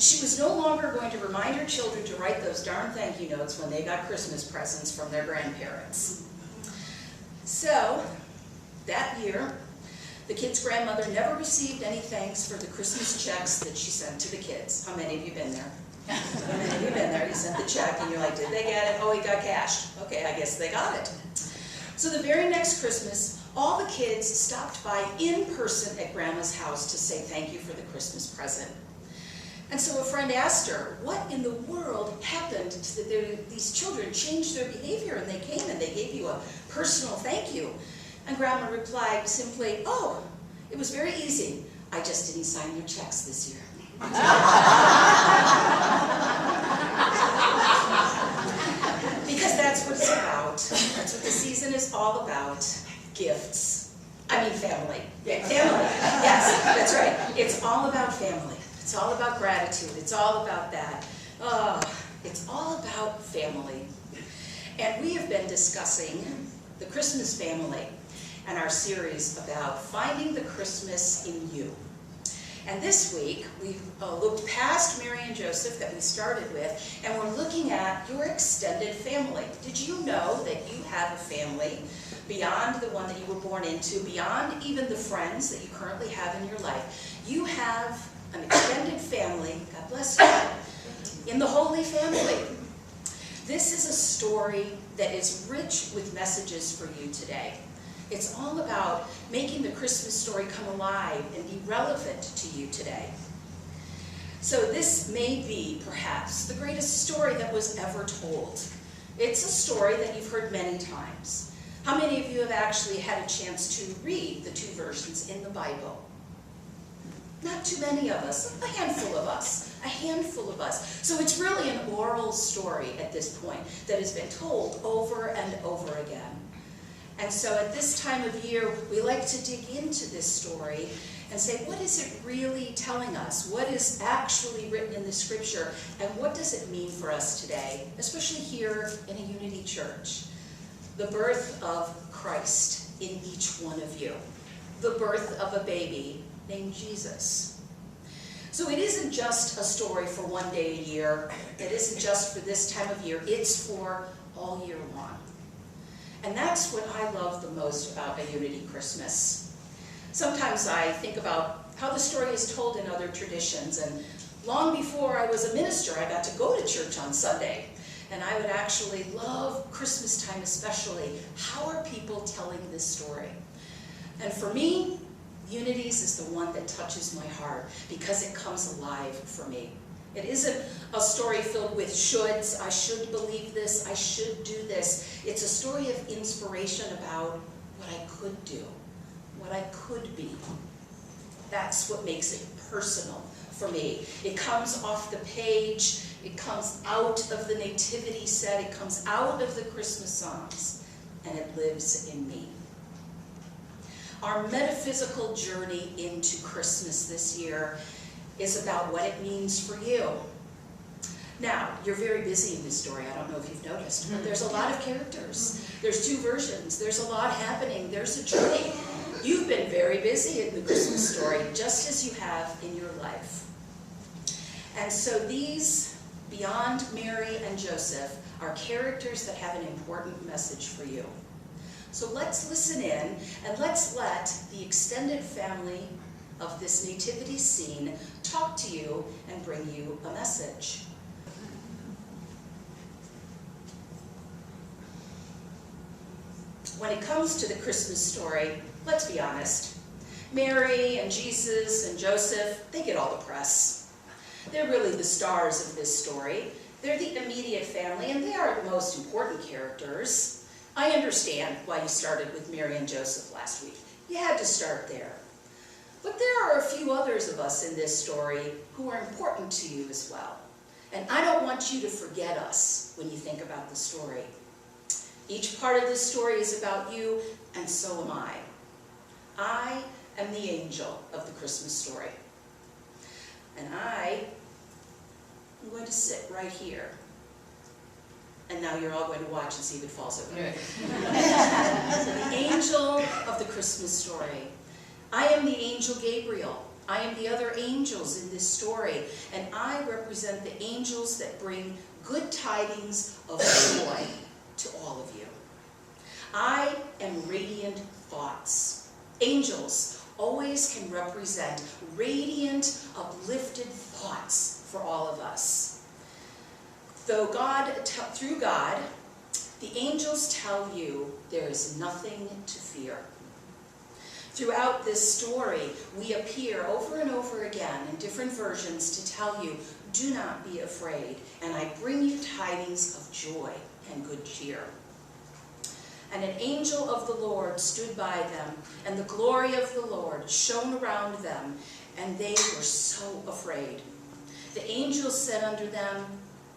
She was no longer going to remind her children to write those darn thank you notes when they got Christmas presents from their grandparents. So, that year, the kid's grandmother never received any thanks for the Christmas checks that she sent to the kids. How many of you been there? How many of you been there? You sent the check and you're like, did they get it? Oh, it got cashed. Okay, I guess they got it. So the very next Christmas, all the kids stopped by in person at Grandma's house to say thank you for the Christmas present. And so a friend asked her, what in the world happened to these children changed their behavior and they came and they gave you a personal thank you? And Grandma replied simply, oh, it was very easy. I just didn't sign their checks this year. Because that's what it's about. That's what the season is all about. Gifts. I mean family. Yeah, family. Yes, that's right. It's all about family. It's all about gratitude. It's all about that. It's all about family. And we have been discussing the Christmas family and our series about finding the Christmas in you. And this week, we've looked past Mary and Joseph that we started with, and we're looking at your extended family. Did you know that you have a family beyond the one that you were born into, beyond even the friends that you currently have in your life? You have an extended family, God bless you, in the Holy Family. This is a story that is rich with messages for you today. It's all about making the Christmas story come alive and be relevant to you today. So this may be, perhaps, the greatest story that was ever told. It's a story that you've heard many times. How many of you have actually had a chance to read the two versions in the Bible? Not too many of us, a handful of us, a handful of us. So it's really an oral story at this point that has been told over and over again. And so at this time of year, we like to dig into this story and say, what is it really telling us? What is actually written in the scripture? And what does it mean for us today, especially here in a Unity Church? The birth of Christ in each one of you. The birth of a baby named Jesus. So it isn't just a story for one day a year. It isn't just for this time of year. It's for all year long. And that's what I love the most about a Unity Christmas. Sometimes I think about how the story is told in other traditions, and long before I was a minister, I got to go to church on Sunday. And I would actually love Christmas time especially. How are people telling this story? And for me, Unities is the one that touches my heart because it comes alive for me. It isn't a story filled with shoulds. I should believe this. I should do this. It's a story of inspiration about what I could do, what I could be. That's what makes it personal for me. It comes off the page. It comes out of the nativity set. It comes out of the Christmas songs, and it lives in me. Our metaphysical journey into Christmas this year is about what it means for you. Now, you're very busy in this story. I don't know if you've noticed, but there's a lot of characters. There's two versions. There's a lot happening. There's a journey. You've been very busy in the Christmas story, just as you have in your life. And so these, beyond Mary and Joseph, are characters that have an important message for you. So let's listen in, and let's let the extended family of this nativity scene talk to you and bring you a message. When it comes to the Christmas story, let's be honest, Mary and Jesus and Joseph, they get all the press. They're really the stars of this story. They're the immediate family, and they are the most important characters. I understand why you started with Mary and Joseph last week. You had to start there. But there are a few others of us in this story who are important to you as well. And I don't want you to forget us when you think about the story. Each part of this story is about you, and so am I. I am the angel of the Christmas story. And I am going to sit right here. And now you're all going to watch and see if it falls over. So the angel of the Christmas story. I am the angel Gabriel, I am the other angels in this story, and I represent the angels that bring good tidings of joy to all of you. I am radiant thoughts. Angels always can represent radiant, uplifted thoughts for all of us. Through God, the angels tell you there is nothing to fear. Throughout this story, we appear over and over again in different versions to tell you, do not be afraid, and I bring you tidings of joy and good cheer. And an angel of the Lord stood by them, and the glory of the Lord shone around them, and they were so afraid. The angel said unto them,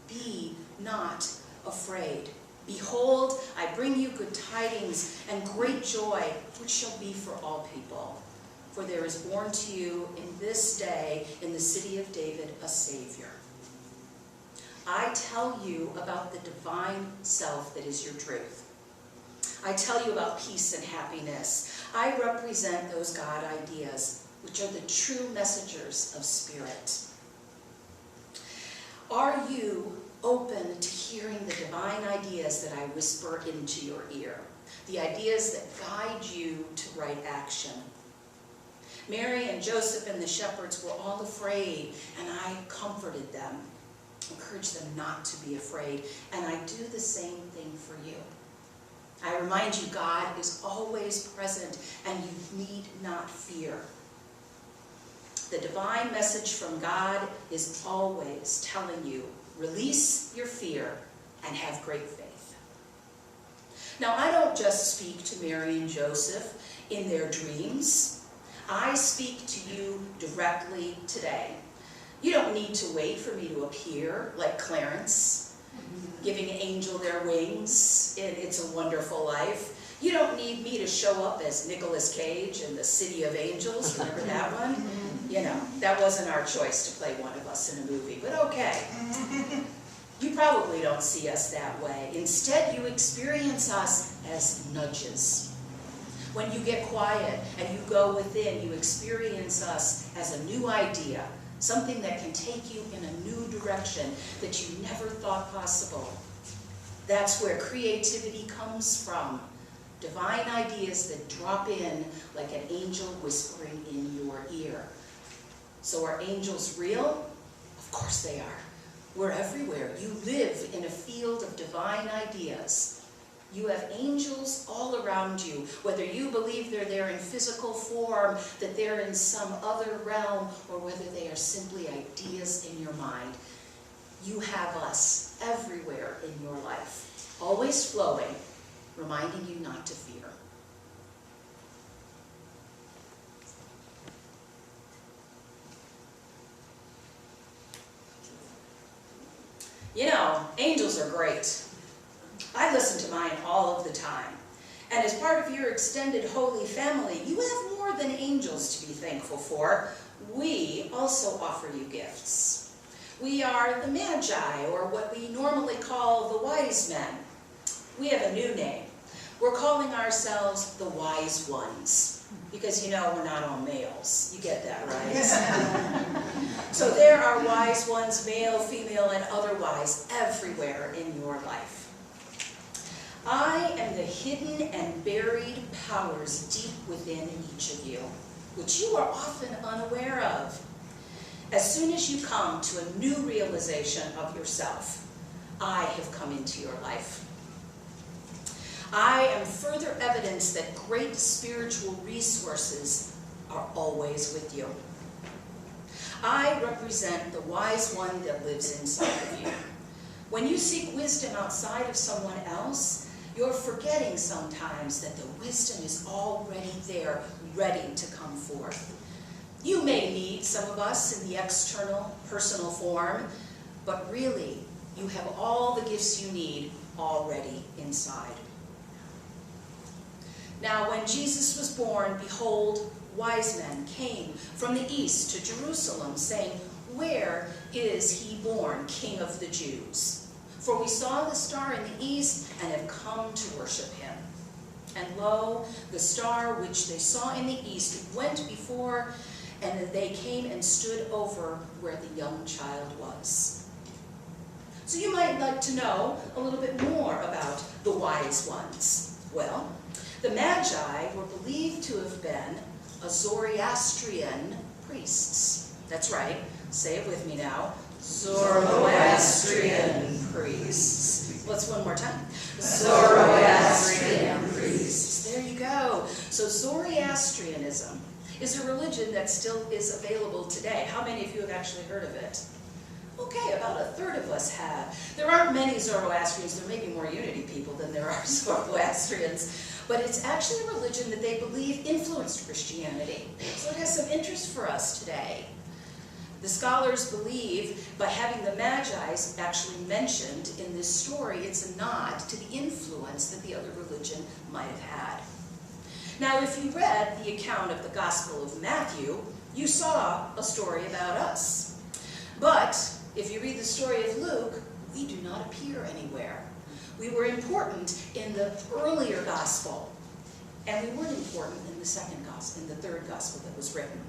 be not afraid. Behold, I bring you good tidings and great joy, which shall be for all people. For there is born to you in this day in the city of David a Savior. I tell you about the divine self that is your truth. I tell you about peace and happiness. I represent those God ideas, which are the true messengers of spirit. Are you open to hearing the divine ideas that I whisper into your ear? The ideas that guide you to right action. Mary and Joseph and the shepherds were all afraid, and I comforted them, encouraged them not to be afraid, and I do the same thing for you. I remind you, God is always present, and you need not fear. The divine message from God is always telling you, release your fear and have great faith. Now, I don't just speak to Mary and Joseph in their dreams. I speak to you directly today. You don't need to wait for me to appear like Clarence, giving an angel their wings in It's a Wonderful Life. You don't need me to show up as Nicolas Cage in The City of Angels. Remember that one? You know, that wasn't our choice to play one of us in a movie, but okay. You probably don't see us that way. Instead, you experience us as nudges. When you get quiet and you go within, you experience us as a new idea, something that can take you in a new direction that you never thought possible. That's where creativity comes from. Divine ideas that drop in like an angel whispering in your ear. So are angels real? Of course they are. We're everywhere. You live in a field of divine ideas. You have angels all around you, whether you believe they're there in physical form, that they're in some other realm, or whether they are simply ideas in your mind. You have us everywhere in your life, always flowing, reminding you not to fear. You know, angels are great. I listen to mine all of the time. And as part of your extended holy family, you have more than angels to be thankful for. We also offer you gifts. We are the Magi, or what we normally call the wise men. We have a new name. We're calling ourselves the wise ones, because you know we're not all males. You get that, right? So there are wise ones, male, female, and otherwise, everywhere in your life. I am the hidden and buried powers deep within each of you, which you are often unaware of. As soon as you come to a new realization of yourself, I have come into your life. I am further evidence that great spiritual resources are always with you. I represent the wise one that lives inside of you. When you seek wisdom outside of someone else, you're forgetting sometimes that the wisdom is already there, ready to come forth. You may need some of us in the external, personal form, but really, you have all the gifts you need already inside. Now, when Jesus was born, behold, wise men came from the east to Jerusalem, saying, "Where is he born, King of the Jews? For we saw the star in the east and have come to worship him." And lo, the star which they saw in the east went before and they came and stood over where the young child was. So you might like to know a little bit more about the wise ones. Well, the Magi were believed to have been a Zoroastrian priests. That's right, say it with me now. Zoroastrian priests. Let's one more time. Zoroastrian priests. There you go. So Zoroastrianism is a religion that still is available today. How many of you have actually heard of it? Okay, about a third of us have. There aren't many Zoroastrians. There may be more Unity people than there are Zoroastrians. But it's actually a religion that they believe influenced Christianity. So it has some interest for us today. The scholars believe by having the Magi actually mentioned in this story, it's a nod to the influence that the other religion might have had. Now, if you read the account of the Gospel of Matthew, you saw a story about us. But if you read the story of Luke, we do not appear anywhere. We were important in the earlier Gospel, and we weren't important in the second Gospel, in the third Gospel that was written.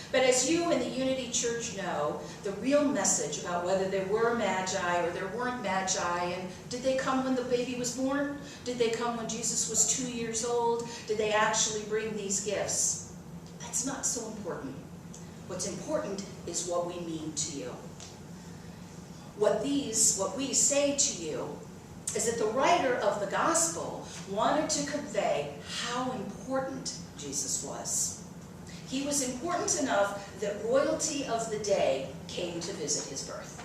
But as you in the Unity Church know, the real message about whether there were Magi or there weren't Magi, and did they come when the baby was born? Did they come when Jesus was 2 years old? Did they actually bring these gifts? That's not so important. What's important is what we mean to you. What we say to you is that the writer of the Gospel wanted to convey how important Jesus was. He was important enough that royalty of the day came to visit his birth.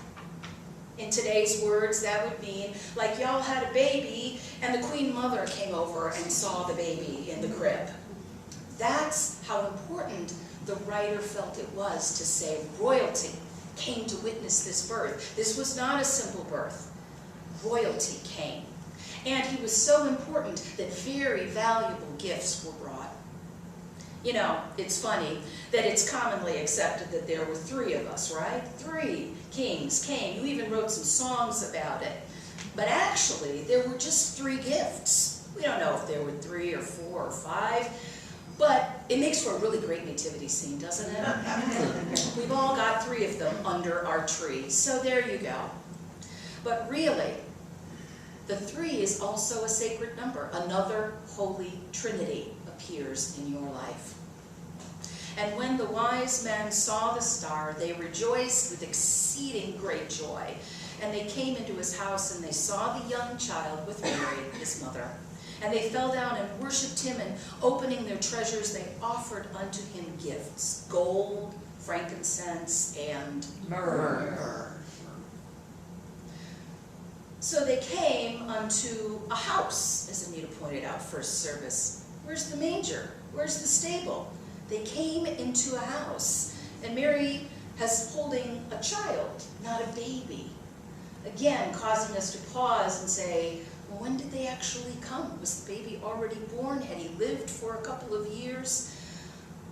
In today's words, that would mean like y'all had a baby and the Queen Mother came over and saw the baby in the crib. That's how important the writer felt it was to say royalty came to witness this birth. This was not a simple birth. Royalty came. And he was so important that very valuable gifts were brought. You know, it's funny that it's commonly accepted that there were 3 of us, right? 3 kings came. You even wrote some songs about it. But actually, there were just 3 gifts. We don't know if there were 3 or 4 or 5, but it makes for a really great nativity scene, doesn't it? We've all got 3 of them under our tree, so there you go. But really, the 3 is also a sacred number. Another Holy Trinity appears in your life. And when the wise men saw the star, they rejoiced with exceeding great joy. And they came into his house, and they saw the young child with Mary, his mother. And they fell down and worshipped him, and opening their treasures, they offered unto him gifts, gold, frankincense, and myrrh. So they came unto a house, as Anita pointed out, first service. Where's the manger? Where's the stable? They came into a house, and Mary has holding a child, not a baby. Again, causing us to pause and say, well, when did they actually come? Was the baby already born? Had he lived for a couple of years?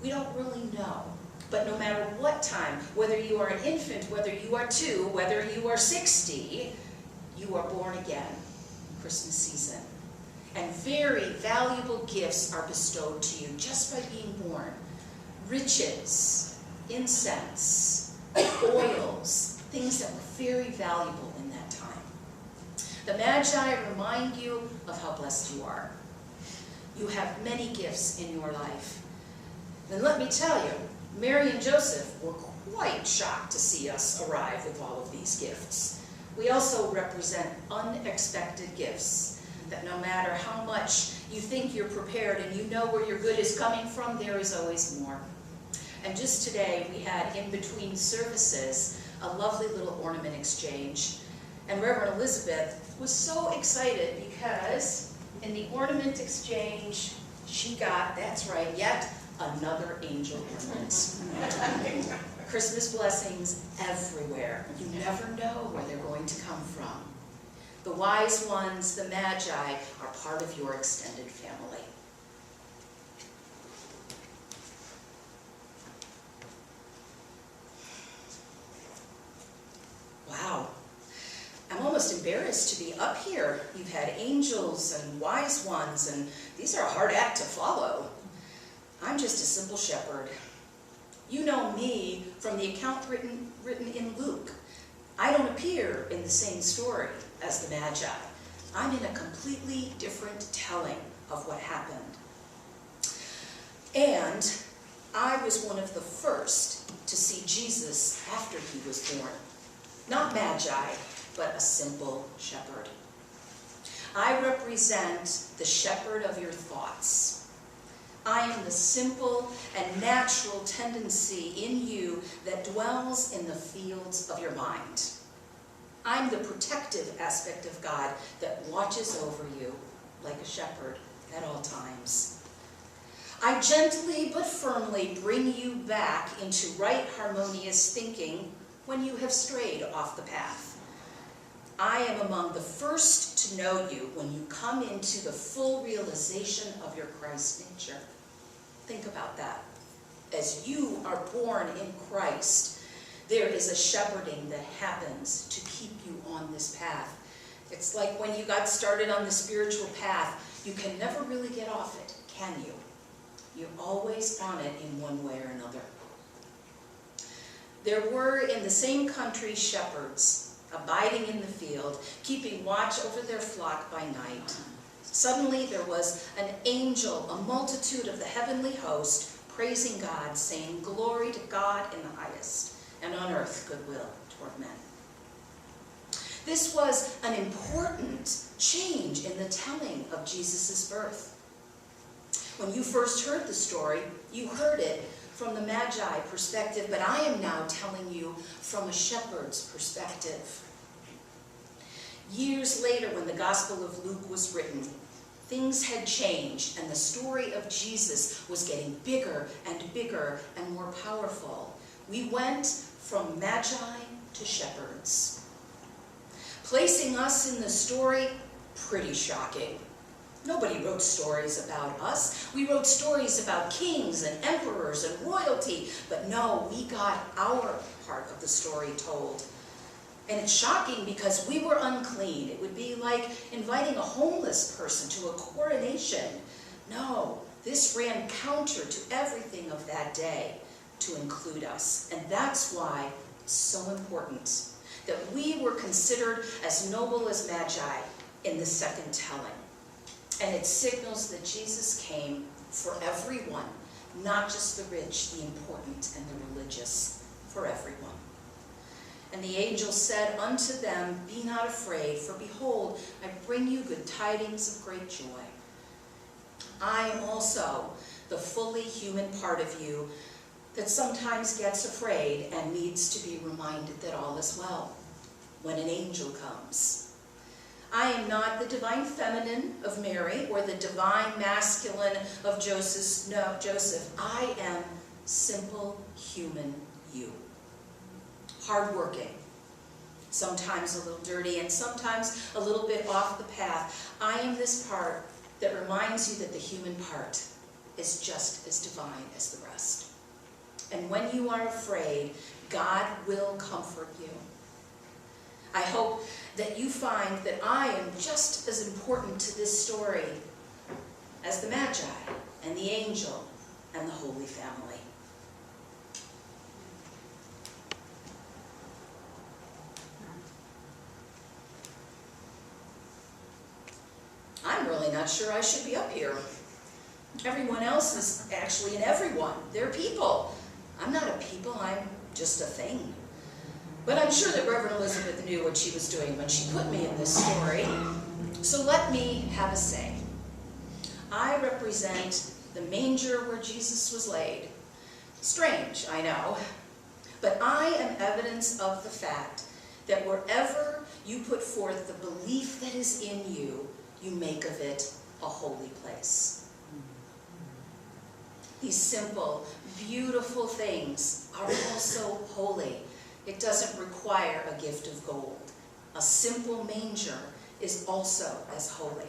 We don't really know. But no matter what time, whether you are an infant, whether you are 2, whether you are 60, you are born again in Christmas season. And very valuable gifts are bestowed to you just by being born. Riches, incense, oils, things that were very valuable in that time. The Magi remind you of how blessed you are. You have many gifts in your life. And let me tell you, Mary and Joseph were quite shocked to see us arrive with all of these gifts. We also represent unexpected gifts, that no matter how much you think you're prepared and you know where your good is coming from, there is always more. And just today, we had in between services a lovely little ornament exchange. And Reverend Elizabeth was so excited because in the ornament exchange, she got, that's right, yet another angel ornament. Christmas blessings everywhere. You never know where they're going to come from. The wise ones, the Magi, are part of your extended family. Wow. I'm almost embarrassed to be up here. You've had angels and wise ones, and these are a hard act to follow. I'm just a simple shepherd. You know me from the account written in Luke. I don't appear in the same story as the Magi. I'm in a completely different telling of what happened. And I was one of the first to see Jesus after he was born. Not Magi, but a simple shepherd. I represent the shepherd of your thoughts. I am the simple and natural tendency in you that dwells in the fields of your mind. I'm the protective aspect of God that watches over you like a shepherd at all times. I gently but firmly bring you back into right harmonious thinking when you have strayed off the path. I am among the first to know you when you come into the full realization of your Christ nature. Think about that. As you are born in Christ, there is a shepherding that happens to keep you on this path. It's like when you got started on the spiritual path, you can never really get off it, can you? You're always on it in one way or another. There were in the same country shepherds, abiding in the field, keeping watch over their flock by night. Suddenly there was an angel, a multitude of the heavenly host, praising God, saying, "Glory to God in the highest, and on earth goodwill toward men." This was an important change in the telling of Jesus' birth. When you first heard the story, you heard it from the Magi perspective, but I am now telling you from a shepherd's perspective. Years later, when the Gospel of Luke was written, things had changed, and the story of Jesus was getting bigger and more powerful. We went from Magi to shepherds. Placing us in the story, pretty shocking. Nobody wrote stories about us. We wrote stories about kings and emperors and royalty, but no, we got our part of the story told. And it's shocking because we were unclean. It would be like inviting a homeless person to a coronation. No, this ran counter to everything of that day to include us. And that's why it's so important that we were considered as noble as Magi in the second telling. And it signals that Jesus came for everyone, not just the rich, the important, and the religious, for everyone. And the angel said unto them, "Be not afraid, for behold, I bring you good tidings of great joy." I am also the fully human part of you that sometimes gets afraid and needs to be reminded that all is well when an angel comes. I am not the divine feminine of Mary or the divine masculine of Joseph. No, Joseph. I am simple human you. Hardworking, sometimes a little dirty, and sometimes a little bit off the path. I am this part that reminds you that the human part is just as divine as the rest. And when you are afraid, God will comfort you. I hope that you find that I am just as important to this story as the Magi and the angel and the Holy Family. I'm really not sure I should be up here. Everyone else is actually an everyone. They're people. I'm not a people, I'm just a thing. But I'm sure that Reverend Elizabeth knew what she was doing when she put me in this story. So let me have a say. I represent the manger where Jesus was laid. Strange, I know. But I am evidence of the fact that wherever you put forth the belief that is in you, you make of it a holy place. These simple, beautiful things are also holy. It doesn't require a gift of gold. A simple manger is also as holy.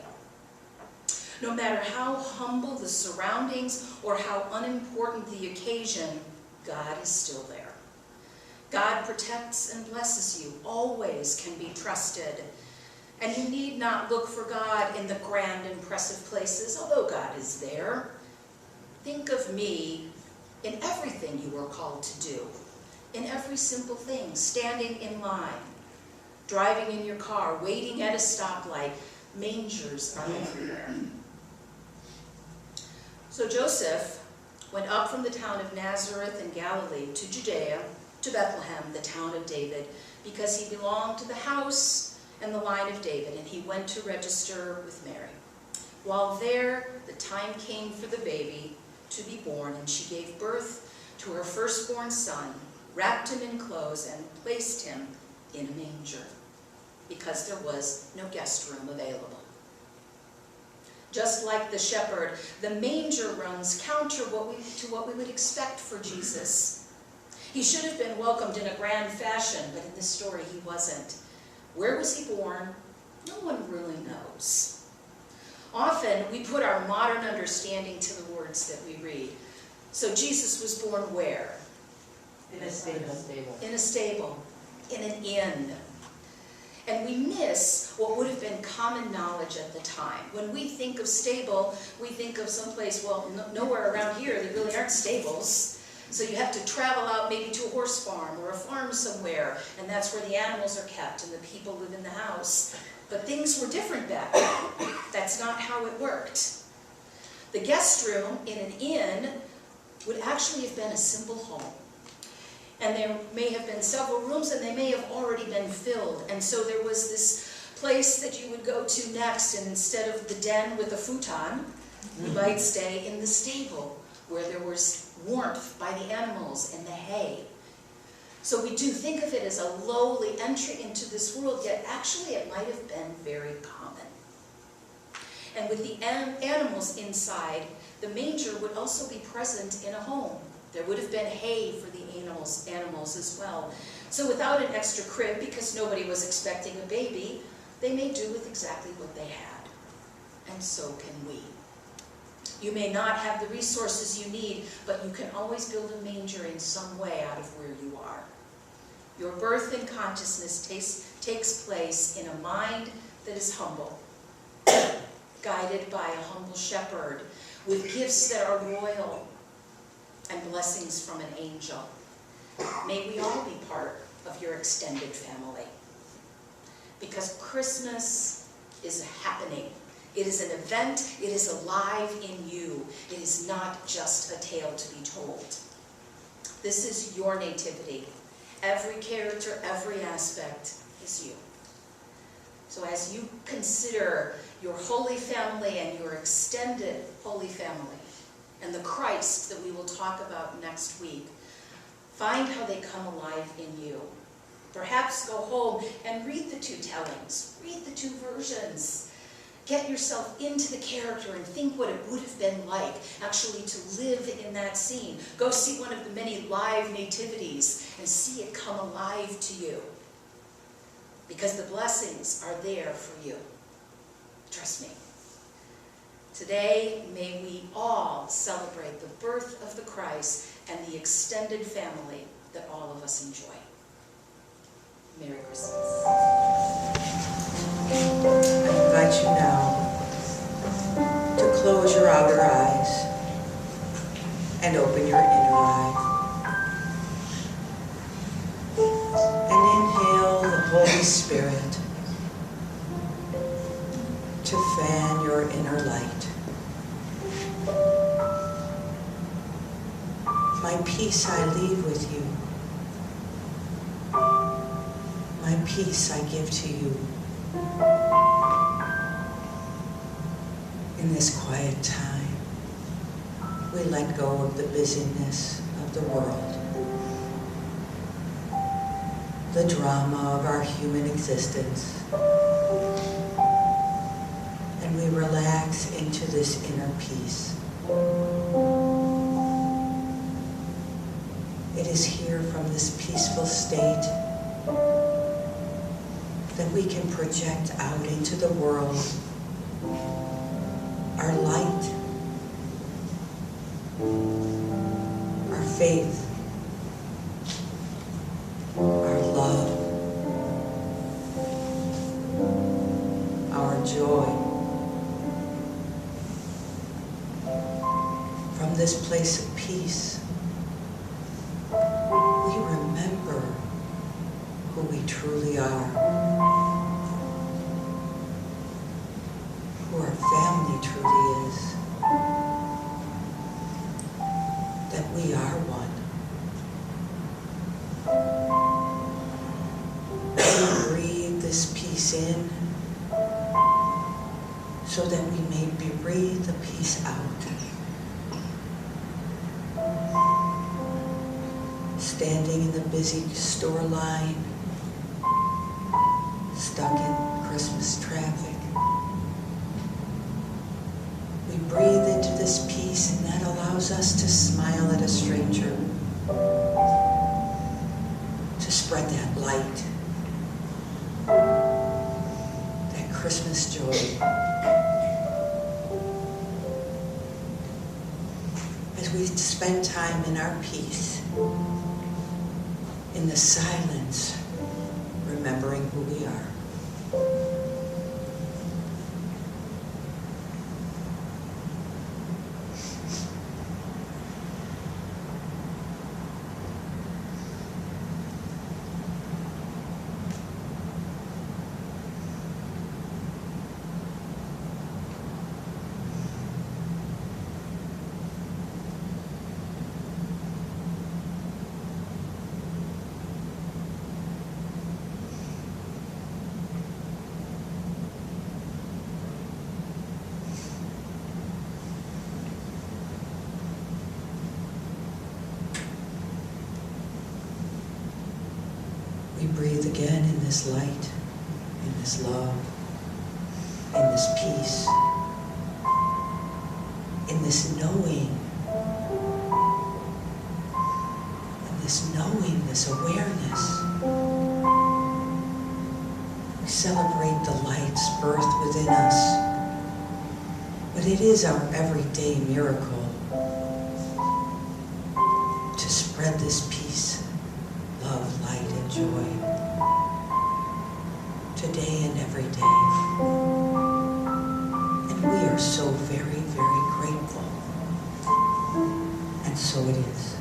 No matter how humble the surroundings or how unimportant the occasion, God is still there. God protects and blesses you, always can be trusted. And you need not look for God in the grand, impressive places, although God is there. Think of me in everything you are called to do, in every simple thing, standing in line, driving in your car, waiting at a stoplight. Mangers are everywhere. So Joseph went up from the town of Nazareth in Galilee to Judea, to Bethlehem, the town of David, because he belonged to the house and the line of David, and he went to register with Mary. While there, the time came for the baby to be born, and she gave birth to her firstborn son, wrapped him in clothes, and placed him in a manger, because there was no guest room available. Just like the shepherd, the manger runs counter to what we would expect for Jesus. He should have been welcomed in a grand fashion, but in this story he wasn't. Where was he born? No one really knows. Often we put our modern understanding to the words that we read. So Jesus was born where? In a stable. In a stable, in an inn. And we miss what would have been common knowledge at the time. When we think of stable, we think of someplace, well, nowhere around here, there really aren't stables. So you have to travel out maybe to a horse farm or a farm somewhere, and that's where the animals are kept and the people live in the house. But things were different back then. That's not how it worked. The guest room in an inn would actually have been a simple home. And there may have been several rooms, and they may have already been filled. And so there was this place that you would go to next, and instead of the den with a futon, you might stay in the stable, where there was warmth by the animals and the hay. So we do think of it as a lowly entry into this world, yet actually it might have been very common. And with the animals inside, the manger would also be present in a home. There would have been hay for the animals as well. So without an extra crib, because nobody was expecting a baby, they made do with exactly what they had. And so can we. You may not have the resources you need, but you can always build a manger in some way out of where you are. Your birth in consciousness takes place in a mind that is humble, guided by a humble shepherd, with gifts that are royal and blessings from an angel. May we all be part of your extended family. Because Christmas is happening. It is an event. It is alive in you. It is not just a tale to be told. This is your nativity. Every character, every aspect is you. So as you consider your holy family and your extended holy family, and the Christ that we will talk about next week, find how they come alive in you. Perhaps go home and read the two tellings, read the two versions. Get yourself into the character and think what it would have been like actually to live in that scene. Go see one of the many live nativities and see it come alive to you. Because the blessings are there for you. Trust me. Today, may we all celebrate the birth of the Christ and the extended family that all of us enjoy. Merry Christmas. I invite you now to close your outer eyes and open your inner eye. And inhale the Holy Spirit to fan your inner light. My peace I leave with you. My peace I give to you. In this quiet time, we let go of the busyness of the world, the drama of our human existence, and we relax into this inner peace. It is here from this peaceful state that we can project out into the world our light, our faith, our love, our joy. From this place of peace, truly are, who our family truly is, that we are one. We breathe this peace in so that we may breathe the peace out. Standing in the busy store line, stuck in Christmas traffic. We breathe into this peace, and that allows us to smile at a stranger, to spread that light, that Christmas joy. As we spend time in our peace, in the silence, remembering who we are. We breathe again in this light, in this love, in this peace, in this knowing, this awareness. We celebrate the light's birth within us, but it is our everyday miracle to spread this peace, love, light, and joy today and every day. And we are so very, very grateful. And so it is.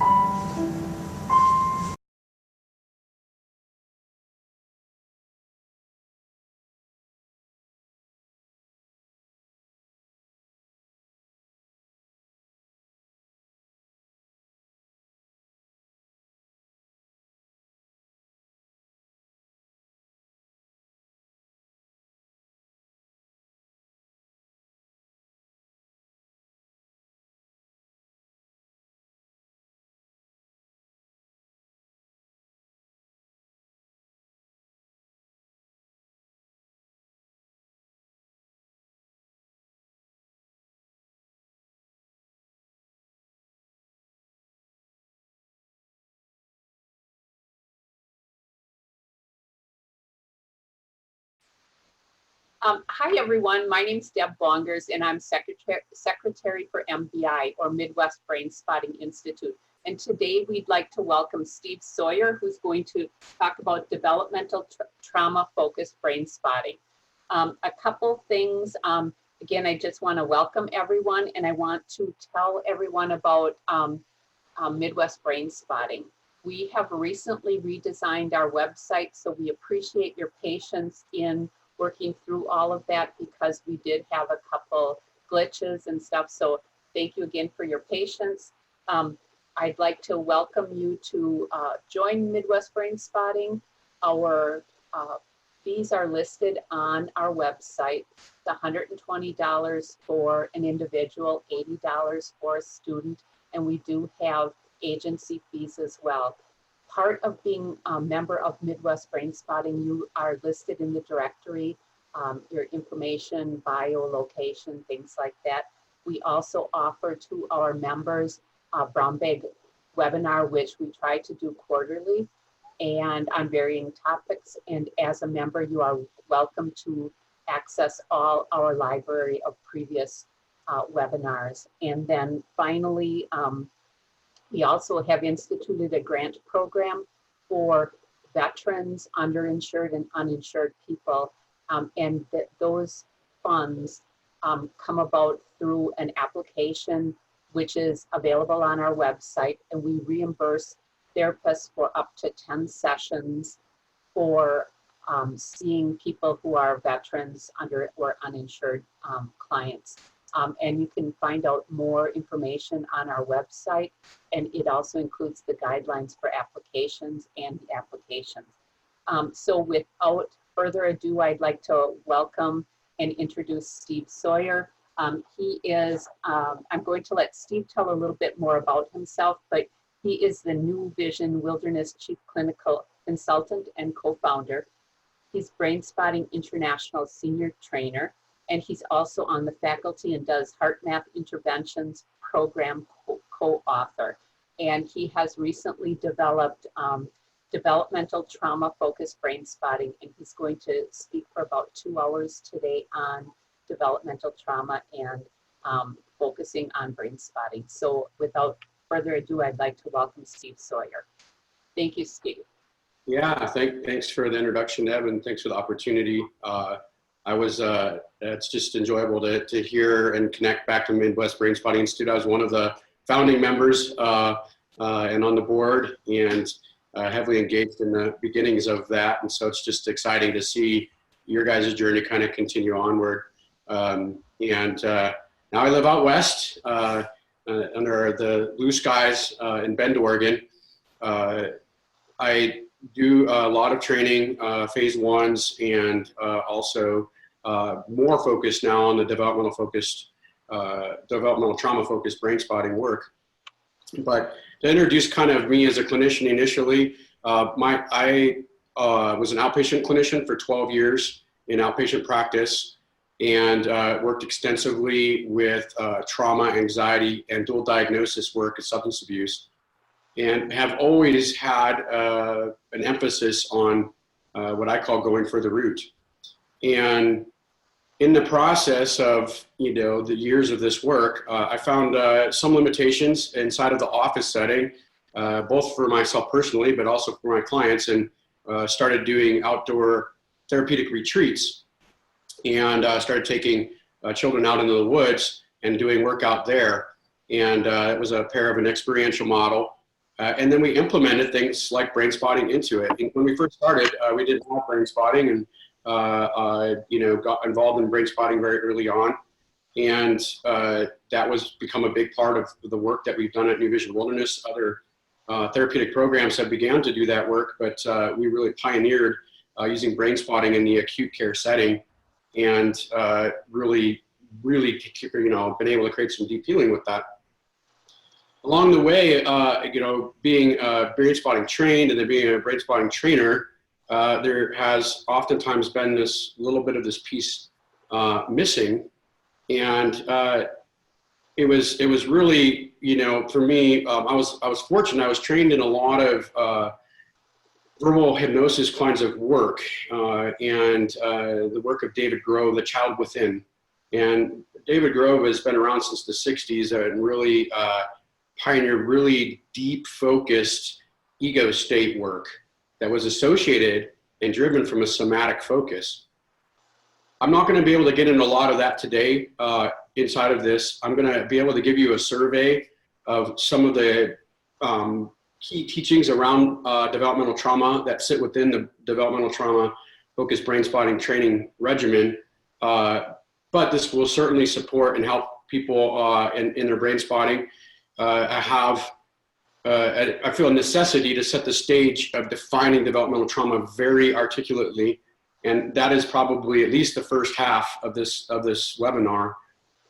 Hi, everyone. My name's Deb Bongers, and I'm Secretary for MBI, or Midwest Brain Spotting Institute. And today we'd like to welcome Steve Sawyer, who's going to talk about developmental trauma-focused brain spotting. A couple things. Again, I just want to welcome everyone, and I want to tell everyone about Midwest Brain Spotting. We have recently redesigned our website, so we appreciate your patience in working through all of that because we did have a couple glitches and stuff. So thank you again for your patience. I'd like to welcome you to join Midwest Brain Spotting. Our fees are listed on our website. It's $120 for an individual, $80 for a student, and we do have agency fees as well. Part of being a member of Midwest Brain Spotting, you are listed in the directory, your information, bio, location, things like that. We also offer to our members a brown bag webinar, which we try to do quarterly and on varying topics. And as a member, you are welcome to access all our library of previous webinars. And then finally, we also have instituted a grant program for veterans, underinsured and uninsured people. And those funds come about through an application which is available on our website, and we reimburse therapists for up to 10 sessions for seeing people who are veterans under or uninsured clients. And you can find out more information on our website, and it also includes the guidelines for applications and the applications. So without further ado, I'd like to welcome and introduce Steve Sawyer. He is, I'm going to let Steve tell a little bit more about himself, but he is the New Vision Wilderness Chief Clinical Consultant and co-founder. He's Brain Spotting International Senior Trainer, and he's also on the faculty and does HeartMath Interventions Program co-author. And he has recently developed developmental trauma-focused brain spotting, and he's going to speak for about 2 hours today on developmental trauma and focusing on brain spotting. So without further ado, I'd like to welcome Steve Sawyer. Thank you, Steve. Yeah, thanks for the introduction, Deb, and thanks for the opportunity. It's just enjoyable to hear and connect back to Midwest Brain Spotting Institute. I was one of the founding members and on the board, and heavily engaged in the beginnings of that. And so it's just exciting to see your guys' journey kind of continue onward. Now I live out west under the blue skies in Bend, Oregon. I do a lot of training, phase ones, and also more focused now on the developmental trauma focused brain spotting work. But to introduce kind of me as a clinician initially, I was an outpatient clinician for 12 years in outpatient practice, and worked extensively with trauma, anxiety, and dual diagnosis work of substance abuse, and have always had an emphasis on what I call going for the root. And in the process of the years of this work, I found some limitations inside of the office setting, both for myself personally, but also for my clients, and started doing outdoor therapeutic retreats, and started taking children out into the woods and doing work out there. And it was a pair of an experiential model. And then we implemented things like brain spotting into it. And when we first started, we didn't have brain spotting, and got involved in brain spotting very early on. And that was become a big part of the work that we've done at New Vision Wilderness. Other therapeutic programs have began to do that work, but we really pioneered using brain spotting in the acute care setting, and really been able to create some deep healing with that. Along the way, being brain spotting trained and then being a brain spotting trainer, there has oftentimes been this little bit of this piece missing, and it was really, for me, I was fortunate. I was trained in a lot of verbal hypnosis kinds of work, and the work of David Grove, The Child Within. And David Grove has been around since the 60s and really pioneered really deep focused ego state work that was associated and driven from a somatic focus. I'm not going to be able to get into a lot of that today inside of this. I'm going to be able to give you a survey of some of the key teachings around developmental trauma that sit within the developmental trauma focused brain spotting training regimen. But this will certainly support and help people in their brain spotting. I feel a necessity to set the stage of defining developmental trauma very articulately, and that is probably at least the first half of this webinar,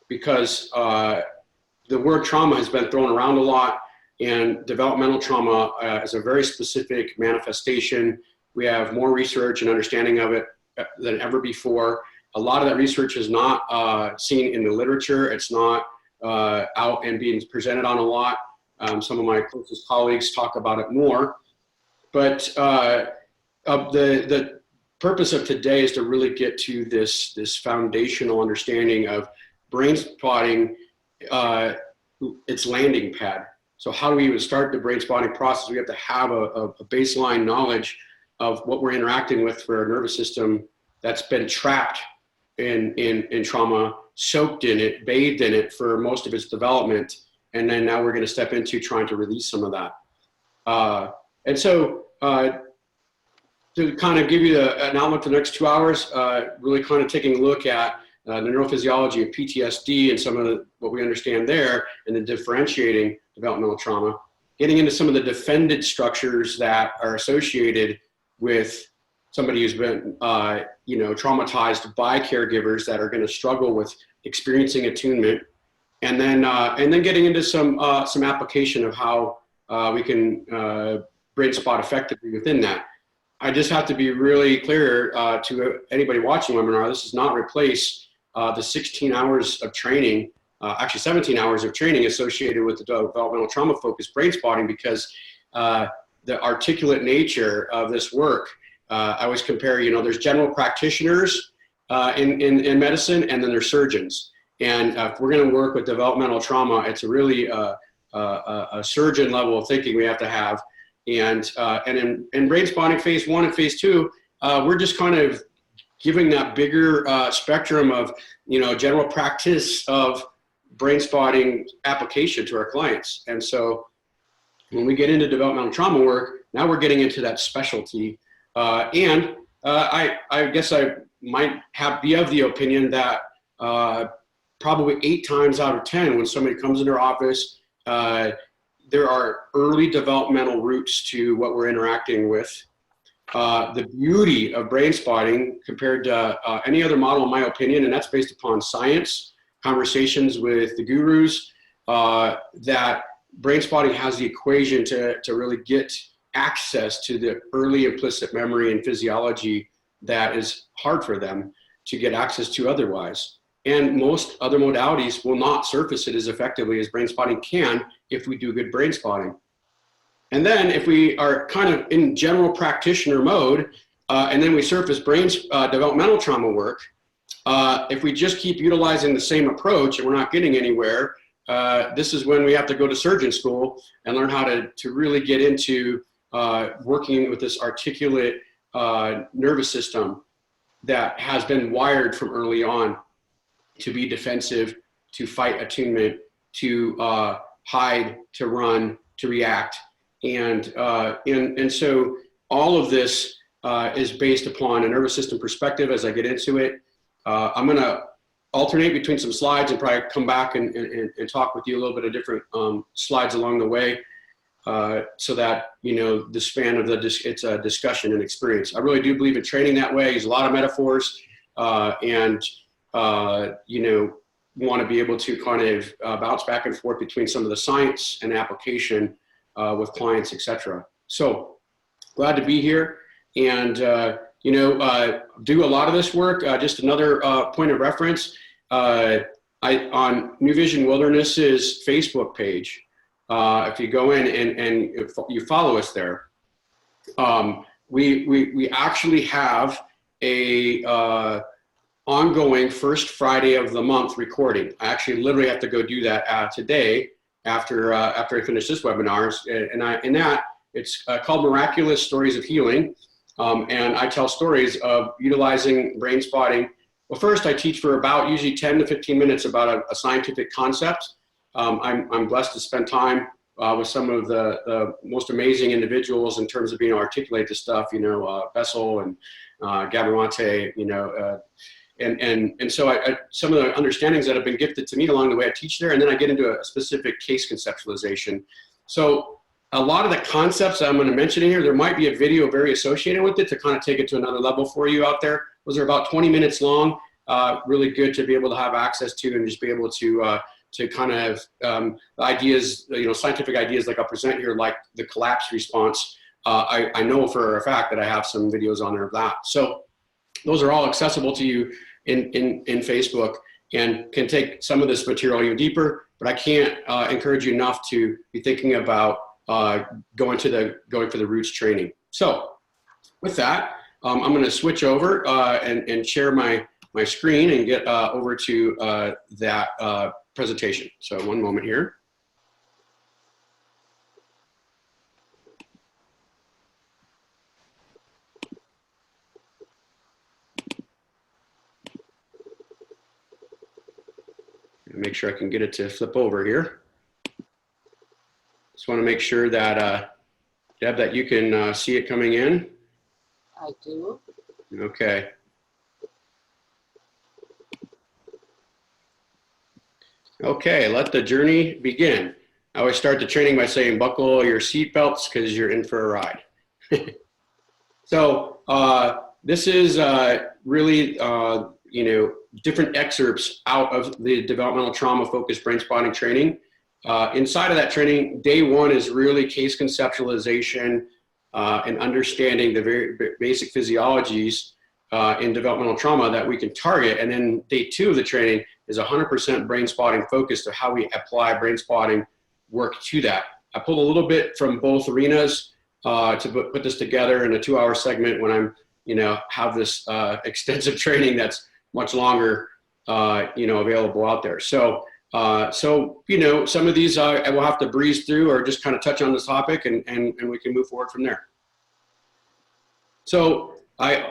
because the word trauma has been thrown around a lot, and developmental trauma is a very specific manifestation. We have more research and understanding of it than ever before. A lot of that research is not seen in the literature. It's not out and being presented on a lot. Some of my closest colleagues talk about it more. But the purpose of today is to really get to this foundational understanding of brain spotting, its landing pad. So how do we even start the brain spotting process? We have to have a baseline knowledge of what we're interacting with for a nervous system that's been trapped in trauma, soaked in it, bathed in it for most of its development. And then now we're going to step into trying to release some of that. And so to kind of give you an outlook for the next 2 hours, really kind of taking a look at the neurophysiology of PTSD and some of what we understand there, and then differentiating developmental trauma, getting into some of the defended structures that are associated with somebody who's been, traumatized by caregivers that are going to struggle with experiencing attunement, and then getting into some application of how we can brain spot effectively within that. I just have to be really clear to anybody watching the webinar, this does not replace the 16 hours of training, actually 17 hours of training associated with the developmental trauma focused brain spotting, because the articulate nature of this work, I always compare, there's general practitioners in medicine, and then there's surgeons. And if we're going to work with developmental trauma, it's really a surgeon level of thinking we have to have. And in brain spotting phase 1 and phase 2, we're just kind of giving that bigger spectrum of, general practice of brain spotting application to our clients. And so when we get into developmental trauma work, now we're getting into that specialty. I guess I might be of the opinion that probably 8 times out of 10, when somebody comes into our office, there are early developmental roots to what we're interacting with. The beauty of brain spotting compared to any other model, in my opinion, and that's based upon science, conversations with the gurus, that brain spotting has the equation to really get access to the early implicit memory and physiology that is hard for them to get access to otherwise. And most other modalities will not surface it as effectively as brain spotting can if we do good brain spotting. And then if we are kind of in general practitioner mode, and then we surface developmental trauma work, if we just keep utilizing the same approach and we're not getting anywhere, this is when we have to go to surgeon school and learn how to really get into working with this articulate nervous system that has been wired from early on to be defensive, to fight attunement, to hide, to run, to react. And so all of this is based upon a nervous system perspective. As I get into it, I'm going to alternate between some slides and probably come back and talk with you a little bit of different slides along the way, so that, the span of it's a discussion and experience. I really do believe in training that way. Use a lot of metaphors, and want to be able to kind of bounce back and forth between some of the science and application with clients, etc. So glad to be here, and do a lot of this work. Just another point of reference, on New Vision Wilderness's Facebook page, if you go in and if you follow us there, we actually have a ongoing first Friday of the month recording. I actually literally have to go do that today after I finish this webinar. And it's called Miraculous Stories of Healing. And I tell stories of utilizing brain spotting. Well, first I teach for about usually 10 to 15 minutes about a scientific concept. I'm blessed to spend time with some of the most amazing individuals in terms of being able to articulate this stuff, Bessel and Gabrimonte, and so some of the understandings that have been gifted to me along the way I teach there, and then I get into a specific case conceptualization. So a lot of the concepts that I'm going to mention in here, there might be a video very associated with it to kind of take it to another level for you out there. Those are about 20 minutes long, really good to be able to have access to and just be able to kind of ideas, scientific ideas like I'll present here, like the collapse response. I know for a fact that I have some videos on there of that. So those are all accessible to you in Facebook, and can take some of this material even deeper, but I can't encourage you enough to be thinking about going for the roots training. So with that, I'm going to switch over and share my screen and get over to that presentation. So one moment here. Make sure I can get it to flip over here. Just want to make sure that, Deb, that you can see it coming in. I do. Okay. Okay, let the journey begin. I always start the training by saying, buckle your seatbelts because you're in for a ride. So this is really, different excerpts out of the developmental trauma focused brain spotting training. Inside of that training, day one is really case conceptualization and understanding the very basic physiologies in developmental trauma that we can target. And then day two of the training is 100% brain spotting focused to how we apply brain spotting work to that. I pulled a little bit from both arenas to put this together in a 2-hour segment when I'm, have this extensive training that's much longer, available out there. So, some of these I will have to breeze through or just kind of touch on this topic and we can move forward from there. So I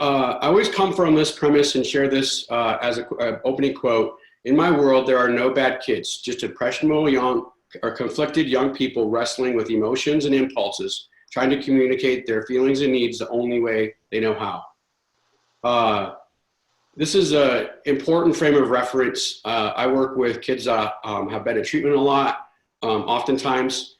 always come from this premise and share this as an opening quote. In my world, there are no bad kids, just impressionable young or conflicted young people wrestling with emotions and impulses, trying to communicate their feelings and needs the only way they know how. This is an important frame of reference. I work with kids that have been in treatment a lot, oftentimes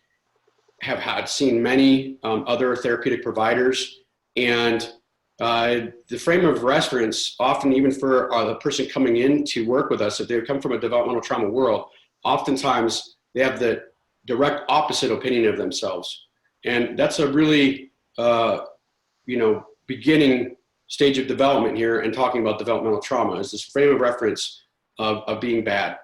have seen many other therapeutic providers, and the frame of reference, often even for the person coming in to work with us, if they come from a developmental trauma world, oftentimes they have the direct opposite opinion of themselves. And that's a really, beginning stage of development here and talking about developmental trauma is this frame of reference of being bad.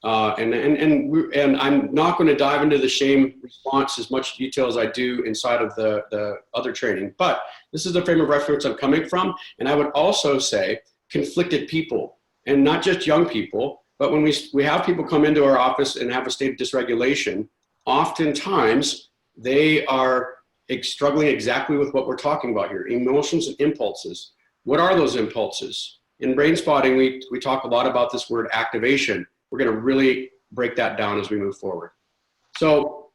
And I'm not going to dive into the shame response as much detail as I do inside of the other training, but this is the frame of reference I'm coming from. And I would also say conflicted people, and not just young people, but when we have people come into our office and have a state of dysregulation, oftentimes they are struggling exactly with what we're talking about here, emotions and impulses. What are those impulses? In brain spotting, we talk a lot about this word activation. We're going to really break that down as we move forward. So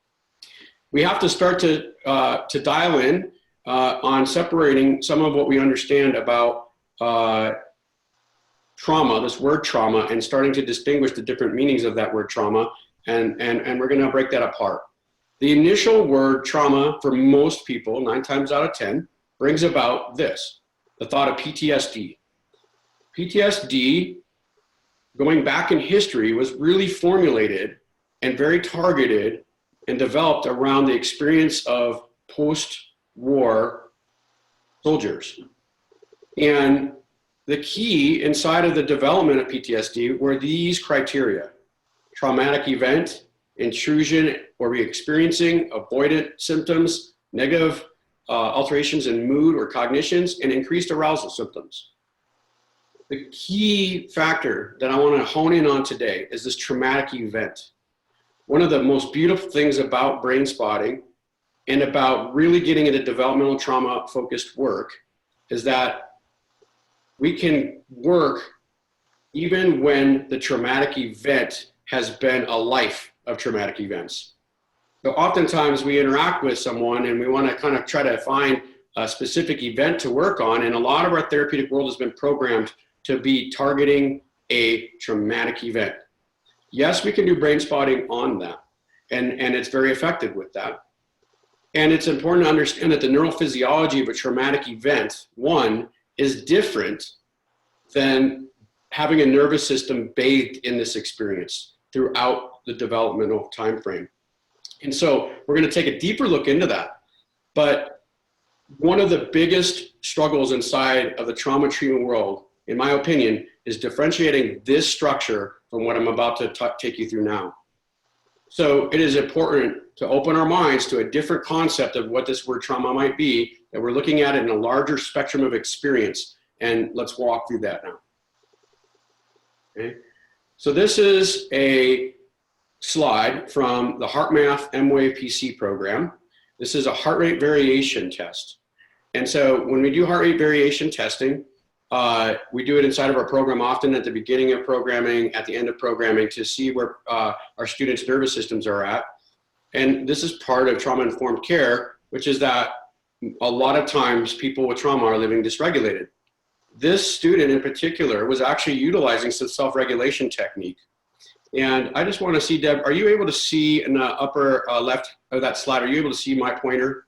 we have to start to dial in on separating some of what we understand about trauma, this word trauma, and starting to distinguish the different meanings of that word trauma, and we're going to break that apart. The initial word trauma for most people, 9 times out of 10, brings about this, the thought of PTSD. PTSD, going back in history, was really formulated and very targeted and developed around the experience of post-war soldiers. And the key inside of the development of PTSD were these criteria: traumatic event, intrusion or re-experiencing, avoidant symptoms, negative alterations in mood or cognitions, and increased arousal symptoms. The key factor that I want to hone in on today is this traumatic event. One of the most beautiful things about brain spotting and about really getting into developmental trauma focused work is that we can work even when the traumatic event has been a life of traumatic events. So oftentimes we interact with someone and we want to kind of try to find a specific event to work on, and a lot of our therapeutic world has been programmed to be targeting a traumatic event. Yes, we can do brain spotting on that, and it's very effective with that. And it's important to understand that the neurophysiology of a traumatic event, one, is different than having a nervous system bathed in this experience throughout the developmental time frame. And so we're going to take a deeper look into that. But one of the biggest struggles inside of the trauma treatment world, in my opinion, is differentiating this structure from what I'm about to take you through now. So it is important to open our minds to a different concept of what this word trauma might be, that we're looking at it in a larger spectrum of experience. And let's walk through that now. Okay. So this is a slide from the HeartMath M-Wave PC program. This is a heart rate variation test. And so when we do heart rate variation testing, we do it inside of our program often at the beginning of programming, at the end of programming, to see where our students' nervous systems are at. And this is part of trauma-informed care, which is that a lot of times people with trauma are living dysregulated. This student in particular was actually utilizing some self-regulation technique. And I just want to see, Deb, are you able to see in the upper left of that slide, are you able to see my pointer?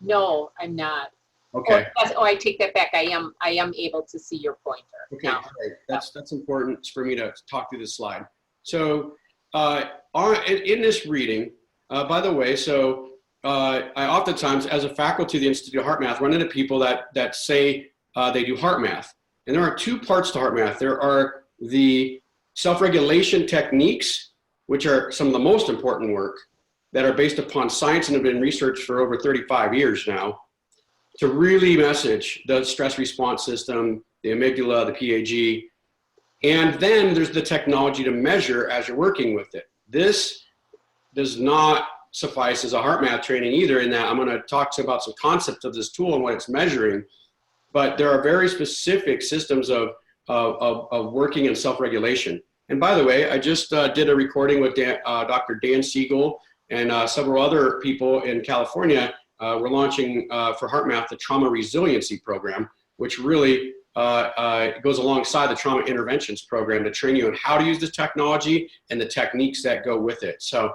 No, I'm not. Okay. Oh, I take that back. I am able to see your pointer. Okay, now. great. That's important for me to talk through this slide. So in this reading, by the way, so I oftentimes, as a faculty of the Institute of Heart Math, run into people that say they do heart math. And there are two parts to heart math. There are the self-regulation techniques, which are some of the most important work that are based upon science and have been researched for over 35 years now, to really message the stress response system, the amygdala, the PAG. And then there's the technology to measure as you're working with it. This does not suffice as a heart math training either, in that I'm going to talk about some concepts of this tool and what it's measuring. But there are very specific systems of working in self-regulation. And by the way, I just did a recording with Dr. Dan Siegel and several other people in California. We're launching for Heart Math the Trauma Resiliency Program, which really goes alongside the Trauma Interventions Program to train you on how to use the technology and the techniques that go with it. So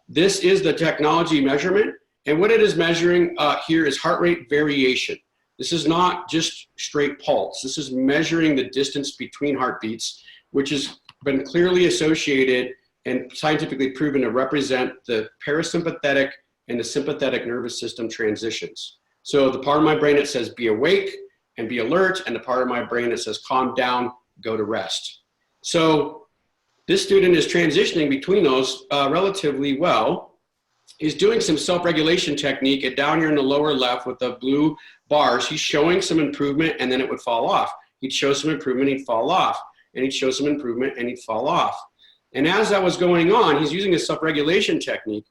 this is the technology measurement. And what it is measuring here is heart rate variation. This is not just straight pulse. This is measuring the distance between heartbeats, which has been clearly associated and scientifically proven to represent the parasympathetic and the sympathetic nervous system transitions. So the part of my brain that says be awake and be alert, and the part of my brain that says calm down, go to rest. So this student is transitioning between those relatively well. He's doing some self-regulation technique, and down here in the lower left with the blue bars, he's showing some improvement, and then it would fall off. He'd show some improvement, he'd fall off, and he'd show some improvement, and he'd fall off. And as that was going on, he's using a self-regulation technique.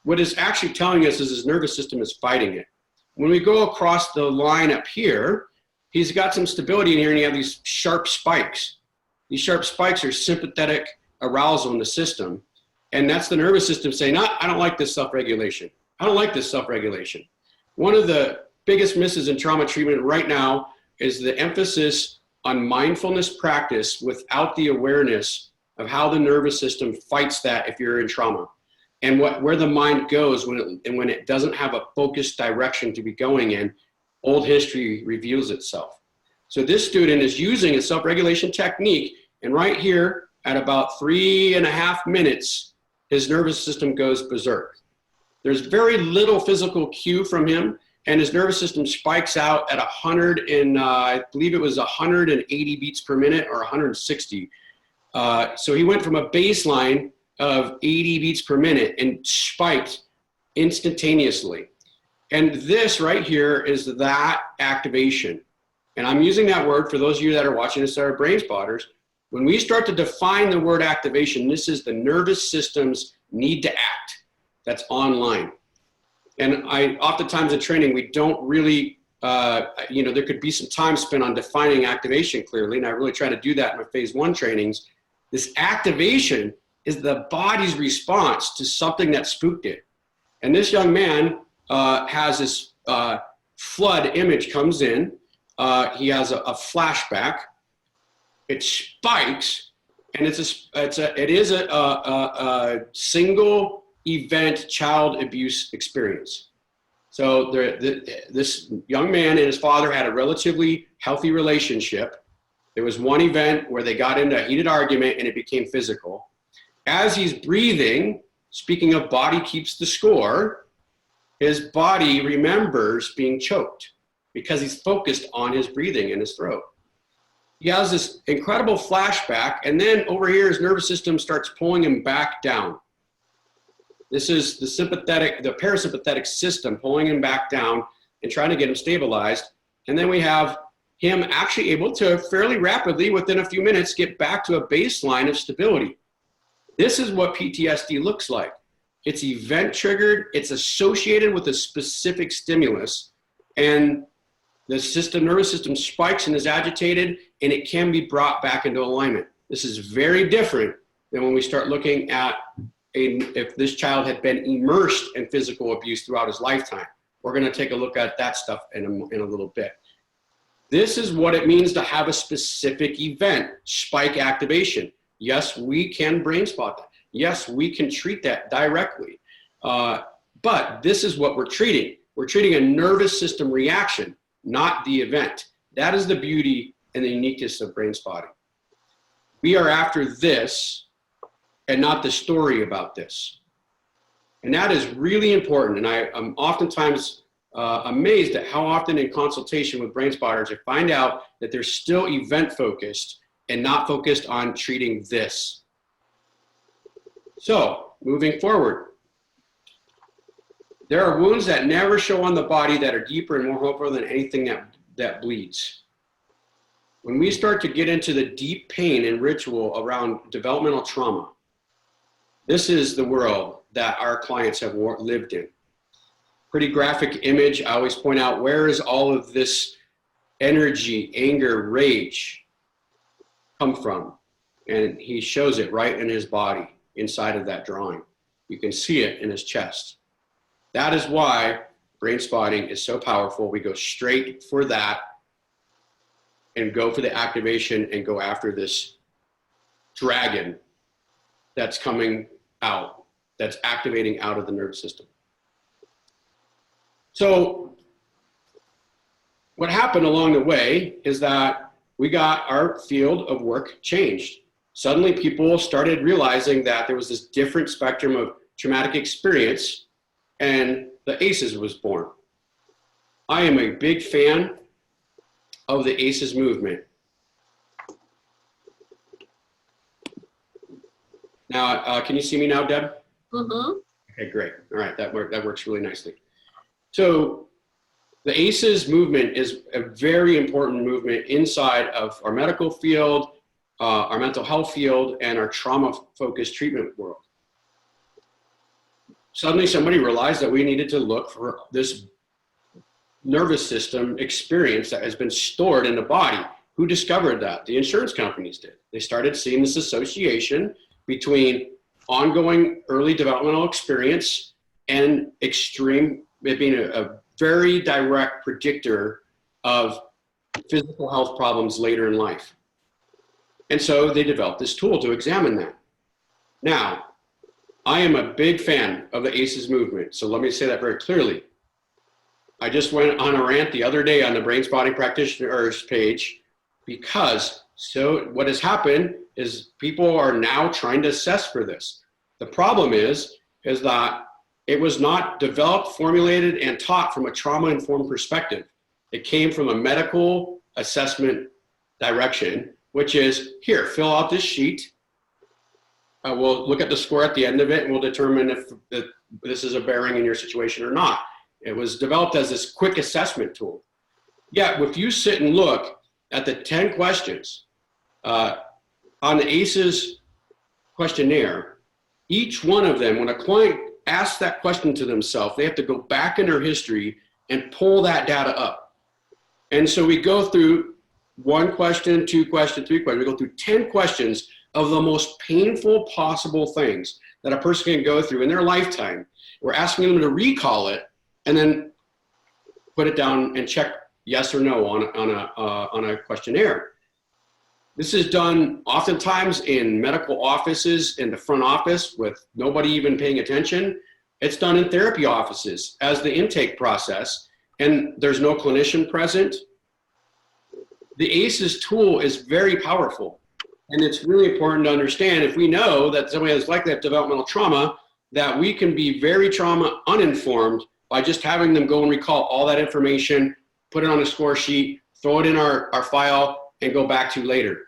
What it's actually telling us is his nervous system is fighting it. When we go across the line up here, he's got some stability in here, and you have these sharp spikes. These sharp spikes are sympathetic arousal in the system. And that's the nervous system saying, I don't like this self-regulation. I don't like this self-regulation. One of the biggest misses in trauma treatment right now is the emphasis on mindfulness practice without the awareness of how the nervous system fights that if you're in trauma. And where the mind goes when it doesn't have a focused direction to be going in, old history reveals itself. So this student is using a self-regulation technique, and right here at about 3.5 minutes, his nervous system goes berserk. There's very little physical cue from him, and his nervous system spikes out at 100 and I believe it was 180 beats per minute or 160. So he went from a baseline of 80 beats per minute and spiked instantaneously. And this right here is that activation. And I'm using that word for those of you that are watching this that are brain spotters. When we start to define the word activation, this is the nervous system's need to act that's online. And oftentimes in training, we don't really, there could be some time spent on defining activation clearly, and I really try to do that in my phase 1 trainings. This activation is the body's response to something that spooked it. And this young man has this flood image comes in. He has a flashback. It spikes, and it is a single event child abuse experience. So this young man and his father had a relatively healthy relationship. There was one event where they got into a heated argument and it became physical. As he's breathing, speaking of body keeps the score, his body remembers being choked because he's focused on his breathing in his throat. He has this incredible flashback, and then over here his nervous system starts pulling him back down. This is the parasympathetic system pulling him back down and trying to get him stabilized. And then we have him actually able to fairly rapidly, within a few minutes, get back to a baseline of stability. This is what PTSD looks like. It's event triggered, it's associated with a specific stimulus, and the nervous system spikes and is agitated, and it can be brought back into alignment. This is very different than when we start looking at if this child had been immersed in physical abuse throughout his lifetime, We're going to take a look at that stuff in a little bit. This is what it means to have a specific event, spike activation. Yes, we can brain spot that. Yes, we can treat that directly. But this is what we're treating. We're treating a nervous system reaction, not the event. That is the beauty and the uniqueness of brain spotting. We are after this and not the story about this. And that is really important. And I'm oftentimes amazed at how often in consultation with brain spotters, I find out that they're still event focused and not focused on treating this. So moving forward, there are wounds that never show on the body that are deeper and more hopeful than anything that bleeds. When we start to get into the deep pain and ritual around developmental trauma, this is the world that our clients have lived in. Pretty graphic image. I always point out, where is all of this energy, anger, rage come from? And he shows it right in his body, inside of that drawing. You can see it in his chest. That is why brain spotting is so powerful. We go straight for that and go for the activation and go after this dragon that's coming out, that's activating out of the nervous system. So what happened along the way is that we got our field of work changed. Suddenly people started realizing that there was this different spectrum of traumatic experience, and the ACEs was born. I am a big fan of the ACEs movement. Now, can you see me now, Deb? Mm-hmm. Okay, great. All right, that works really nicely. So the ACEs movement is a very important movement inside of our medical field, our mental health field, and our trauma-focused treatment world. Suddenly somebody realized that we needed to look for this nervous system experience that has been stored in the body. Who discovered that? The insurance companies did. They started seeing this association between ongoing early developmental experience and extreme, it being a very direct predictor of physical health problems later in life. And so they developed this tool to examine that. Now, I am a big fan of the ACEs movement, so let me say that very clearly. I just went on a rant the other day on the Brain Spotting Practitioners page because what has happened is people are now trying to assess for this. The problem is that it was not developed, formulated, and taught from a trauma-informed perspective. It came from a medical assessment direction, which is, here, fill out this sheet. We'll look at the score at the end of it, and we'll determine if this is a bearing in your situation or not. It was developed as this quick assessment tool. Yet, if you sit and look at the 10 questions on the ACEs questionnaire, each one of them, when a client asks that question to themselves, they have to go back in their history and pull that data up. And so we go through 1 question, 2 questions, 3 questions. We go through 10 questions of the most painful possible things that a person can go through in their lifetime. We're asking them to recall it and then put it down and check yes or no on a questionnaire. This is done oftentimes in medical offices in the front office with nobody even paying attention. It's done in therapy offices as the intake process, and there's no clinician present. The ACEs tool is very powerful, and it's really important to understand if we know that somebody has likely to have developmental trauma, that we can be very trauma uninformed by just having them go and recall all that information, put it on a score sheet, throw it in our file, and go back to later.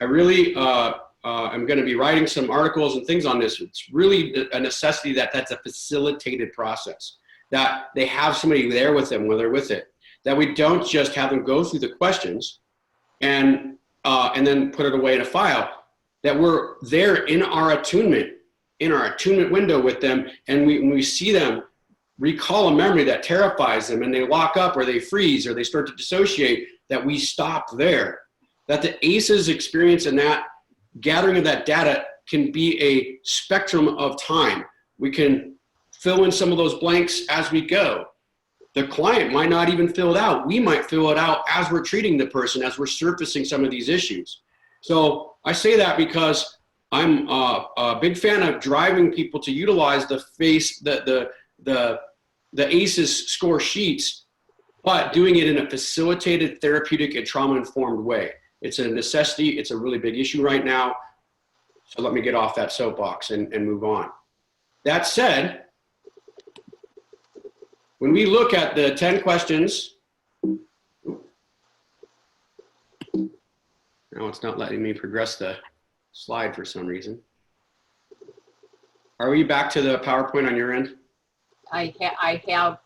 I really am going to be writing some articles and things on this. It's really a necessity that's a facilitated process, that they have somebody there with them when they're with it, that we don't just have them go through the questions and then put it away in a file, that we're there in our attunement window with them, and when we see them recall a memory that terrifies them and they lock up or they freeze or they start to dissociate, that we stop there. That the ACEs experience and that gathering of that data can be a spectrum of time. We can fill in some of those blanks as we go. The client might not even fill it out. We might fill it out as we're treating the person, as we're surfacing some of these issues. So I say that because I'm a big fan of driving people to utilize the ACEs score sheets, but doing it in a facilitated, therapeutic, and trauma-informed way. It's a necessity. It's a really big issue right now. So let me get off that soapbox and move on. That said, when we look at the 10 questions, now it's not letting me progress the slide for some reason. Are we back to the PowerPoint on your end? I have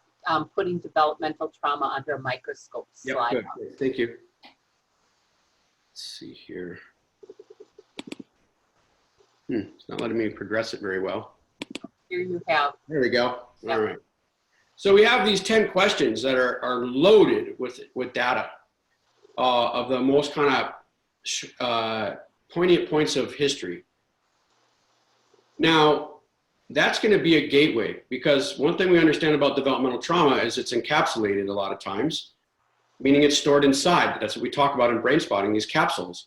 putting developmental trauma under a microscope slide. Yep, good. Thank you. Let's see here. It's not letting me progress it very well. Here you have. There we go. Yep. All right. So we have these 10 questions that are loaded with data of the most kind of poignant points of history. Now, that's going to be a gateway, because one thing we understand about developmental trauma is it's encapsulated a lot of times, meaning it's stored inside. That's what we talk about in brain spotting, these capsules.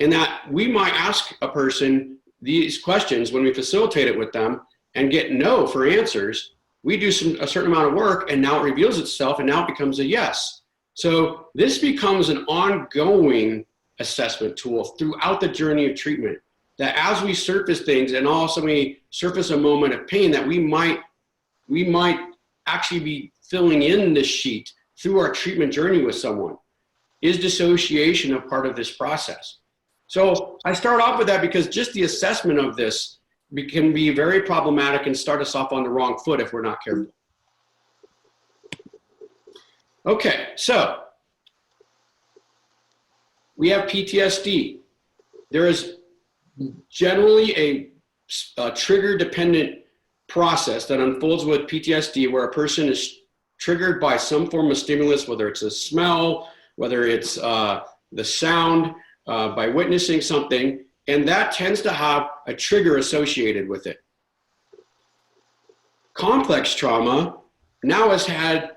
And that we might ask a person these questions when we facilitate it with them and get no for answers. We do a certain amount of work, and now it reveals itself, and now it becomes a yes. So this becomes an ongoing assessment tool throughout the journey of treatment, that as we surface things and also we surface a moment of pain, that we might actually be filling in this sheet through our treatment journey with someone. Is dissociation a part of this process? So I start off with that because just the assessment of this can be very problematic and start us off on the wrong foot if we're not careful. Okay, so we have PTSD. There is generally a trigger-dependent process that unfolds with PTSD where a person is triggered by some form of stimulus, whether it's a smell, whether it's the sound, by witnessing something, and that tends to have a trigger associated with it. Complex trauma now has had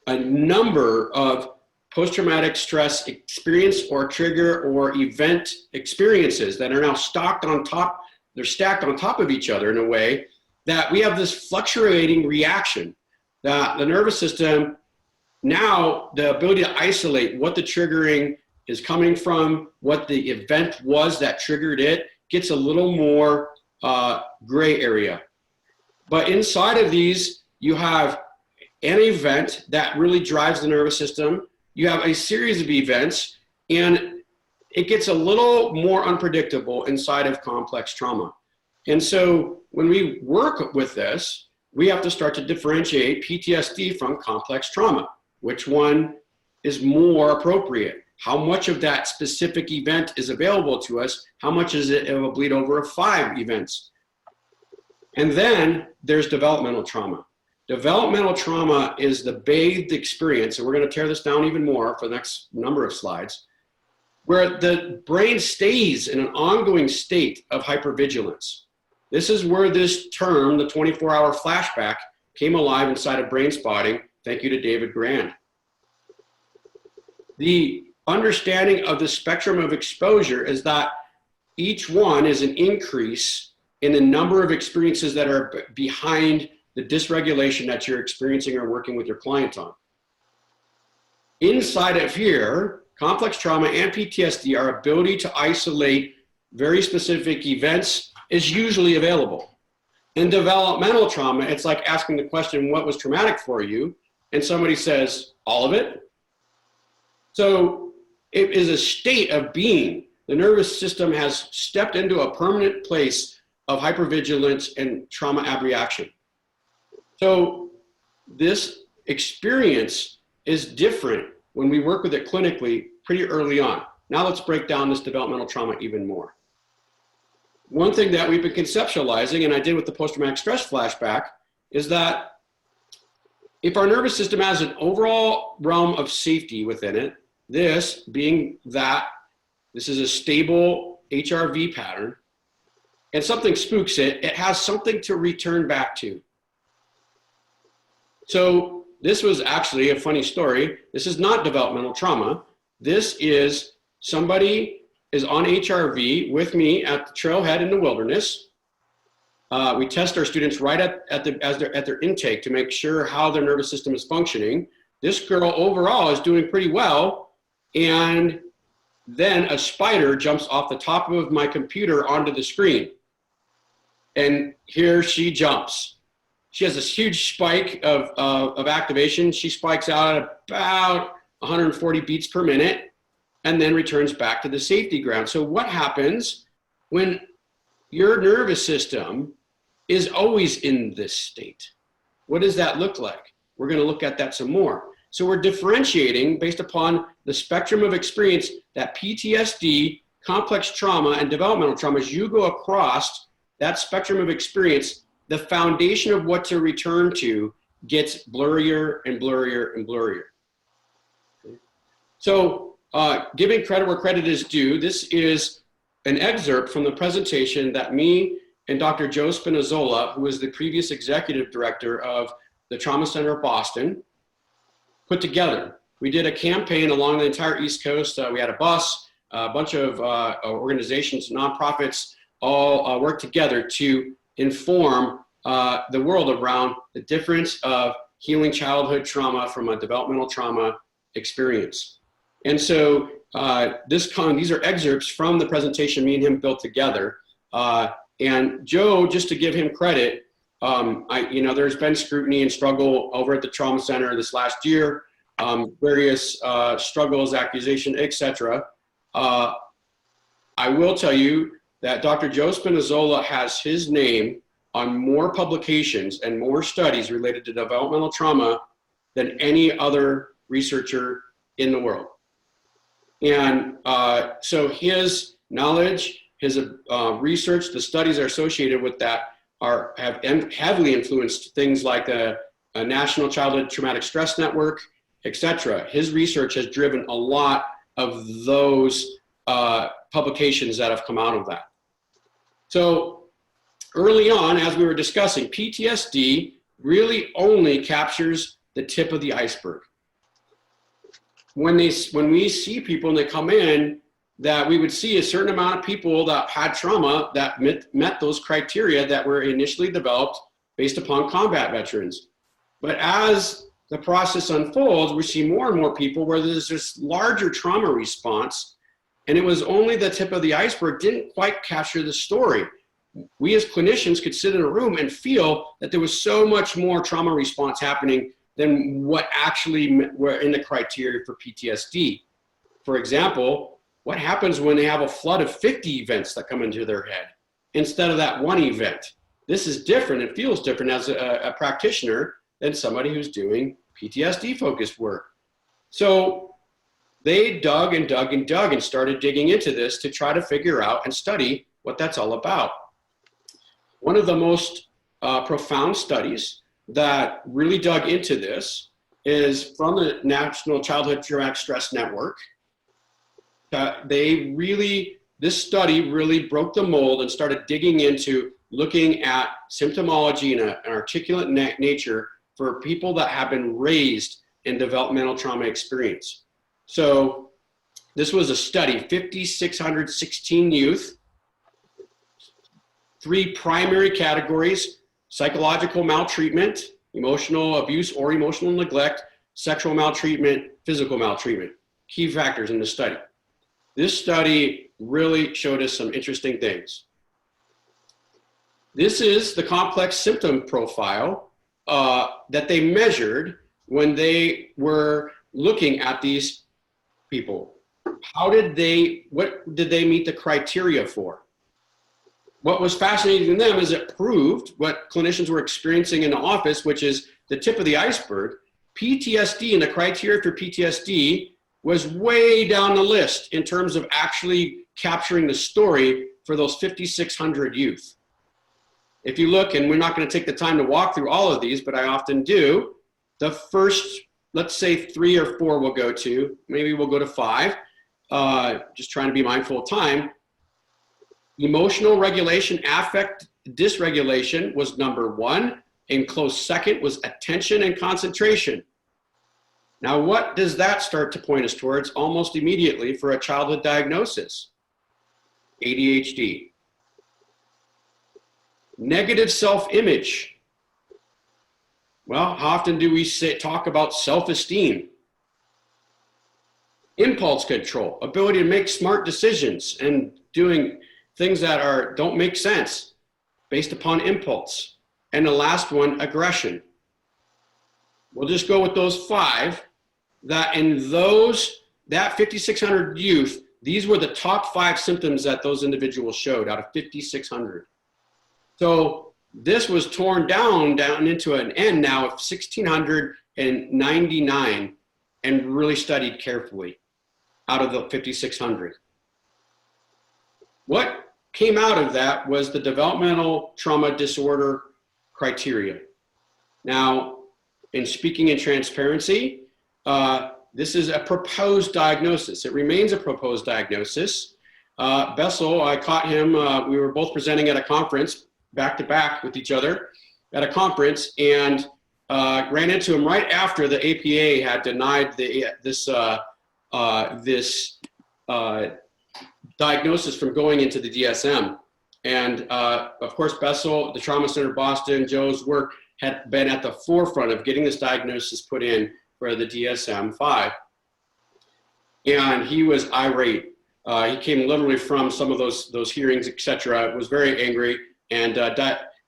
a number of post-traumatic stress experience or trigger or event experiences that are now stacked on top of each other in a way that we have this fluctuating reaction that the nervous system, now the ability to isolate what the triggering is coming from, what the event was that triggered it, gets a little more gray area. But inside of these, you have an event that really drives the nervous system. You have a series of events, and it gets a little more unpredictable inside of complex trauma. And so when we work with this, we have to start to differentiate PTSD from complex trauma. Which one is more appropriate? How much of that specific event is available to us? How much is it of a bleed over of 5 events? And then there's developmental trauma. Developmental trauma is the bathed experience, and we're going to tear this down even more for the next number of slides, where the brain stays in an ongoing state of hypervigilance. This is where this term, the 24-hour flashback, came alive inside of brain spotting. Thank you to David Grand. The understanding of the spectrum of exposure is that each one is an increase in the number of experiences that are behind the dysregulation that you're experiencing or working with your client on. Inside of here, complex trauma and PTSD, our ability to isolate very specific events is usually available. In developmental trauma, it's like asking the question, what was traumatic for you? And somebody says, all of it. So it is a state of being. The nervous system has stepped into a permanent place of hypervigilance and trauma abreaction. So this experience is different when we work with it clinically pretty early on. Now let's break down this developmental trauma even more. One thing that we've been conceptualizing, and I did with the post-traumatic stress flashback, is that if our nervous system has an overall realm of safety within it, this being that this is a stable HRV pattern, and something spooks it, it has something to return back to. So this was actually a funny story. This is not developmental trauma. This is somebody is on HRV with me at the trailhead in the wilderness. We test our students right at their intake to make sure how their nervous system is functioning. This girl overall is doing pretty well, and then a spider jumps off the top of my computer onto the screen. And here she jumps. She has this huge spike of activation. She spikes out at about 140 beats per minute and then returns back to the safety ground. So what happens when your nervous system is always in this state? What does that look like? We're going to look at that some more. So we're differentiating based upon the spectrum of experience that PTSD, complex trauma, and developmental trauma, as you go across that spectrum of experience, the foundation of what to return to gets blurrier and blurrier and blurrier. Okay. So giving credit where credit is due, this is an excerpt from the presentation that me and Dr. Joe Spinazzola, who was the previous executive director of the Trauma Center of Boston, put together. We did a campaign along the entire East Coast. We had a bus, a bunch of organizations, nonprofits, all worked together to inform the world around the difference of healing childhood trauma from a developmental trauma experience. And so these are excerpts from the presentation me and him built together. And Joe, just to give him credit, there's been scrutiny and struggle over at the Trauma Center this last year, various struggles, accusation, etc. I will tell you that Dr. Joe Spinazzola has his name on more publications and more studies related to developmental trauma than any other researcher in the world. And so his knowledge, his research, the studies that are associated with that have heavily influenced things like the National Childhood Traumatic Stress Network, etc. His research has driven a lot of those publications that have come out of that. So early on, as we were discussing, PTSD really only captures the tip of the iceberg. When we see people and they come in, that we would see a certain amount of people that had trauma that met those criteria that were initially developed based upon combat veterans. But as the process unfolds, we see more and more people where there's this larger trauma response, and it was only the tip of the iceberg, didn't quite capture the story. We as clinicians could sit in a room and feel that there was so much more trauma response happening than what actually were in the criteria for PTSD. For example, what happens when they have a flood of 50 events that come into their head instead of that one event? This is different. It feels different as a practitioner than somebody who's doing PTSD focused work. So they dug and dug and dug and started digging into this to try to figure out and study what that's all about. One of the most profound studies that really dug into this is from the National Childhood Traumatic Stress Network. This study really broke the mold and started digging into looking at symptomology in an articulate nature for people that have been raised in developmental trauma experience. So this was a study, 5,616 youth, 3 primary categories: psychological maltreatment, emotional abuse or emotional neglect, sexual maltreatment, physical maltreatment. Key factors in the study. This study really showed us some interesting things. This is the complex symptom profile that they measured when they were looking at these people. What did they meet the criteria for? What was fascinating to them is it proved what clinicians were experiencing in the office, which is the tip of the iceberg. PTSD and the criteria for PTSD was way down the list in terms of actually capturing the story for those 5,600 youth. If you look, and we're not going to take the time to walk through all of these, but I often do, the first, let's say 3 or 4 we'll go to, maybe we'll go to 5, just trying to be mindful of time. Emotional regulation, affect dysregulation was number 1, and close second was attention and concentration. Now, what does that start to point us towards almost immediately for a childhood diagnosis? ADHD. Negative self-image. Well, how often do we talk about self-esteem? Impulse control, ability to make smart decisions and doing things that don't make sense based upon impulse. And the last one, aggression. We'll just go with those 5. That 5,600 youth, these were the top 5 symptoms that those individuals showed out of 5,600. So this was torn down into an N now of 1,699 and really studied carefully out of the 5,600. What came out of that was the developmental trauma disorder criteria. Now, in speaking in transparency, this is a proposed diagnosis. It remains a proposed diagnosis. Bessel, I caught him, we were both presenting at a conference, back to back with each other at a conference, and ran into him right after the APA had denied this diagnosis from going into the DSM. And of course, Bessel, the Trauma Center Boston, Joe's work had been at the forefront of getting this diagnosis put in for the DSM-5. And he was irate. He came literally from some of those hearings, etc. Was very angry and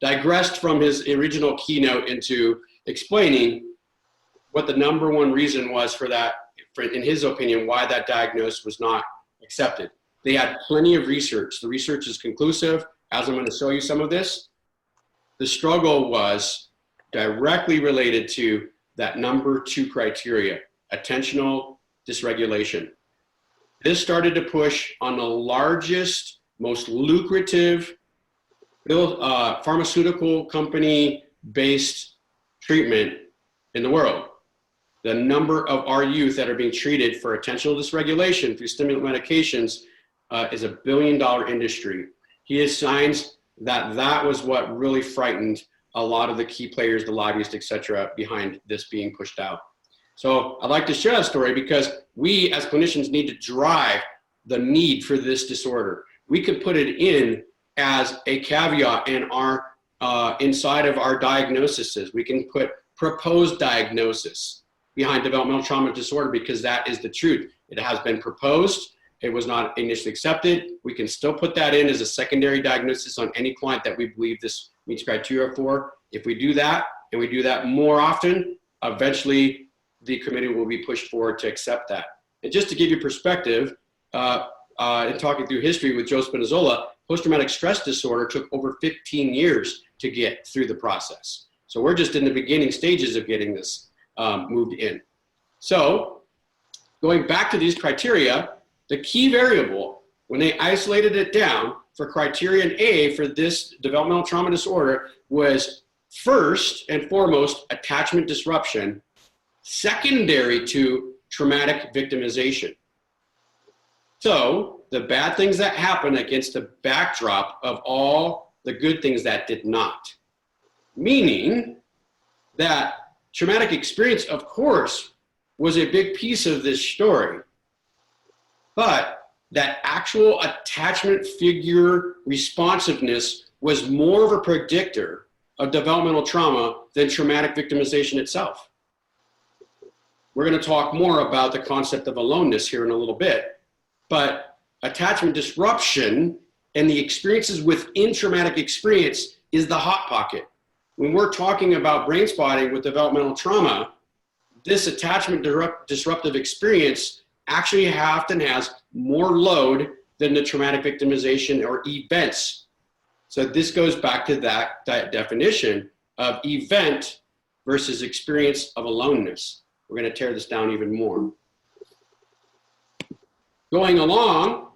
digressed from his original keynote into explaining what the #1 reason was for that, in his opinion, why that diagnosis was not accepted. They had plenty of research. The research is conclusive. As I'm going to show you some of this, the struggle was directly related to that #2 criteria, attentional dysregulation. This started to push on the largest, most lucrative pharmaceutical company-based treatment in the world. The number of our youth that are being treated for attentional dysregulation through stimulant medications is $1 billion industry. He assigns that was what really frightened a lot of the key players, the lobbyists, et cetera, behind this being pushed out. So I'd like to share that story because we as clinicians need to drive the need for this disorder. We could put it in as a caveat in our inside of our diagnoses. We can put proposed diagnosis behind developmental trauma disorder because that is the truth. It has been proposed. It was not initially accepted. We can still put that in as a secondary diagnosis on any client that we believe this meets criteria for. If we do that, and we do that more often, eventually the committee will be pushed forward to accept that. And just to give you perspective, in talking through history with Joe Spinazzola, post-traumatic stress disorder took over 15 years to get through the process. So we're just in the beginning stages of getting this moved in. So going back to these criteria, the key variable, when they isolated it down for criterion A for this developmental trauma disorder, was first and foremost attachment disruption, secondary to traumatic victimization. So the bad things that happen against the backdrop of all the good things that did not. Meaning that traumatic experience, of course, was a big piece of this story, but that actual attachment figure responsiveness was more of a predictor of developmental trauma than traumatic victimization itself. We're going to talk more about the concept of aloneness here in a little bit, but attachment disruption and the experiences within traumatic experience is the hot pocket. When we're talking about brain spotting with developmental trauma, this attachment disruptive experience actually often has more load than the traumatic victimization or events. So this goes back to that definition of event versus experience of aloneness. We're going to tear this down even more. Going along,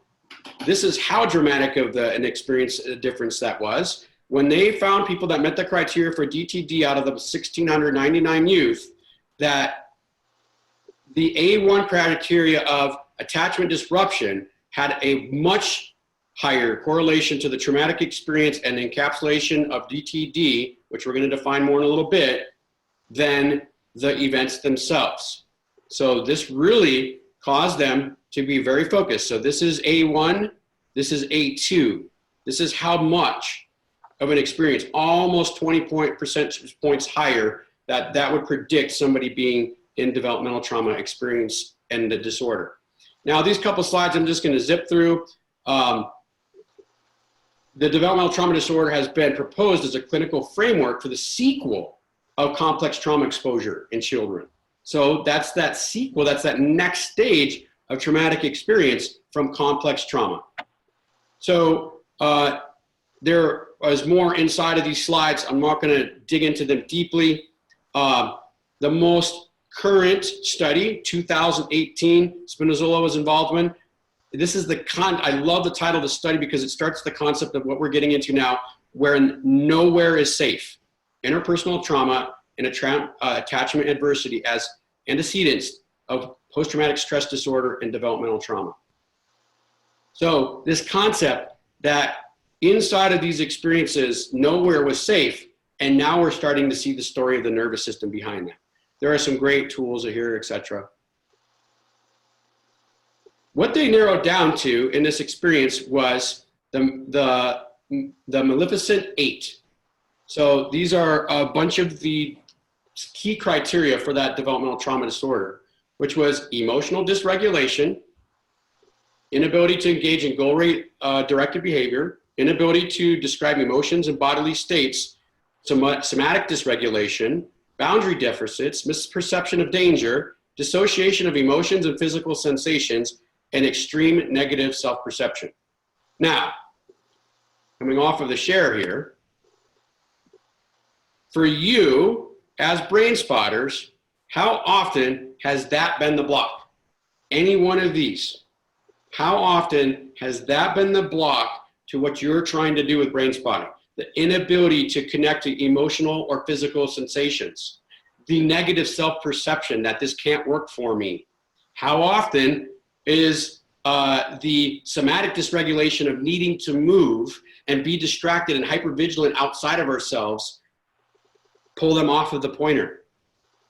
this is how dramatic of an experience difference that was. When they found people that met the criteria for DTD out of the 1,699 youth, that the A1 criteria of attachment disruption had a much higher correlation to the traumatic experience and encapsulation of DTD, which we're going to define more in a little bit, than the events themselves. So this really caused them to be very focused. So this is A1, this is A2. This is how much of an experience, almost 20 percentage points higher, that would predict somebody being in developmental trauma experience and the disorder. Now, these couple slides I'm just going to zip through. The developmental trauma disorder has been proposed as a clinical framework for the sequel of complex trauma exposure in children. So that's that sequel, that's that next stage of traumatic experience from complex trauma. So there is more inside of these slides. I'm not going to dig into them deeply. The most current study, 2018, Spinazzola was involved in. This is I love the title of the study because it starts the concept of what we're getting into now, where nowhere is safe. Interpersonal trauma and attachment adversity as antecedents of post-traumatic stress disorder and developmental trauma. So this concept that inside of these experiences, nowhere was safe, and now we're starting to see the story of the nervous system behind that. There are some great tools here, etc. What they narrowed down to in this experience was the Maleficent 8. So these are a bunch of the key criteria for that developmental trauma disorder, which was emotional dysregulation, inability to engage in goal-rate directed behavior, inability to describe emotions and bodily states, somatic dysregulation, boundary deficits, misperception of danger, dissociation of emotions and physical sensations, and extreme negative self-perception. Now, coming off of the share here, for you as brain spotters, how often has that been the block? Any one of these. How often has that been the block to what you're trying to do with brain spotting? The inability to connect to emotional or physical sensations. The negative self-perception that this can't work for me. How often is the somatic dysregulation of needing to move and be distracted and hypervigilant outside of ourselves, pull them off of the pointer?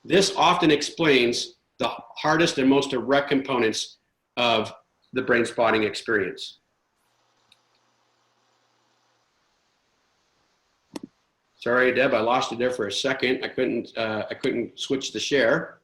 This often explains the hardest and most direct components of the brain spotting experience. Sorry, Deb, I lost you there for a second. I couldn't switch the share.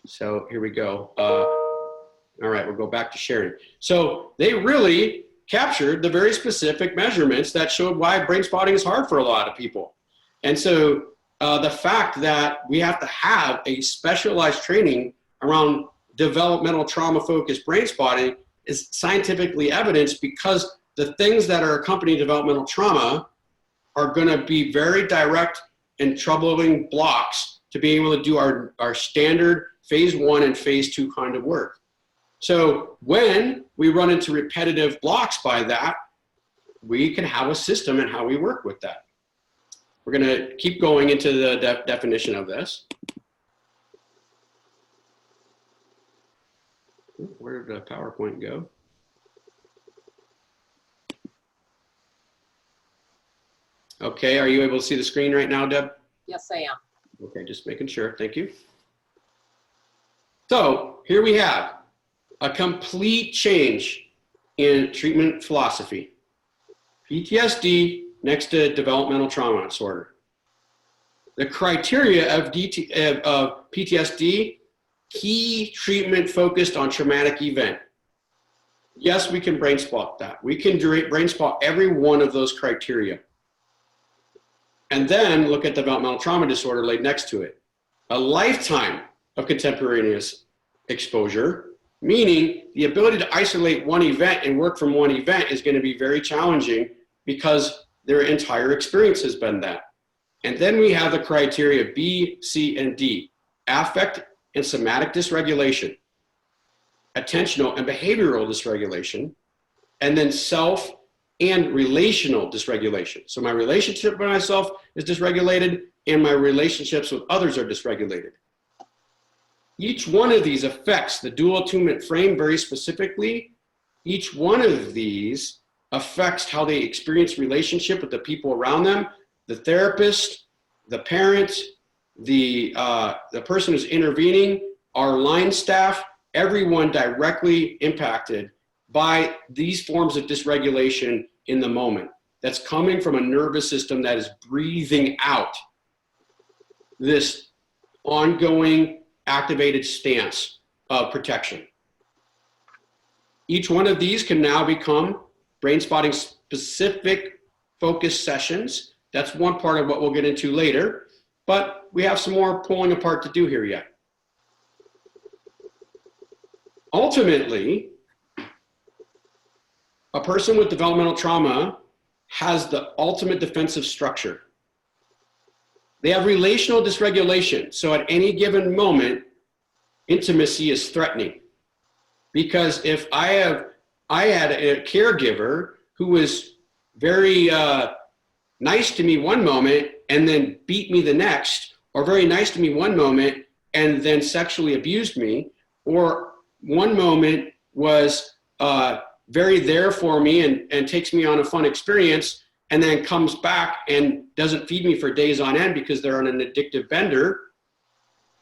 So here we go. All right, we'll go back to sharing. So they really captured the very specific measurements that showed why brain spotting is hard for a lot of people. And so the fact that we have to have a specialized training around developmental trauma-focused brain spotting is scientifically evidenced, because the things that are accompanying developmental trauma are going to be very direct and troubling blocks to being able to do our standard phase 1 and phase 2 kind of work. So when we run into repetitive blocks by that, we can have a system in how we work with that. We're going to keep going into the definition of this. Where did the PowerPoint go? Okay, are you able to see the screen right now, Deb? Yes, I am. Okay, just making sure. Thank you. So here we have a complete change in treatment philosophy. PTSD next to developmental trauma disorder. The criteria of PTSD, key treatment focused on traumatic event. Yes, we can brain spot that. We can brain spot every one of those criteria. And then look at developmental trauma disorder laid next to it. A lifetime of contemporaneous exposure, meaning the ability to isolate one event and work from one event is going to be very challenging because their entire experience has been that. And then we have the criteria B, C, and D, affect and somatic dysregulation, attentional and behavioral dysregulation, and then self and relational dysregulation. So my relationship with myself is dysregulated and my relationships with others are dysregulated. Each one of these affects the dual attunement frame very specifically. Each one of these affects how they experience relationship with the people around them, the therapist, the parent, the person who's intervening. our line staff, everyone directly impacted by these forms of dysregulation in the moment. That's coming from a nervous system that is breathing out this ongoing activated stance of protection. Each one of these can now become brain spotting specific focus sessions. That's one part of what we'll get into later, but we have some more pulling apart to do here yet. Ultimately, a person with developmental trauma has the ultimate defensive structure. They have relational dysregulation. So at any given moment, intimacy is threatening. Because if I had a caregiver who was very nice to me one moment and then beat me the next, or very nice to me one moment and then sexually abused me, or one moment was very there for me and takes me on a fun experience and then comes back and doesn't feed me for days on end because they're on an addictive bender,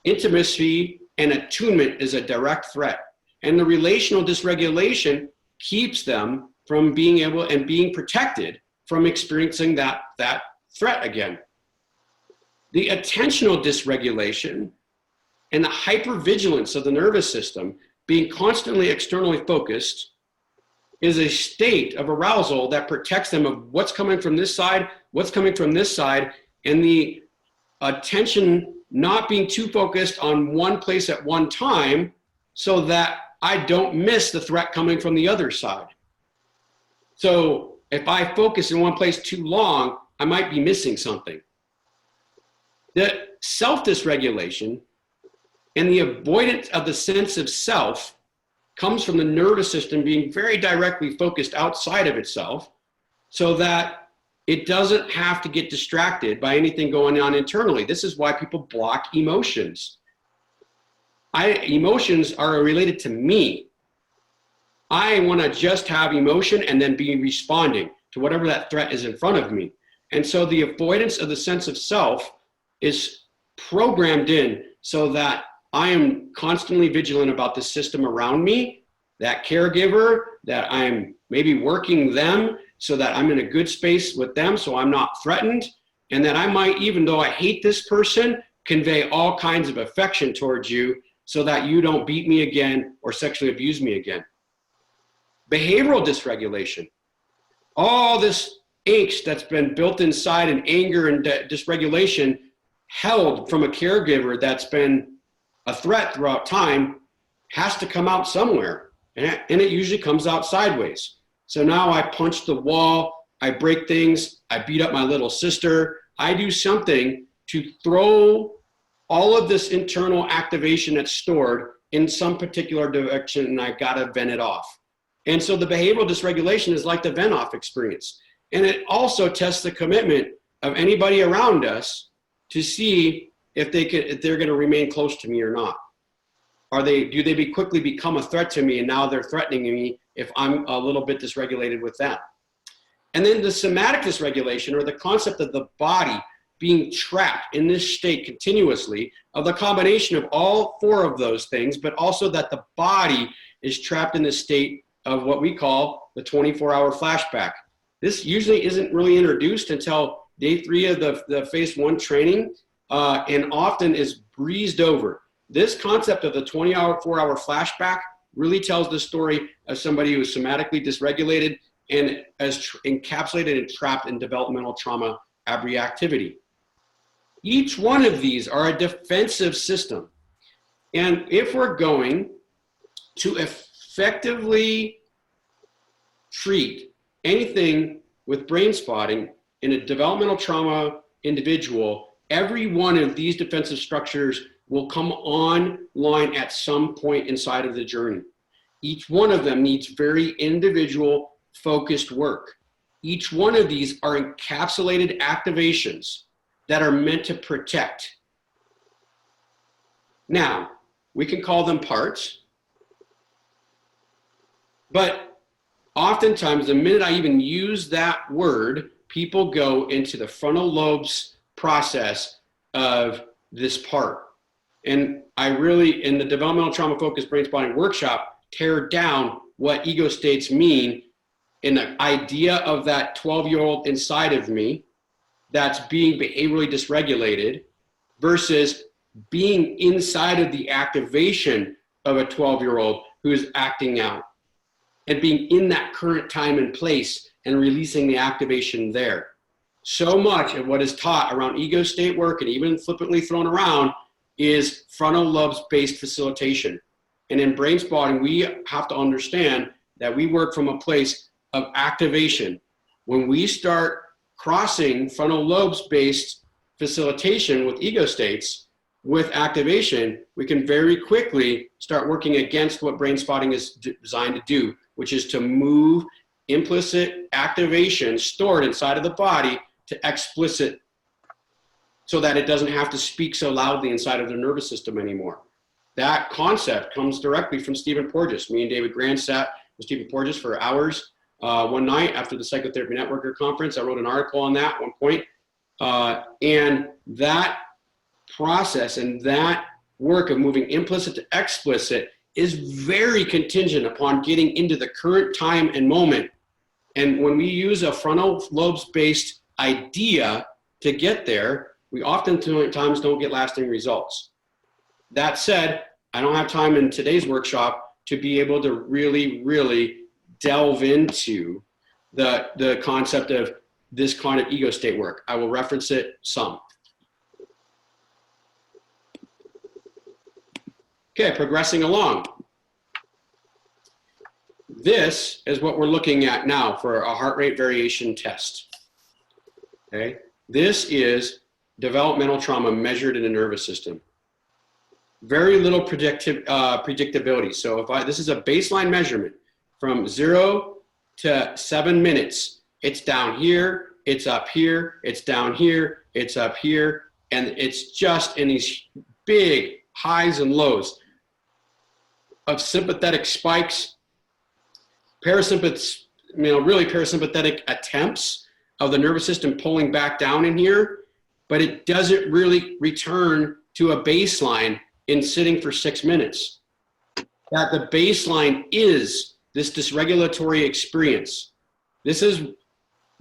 intimacy and attunement is a direct threat. And the relational dysregulation keeps them from being able and being protected from experiencing that threat again. The attentional dysregulation and the hypervigilance of the nervous system being constantly externally focused is a state of arousal that protects them of what's coming from this side, what's coming from this side, and the attention not being too focused on one place at one time so that I don't miss the threat coming from the other side. So if I focus in one place too long, I might be missing something. The self-dysregulation and the avoidance of the sense of self comes from the nervous system being very directly focused outside of itself so that it doesn't have to get distracted by anything going on internally. This is why people block emotions. Emotions are related to me. I want to just have emotion and then be responding to whatever that threat is in front of me. And so the avoidance of the sense of self is programmed in so that I am constantly vigilant about the system around me, that caregiver, that I'm maybe working them so that I'm in a good space with them so I'm not threatened, and that I might, even though I hate this person, convey all kinds of affection towards you so that you don't beat me again or sexually abuse me again. Behavioral dysregulation, all this angst that's been built inside and anger and dysregulation held from a caregiver that's been a threat throughout time has to come out somewhere, and it usually comes out sideways. So now I punch the wall, I break things, I beat up my little sister, I do something to throw all of this internal activation that's stored in some particular direction, and I gotta vent it off. And so the behavioral dysregulation is like the vent off experience. And it also tests the commitment of anybody around us to see if they're gonna remain close to me or not. Do they quickly become a threat to me and now they're threatening me if I'm a little bit dysregulated with them? And then the somatic dysregulation, or the concept of the body being trapped in this state continuously, of the combination of all four of those things, but also that the body is trapped in this state of what we call the 24-hour flashback. This usually isn't really introduced until day 3 of the phase 1 training, and often is breezed over. This concept of the 24-hour flashback really tells the story of somebody who is somatically dysregulated and as encapsulated and trapped in developmental trauma abreactivity. Each one of these are a defensive system. And if we're going to effectively treat anything with brain spotting in a developmental trauma individual, every one of these defensive structures will come online at some point inside of the journey. Each one of them needs very individual, focused work. Each one of these are encapsulated activations that are meant to protect. Now, we can call them parts, but oftentimes the minute I even use that word, people go into the frontal lobes process of this part. And I really, in the developmental trauma focused brain spotting workshop, tear down what ego states mean in the idea of that 12-year-old inside of me that's being behaviorally dysregulated versus being inside of the activation of a 12-year-old who is acting out, and being in that current time and place and releasing the activation there. So much of what is taught around ego state work, and even flippantly thrown around, is frontal lobes based facilitation. And in brain spotting, we have to understand that we work from a place of activation. When we start crossing frontal lobes based facilitation with ego states, with activation, we can very quickly start working against what brain spotting is designed to do, which is to move implicit activation stored inside of the body to explicit, so that it doesn't have to speak so loudly inside of the nervous system anymore. That concept comes directly from Stephen Porges. Me and David Grand sat with Stephen Porges for hours one night after the Psychotherapy Networker conference. I wrote an article on that at one point. And that process and that work of moving implicit to explicit is very contingent upon getting into the current time and moment. And when we use a frontal lobes based idea to get there, we oftentimes don't get lasting results. That said, I don't have time in today's workshop to be able to really delve into the concept of this kind of ego state work. I will reference it some. Okay, progressing along. This is what we're looking at now for a heart rate variation test. Okay, this is developmental trauma measured in the nervous system. Very little predictability. So this is a baseline measurement from 0 to 7 minutes. It's down here, it's up here, it's down here, it's up here, and it's just in these big highs and lows of sympathetic spikes, really parasympathetic attempts of the nervous system pulling back down in here, but it doesn't really return to a baseline in sitting for 6 minutes. That the baseline is this dysregulatory experience. This is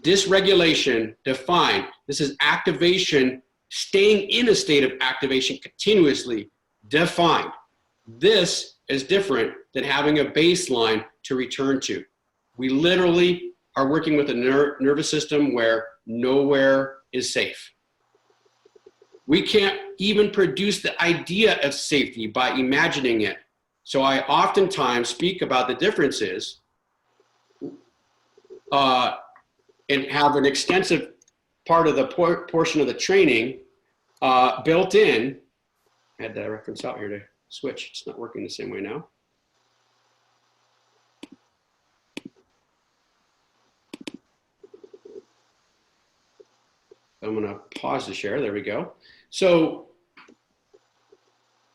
dysregulation defined. This is activation, staying in a state of activation continuously defined. This is different than having a baseline to return to. We literally are working with a nervous system where nowhere is safe. We can't even produce the idea of safety by imagining it. So I oftentimes speak about the differences and have an extensive part of the portion of the training built in. I had that reference out here to switch. It's not working the same way now. I'm going to pause the share. There we go. So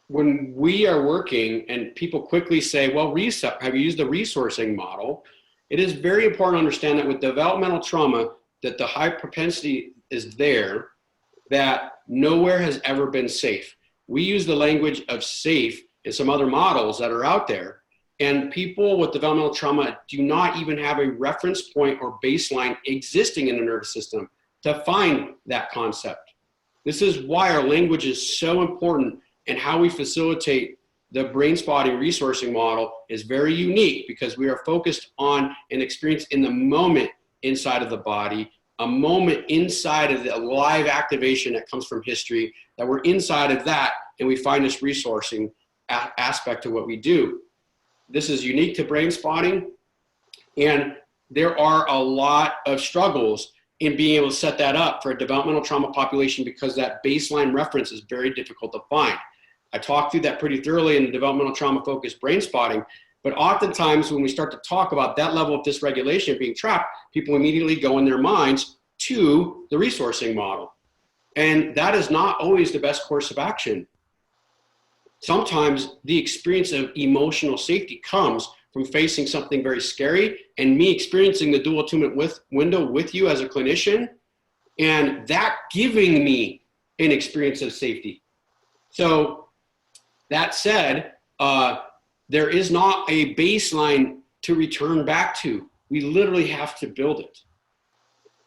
when we are working and people quickly say, well, have you used the resourcing model? It is very important to understand that with developmental trauma, that the high propensity is there, that nowhere has ever been safe. We use the language of safe in some other models that are out there, and people with developmental trauma do not even have a reference point or baseline existing in the nervous system to find that concept. This is why our language is so important, and how we facilitate the brain spotting resourcing model is very unique, because we are focused on an experience in the moment inside of the body, a moment inside of the live activation that comes from history, that we're inside of that, and we find this resourcing aspect to what we do. This is unique to brain spotting, and there are a lot of struggles in being able to set that up for a developmental trauma population, because that baseline reference is very difficult to find. I talked through that pretty thoroughly in the developmental trauma focused brain spotting, but oftentimes when we start to talk about that level of dysregulation being trapped, people immediately go in their minds to the resourcing model. And that is not always the best course of action. Sometimes the experience of emotional safety comes from facing something very scary and me experiencing the dual attunement window with you as a clinician, and that giving me an experience of safety. So That said, there is not a baseline to return back to. We literally have to build it.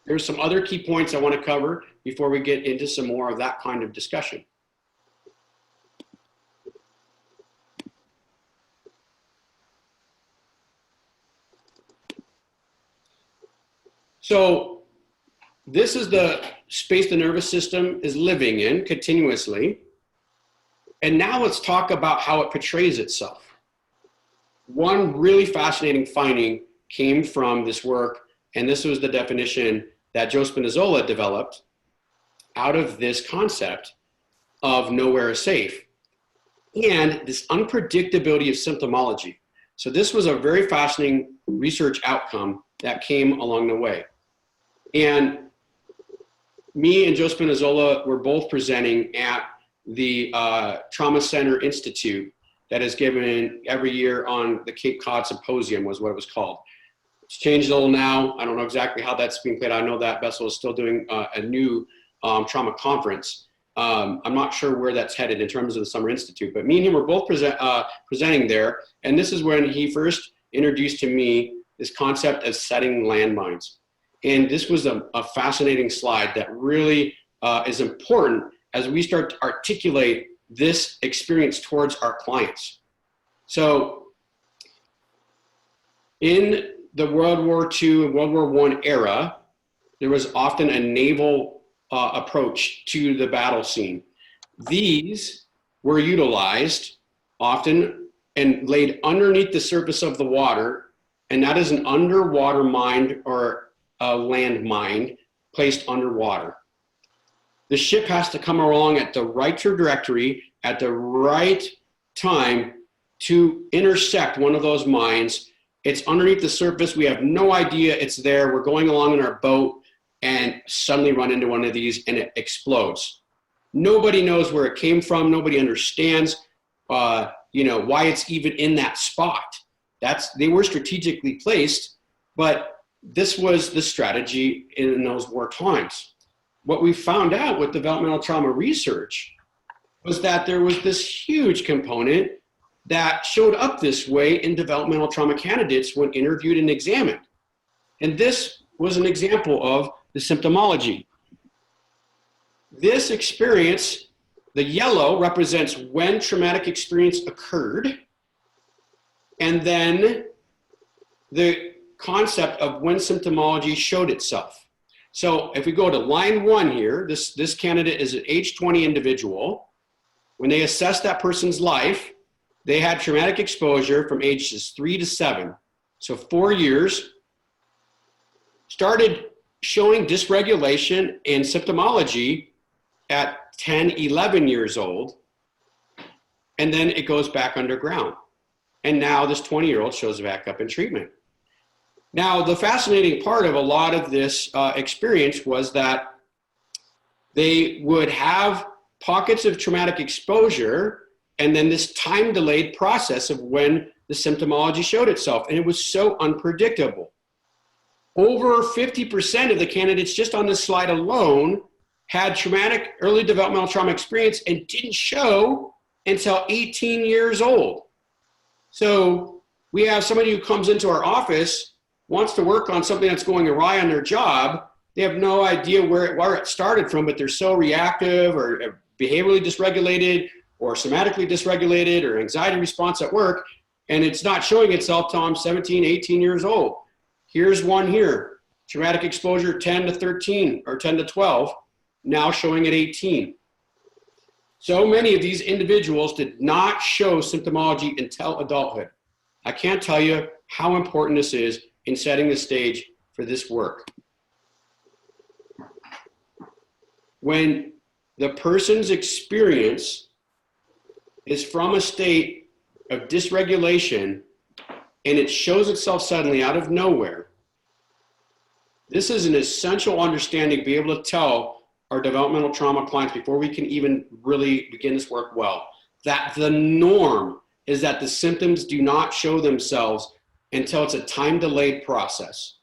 There's some other key points I want to cover before we get into some more of that kind of discussion. So this is the space the nervous system is living in continuously. And now let's talk about how it portrays itself. One really fascinating finding came from this work, and this was the definition that Joe Spinazzola developed out of this concept of nowhere is safe and this unpredictability of symptomology. So this was a very fascinating research outcome that came along the way. And me and Joe Spinazzola were both presenting at the Trauma Center Institute that is given every year on the Cape Cod Symposium was what it was called. It's changed a little now. I don't know exactly how that's being played. I know that Bessel is still doing a new trauma conference. I'm not sure where that's headed in terms of the Summer Institute, but me and him were both presenting there. And this is when he first introduced to me this concept of setting landmines. And this was a fascinating slide that really is important as we start to articulate this experience towards our clients. So in the World War II and World War I era, there was often a naval approach to the battle scene. These were utilized often and laid underneath the surface of the water, and that is an underwater mine or a land mine placed underwater. The ship has to come along at the right trajectory at the right time to intersect one of those mines. It's underneath the surface. We have no idea it's there. We're going along in our boat and suddenly run into one of these and it explodes. Nobody knows where it came from. Nobody understands why it's even in that spot. They were strategically placed, but this was the strategy in those war times. What we found out with developmental trauma research was that there was this huge component that showed up this way in developmental trauma candidates when interviewed and examined. And this was an example of the symptomology. This experience, the yellow represents when traumatic experience occurred, and then the concept of when symptomology showed itself. So if we go to line 1 here, this candidate is an age 20 individual. When they assessed that person's life, they had traumatic exposure from ages 3 to 7. So 4 years, started showing dysregulation and symptomology at 10, 11 years old, and then it goes back underground. And now this 20-year-old shows back up in treatment. Now, the fascinating part of a lot of this experience was that they would have pockets of traumatic exposure and then this time-delayed process of when the symptomology showed itself. And it was so unpredictable. Over 50% of the candidates just on this slide alone had traumatic early developmental trauma experience and didn't show until 18 years old. So we have somebody who comes into our office, wants to work on something that's going awry on their job. They have no idea where it started from, but they're so reactive or behaviorally dysregulated or somatically dysregulated or anxiety response at work, and it's not showing itself till I'm 17, 18 years old. Here's one here, traumatic exposure 10 to 13 or 10 to 12, now showing at 18. So many of these individuals did not show symptomology until adulthood. I can't tell you how important this is in setting the stage for this work. When the person's experience is from a state of dysregulation and it shows itself suddenly out of nowhere, this is an essential understanding to be able to tell our developmental trauma clients before we can even really begin this work well, that the norm is that the symptoms do not show themselves until it's a time-delayed process.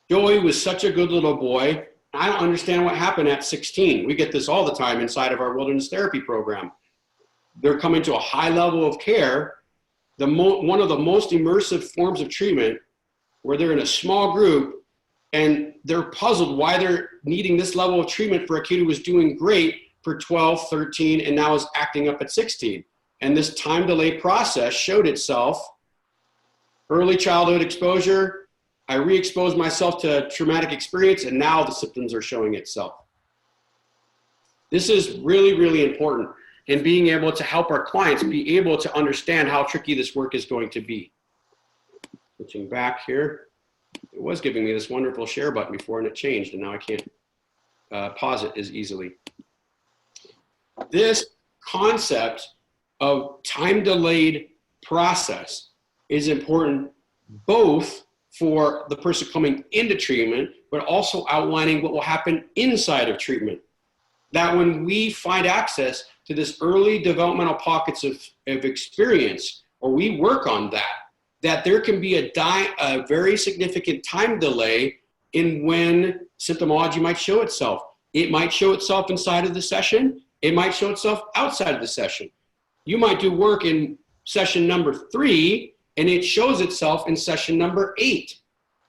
Joey was such a good little boy. I don't understand what happened at 16. We get this all the time inside of our wilderness therapy program. they're coming to a high level of care, one of the most immersive forms of treatment, where they're in a small group and they're puzzled why they're needing this level of treatment for a kid who was doing great for 12, 13, and now is acting up at 16. And this time delay process showed itself. Early childhood exposure, I re-exposed myself to traumatic experience, and now the symptoms are showing itself. This is really, really important in being able to help our clients be able to understand how tricky this work is going to be. Switching back here, it was giving me this wonderful share button before and it changed, and now I can't pause it as easily. This concept of time-delayed process is important both for the person coming into treatment, but also outlining what will happen inside of treatment. That when we find access to this early developmental pockets of experience, or we work on that there can be a very significant time delay in when symptomology might show itself. It might show itself inside of the session. It might show itself outside of the session. You might do work in session number 3, and it shows itself in session number 8.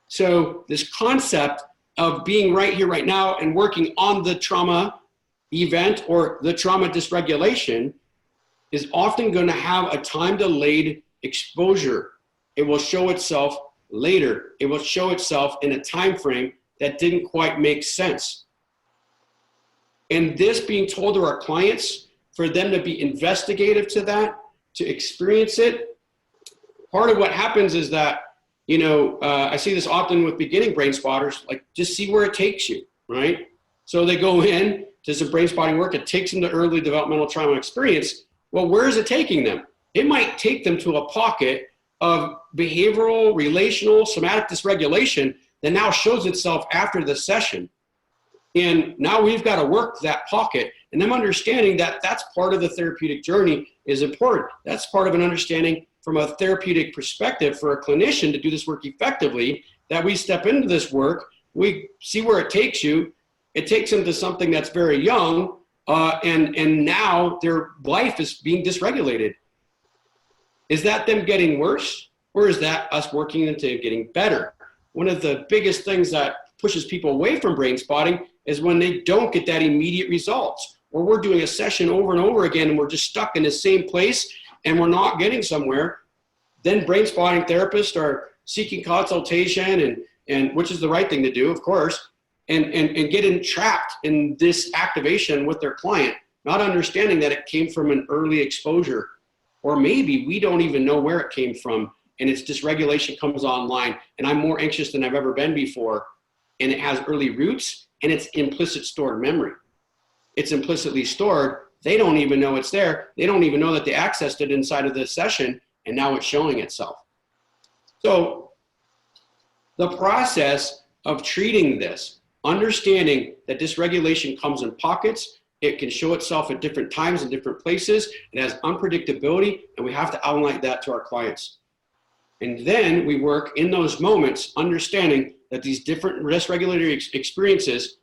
So this concept of being right here, right now, and working on the trauma event or the trauma dysregulation is often going to have a time-delayed exposure. It will show itself later. It will show itself in a time frame that didn't quite make sense. And this being told to our clients, for them to be investigative to that, to experience it, part of what happens is that, I see this often with beginning brain spotters, like just see where it takes you, right? So they go in to some brain spotting work, it takes them to early developmental trauma experience. Well, where is it taking them? It might take them to a pocket of behavioral, relational, somatic dysregulation that now shows itself after the session. And now we've got to work that pocket, and them understanding that that's part of the therapeutic journey is important. That's part of an understanding from a therapeutic perspective for a clinician to do this work effectively, that we step into this work, we see where it takes you. It takes them to something that's very young, and now their life is being dysregulated. Is that them getting worse, or is that us working into getting better? One of the biggest things that pushes people away from brain spotting is when they don't get that immediate results, or we're doing a session over and over again and we're just stuck in the same place and we're not getting somewhere. Then brain spotting therapists are seeking consultation, and which is the right thing to do, of course, and get entrapped in this activation with their client, not understanding that it came from an early exposure, or maybe we don't even know where it came from, and its dysregulation comes online, and I'm more anxious than I've ever been before, and it has early roots, and it's implicit stored memory. It's implicitly stored. They don't even know it's there. They don't even know that they accessed it inside of the session, and now it's showing itself. So the process of treating this, understanding that dysregulation comes in pockets, it can show itself at different times and different places, it has unpredictability, and we have to outline that to our clients. And then we work in those moments, understanding that these different dysregulatory experiences,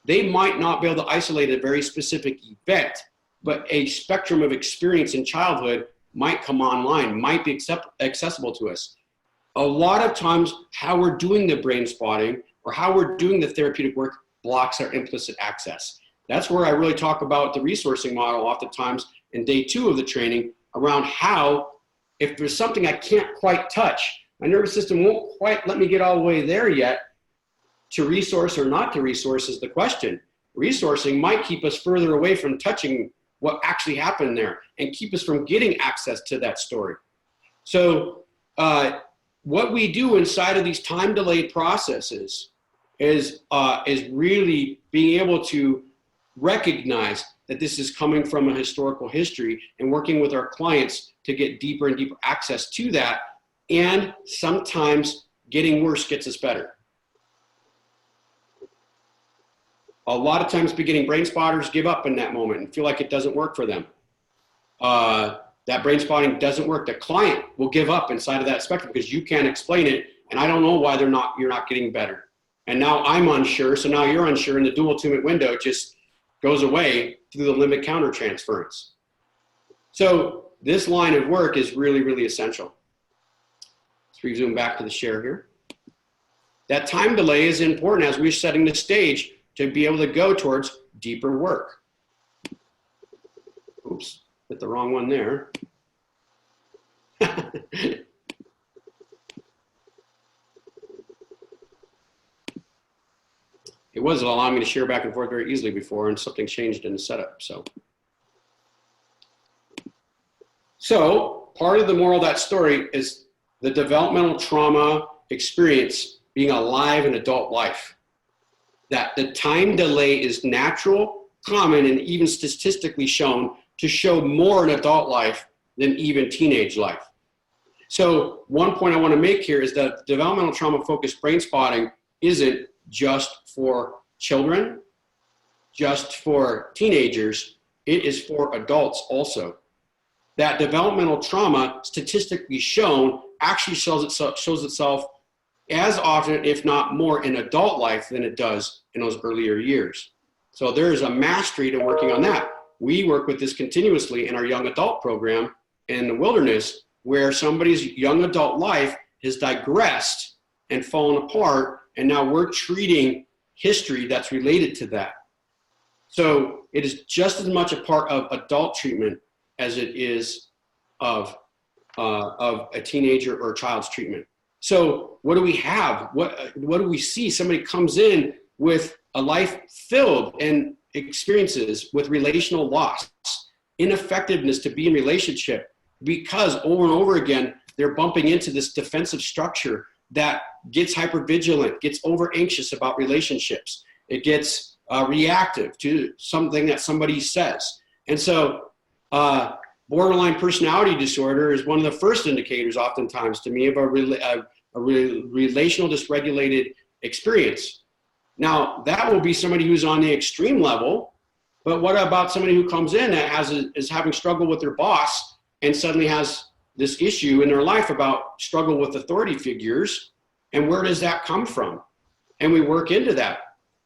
they might not be able to isolate a very specific event, but a spectrum of experience in childhood might come online, might be accessible to us. A lot of times, how we're doing the brain spotting or how we're doing the therapeutic work blocks our implicit access. That's where I really talk about the resourcing model oftentimes in day 2 of the training, around how, if there's something I can't quite touch, my nervous system won't quite let me get all the way there yet, to resource or not to resource is the question. Resourcing might keep us further away from touching what actually happened there and keep us from getting access to that story. So what we do inside of these time-delayed processes is really being able to recognize that this is coming from a historical history and working with our clients to get deeper and deeper access to that, and sometimes getting worse gets us better. A lot of times beginning brain spotters give up in that moment and feel like it doesn't work for them. That brain spotting doesn't work. The client will give up inside of that spectrum because you can't explain it, and I don't know why you're not getting better. And now I'm unsure, so now you're unsure, and the dual attunement window just goes away through the limbic countertransference. So this line of work is really, really essential. Let's resume back to the share here. That time delay is important as we're setting the stage to be able to go towards deeper work. Oops, hit the wrong one there. It wasn't allowing me to share back and forth very easily before, and something changed in the setup. So part of the moral of that story is the developmental trauma experience being alive in adult life. That the time delay is natural, common, and even statistically shown to show more in adult life than even teenage life. So one point I want to make here is that developmental trauma focused brain spotting isn't just for children, just for teenagers, it is for adults also. That developmental trauma, statistically shown, actually shows itself as often, if not more, in adult life than it does in those earlier years. So there is a mastery to working on that. We work with this continuously in our young adult program in the wilderness, where somebody's young adult life has digressed and fallen apart, and now we're treating history that's related to that. So it is just as much a part of adult treatment as it is of a teenager or a child's treatment. So what do we have? What do we see? Somebody comes in with a life filled in experiences with relational loss, ineffectiveness to be in relationship, because over and over again, they're bumping into this defensive structure that gets hypervigilant, gets over anxious about relationships. It gets reactive to something that somebody says. And so borderline personality disorder is one of the first indicators oftentimes to me of a relational dysregulated experience. Now, that will be somebody who's on the extreme level, but what about somebody who comes in that is having struggle with their boss and suddenly has this issue in their life about struggle with authority figures, and where does that come from? And we work into that.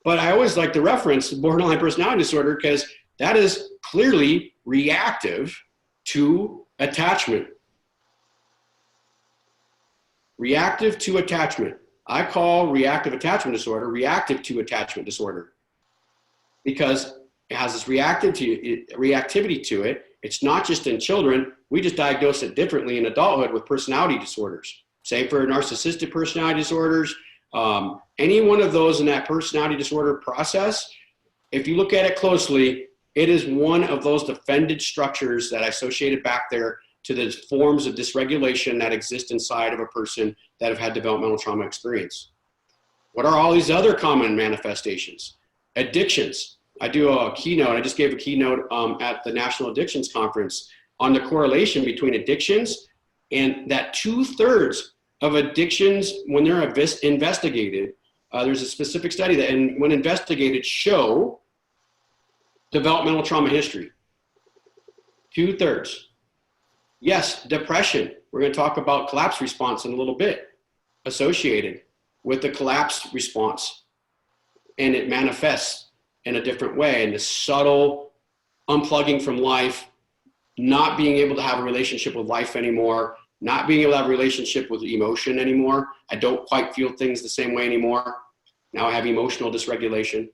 But I always like to reference borderline personality disorder because that is clearly reactive to attachment. Reactive to attachment. I call reactive attachment disorder reactive to attachment disorder because it has this reactivity to it. It's not just in children. We just diagnose it differently in adulthood with personality disorders. Same for narcissistic personality disorders. Any one of those in that personality disorder process, if you look at it closely, it is one of those defended structures that I associated back there to the forms of dysregulation that exist inside of a person that have had developmental trauma experience. What are all these other common manifestations? Addictions. I do a keynote, I just gave a keynote at the National Addictions Conference on the correlation between addictions, and that 2/3 of addictions, when they're investigated, there's a specific study that, and when investigated, show developmental trauma history. 2/3. Yes, depression. We're going to talk about collapse response in a little bit, associated with the collapse response. And it manifests in a different way, in this subtle unplugging from life, not being able to have a relationship with life anymore, not being able to have a relationship with emotion anymore. I don't quite feel things the same way anymore. Now I have emotional dysregulation.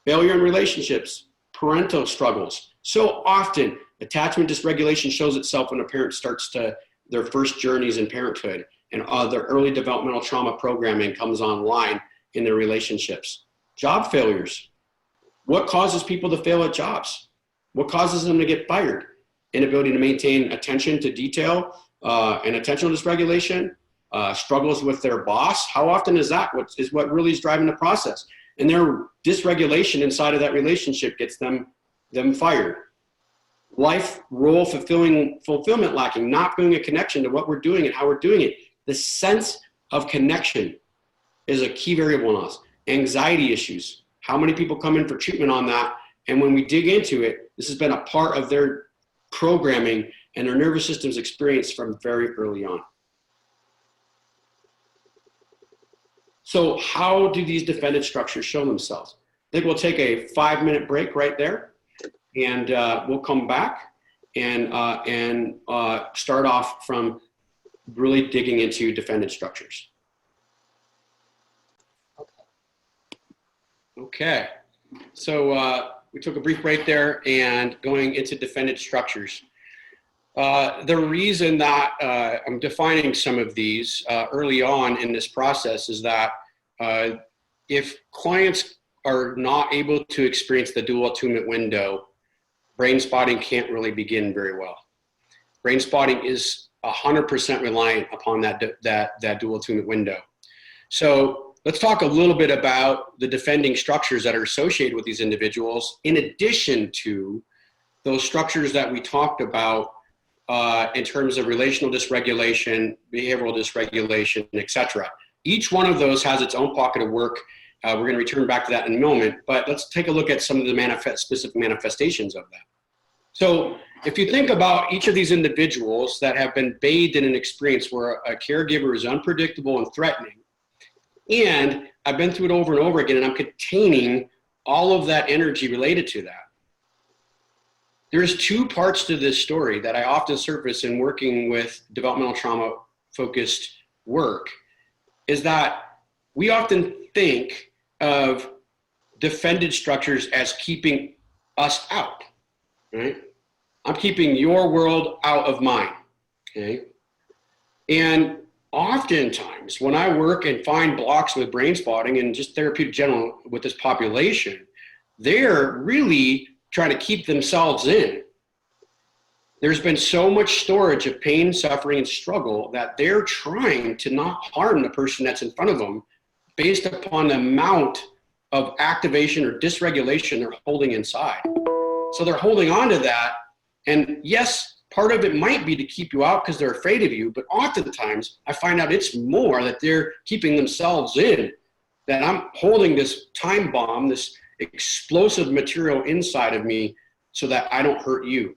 Failure in relationships, parental struggles. So often, attachment dysregulation shows itself when a parent starts to their first journeys in parenthood, and their early developmental trauma programming comes online in their relationships. Job failures. What causes people to fail at jobs? What causes them to get fired? Inability to maintain attention to detail and attentional dysregulation, struggles with their boss. How often is that what really is driving the process? And their dysregulation inside of that relationship gets them fired. Life role fulfillment lacking, not feeling a connection to what we're doing and how we're doing it. The sense of connection is a key variable in us. Anxiety issues. How many people come in for treatment on that? And when we dig into it, this has been a part of their programming and their nervous system's experience from very early on. So how do these defended structures show themselves? I think we'll take a 5-minute break right there, and we'll come back and start off from really digging into defended structures. Okay, so we took a brief break there and going into defended structures. The reason that I'm defining some of these early on in this process is that if clients are not able to experience the dual attunement window, brain spotting can't really begin very well. Brain spotting is 100% reliant upon that dual attunement window. So let's talk a little bit about the defending structures that are associated with these individuals, in addition to those structures that we talked about in terms of relational dysregulation, behavioral dysregulation, etc. Each one of those has its own pocket of work. We're going to return back to that in a moment, but let's take a look at some of the specific manifestations of that. So if you think about each of these individuals that have been bathed in an experience where a caregiver is unpredictable and threatening, and I've been through it over and over again, and I'm containing all of that energy related to that. There's two parts to this story that I often surface in working with developmental trauma focused work, is that we often think of defended structures as keeping us out, right? I'm keeping your world out of mine, okay? And oftentimes when I work and find blocks with brain spotting and just therapeutic general with this population, they're really trying to keep themselves in. There's been so much storage of pain, suffering, and struggle that they're trying to not harm the person that's in front of them based upon the amount of activation or dysregulation they're holding inside. So they're holding on to that. And yes, part of it might be to keep you out because they're afraid of you, but oftentimes I find out it's more that they're keeping themselves in, that I'm holding this time bomb, this explosive material inside of me so that I don't hurt you.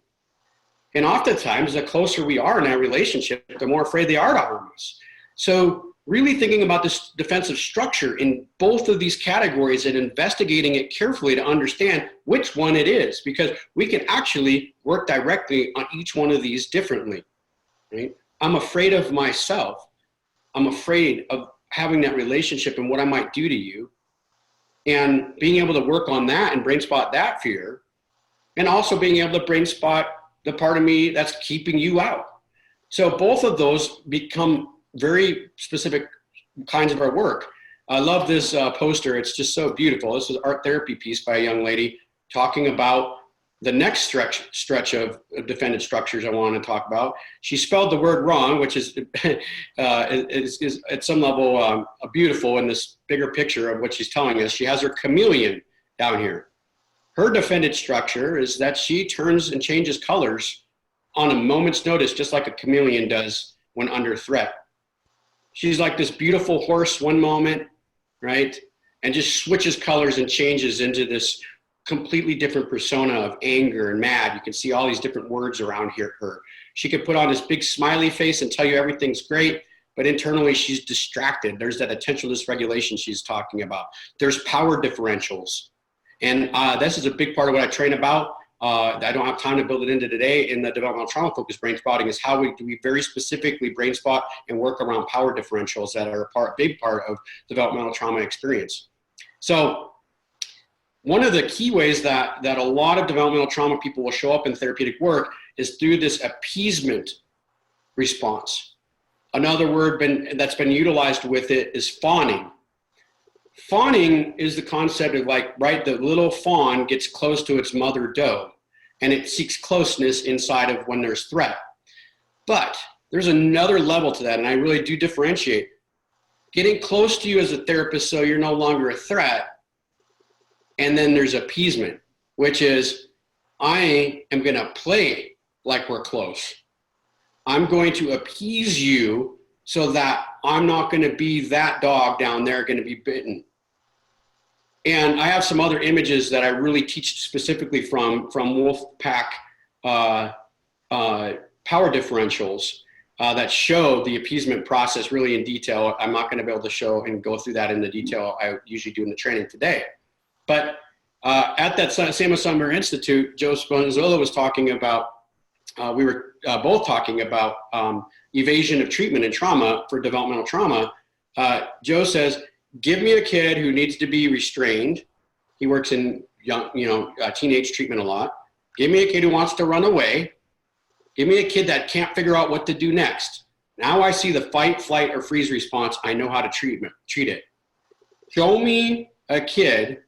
And oftentimes, the closer we are in that relationship, the more afraid they are to harm us. So really thinking about this defensive structure in both of these categories and investigating it carefully to understand which one it is, because we can actually work directly on each one of these differently, right? I'm afraid of myself. I'm afraid of having that relationship and what I might do to you, and being able to work on that and brain spot that fear, and also being able to brain spot the part of me that's keeping you out. So both of those become very specific kinds of our work. I love this poster. It's just so beautiful. This is an art therapy piece by a young lady talking about the next stretch of defended structures I want to talk about. She spelled the word wrong, which is at some level beautiful in this bigger picture of what she's telling us. She has her chameleon down here. Her defended structure is that she turns and changes colors on a moment's notice, just like a chameleon does when under threat. She's like this beautiful horse one moment, right? And just switches colors and changes into this completely different persona of anger and mad. You can see all these different words around here. She could put on this big smiley face and tell you everything's great, but internally she's distracted. There's that attentional dysregulation she's talking about. There's power differentials. And this is a big part of what I train about. I don't have time to build it into today in the developmental trauma focused brain spotting, is how we very specifically brain spot and work around power differentials that are a big part of developmental trauma experience. So one of the key ways that a lot of developmental trauma people will show up in therapeutic work is through this appeasement response. Another word that's been utilized with it is fawning. Fawning is the concept of the little fawn gets close to its mother doe and it seeks closeness inside of when there's threat. But there's another level to that, and I really do differentiate. Getting close to you as a therapist so you're no longer a threat, and then there's appeasement, which is I am going to play like we're close. I'm going to appease you so that I'm not going to be that dog down there going to be bitten. And I have some other images that I really teach specifically from wolf pack power differentials that show the appeasement process really in detail. I'm not going to be able to show and go through that in the detail I usually do in the training today. But at that Samuel Sumner Institute, Joe Sponzola was talking about we were both talking about evasion of treatment and trauma for developmental trauma. Joe says, give me a kid who needs to be restrained. He works in young, teenage treatment a lot. Give me a kid who wants to run away. Give me a kid that can't figure out what to do next. Now I see the fight, flight, or freeze response. I know how to treat it. Show me a kid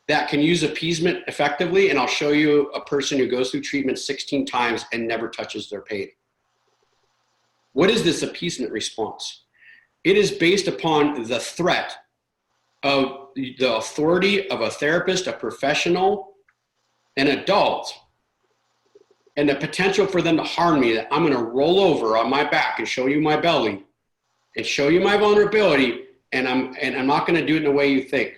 that can use appeasement effectively, and I'll show you a person who goes through treatment 16 times and never touches their pain. What is this appeasement response? It is based upon the threat of the authority of a therapist, a professional, an adult, and the potential for them to harm me, that I'm going to roll over on my back and show you my belly and show you my vulnerability, and I'm not going to do it in the way you think.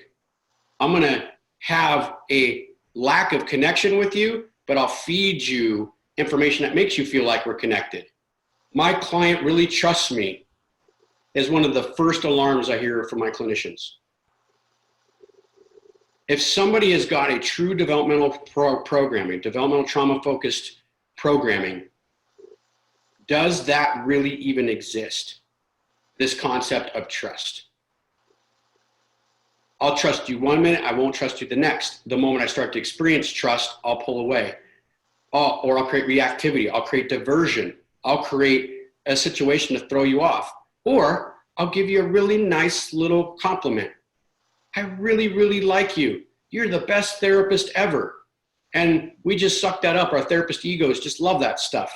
I'm going to have a lack of connection with you, but I'll feed you information that makes you feel like we're connected. My client really trusts me is one of the first alarms I hear from my clinicians. If somebody has got a true developmental programming, developmental trauma-focused programming, does that really even exist? This concept of trust. I'll trust you 1 minute, I won't trust you the next. The moment I start to experience trust, I'll pull away. Or I'll create reactivity, I'll create diversion, I'll create a situation to throw you off. Or I'll give you a really nice little compliment. I really, really like you. You're the best therapist ever. And we just suck that up. Our therapist egos just love that stuff.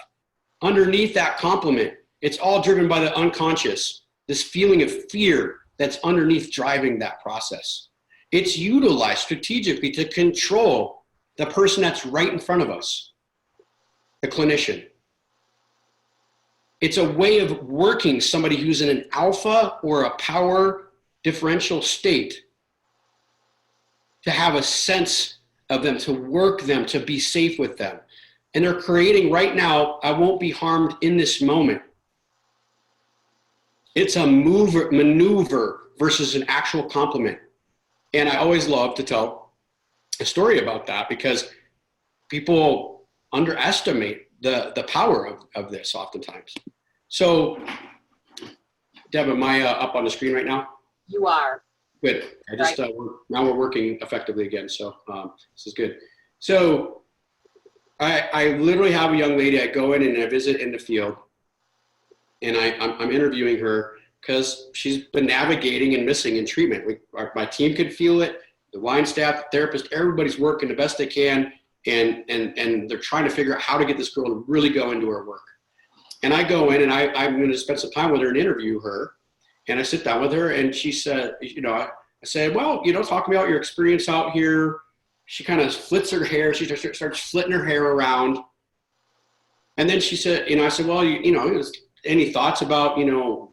Underneath that compliment, it's all driven by the unconscious, this feeling of fear that's underneath driving that process. It's utilized strategically to control the person that's right in front of us, the clinician. It's a way of working somebody who's in an alpha or a power differential state to have a sense of them, to work them, to be safe with them. And they're creating right now, I won't be harmed in this moment. It's a maneuver versus an actual compliment. And I always love to tell a story about that because people underestimate the power of this oftentimes. So, Deb, am I up on the screen right now? You are. Good. I just now we're working effectively again, so this is good. So I literally have a young lady. I go in and I visit in the field, and I'm interviewing her because she's been navigating and missing in treatment. My team could feel it. The wine staff, the therapist, everybody's working the best they can, and they're trying to figure out how to get this girl to really go into her work. And I go in and I'm going to spend some time with her and interview her. And I sit down with her and she said, I said, well, talk about your experience out here. She kind of flits her hair. She starts flitting her hair around. And then she said, I said, well, any thoughts about,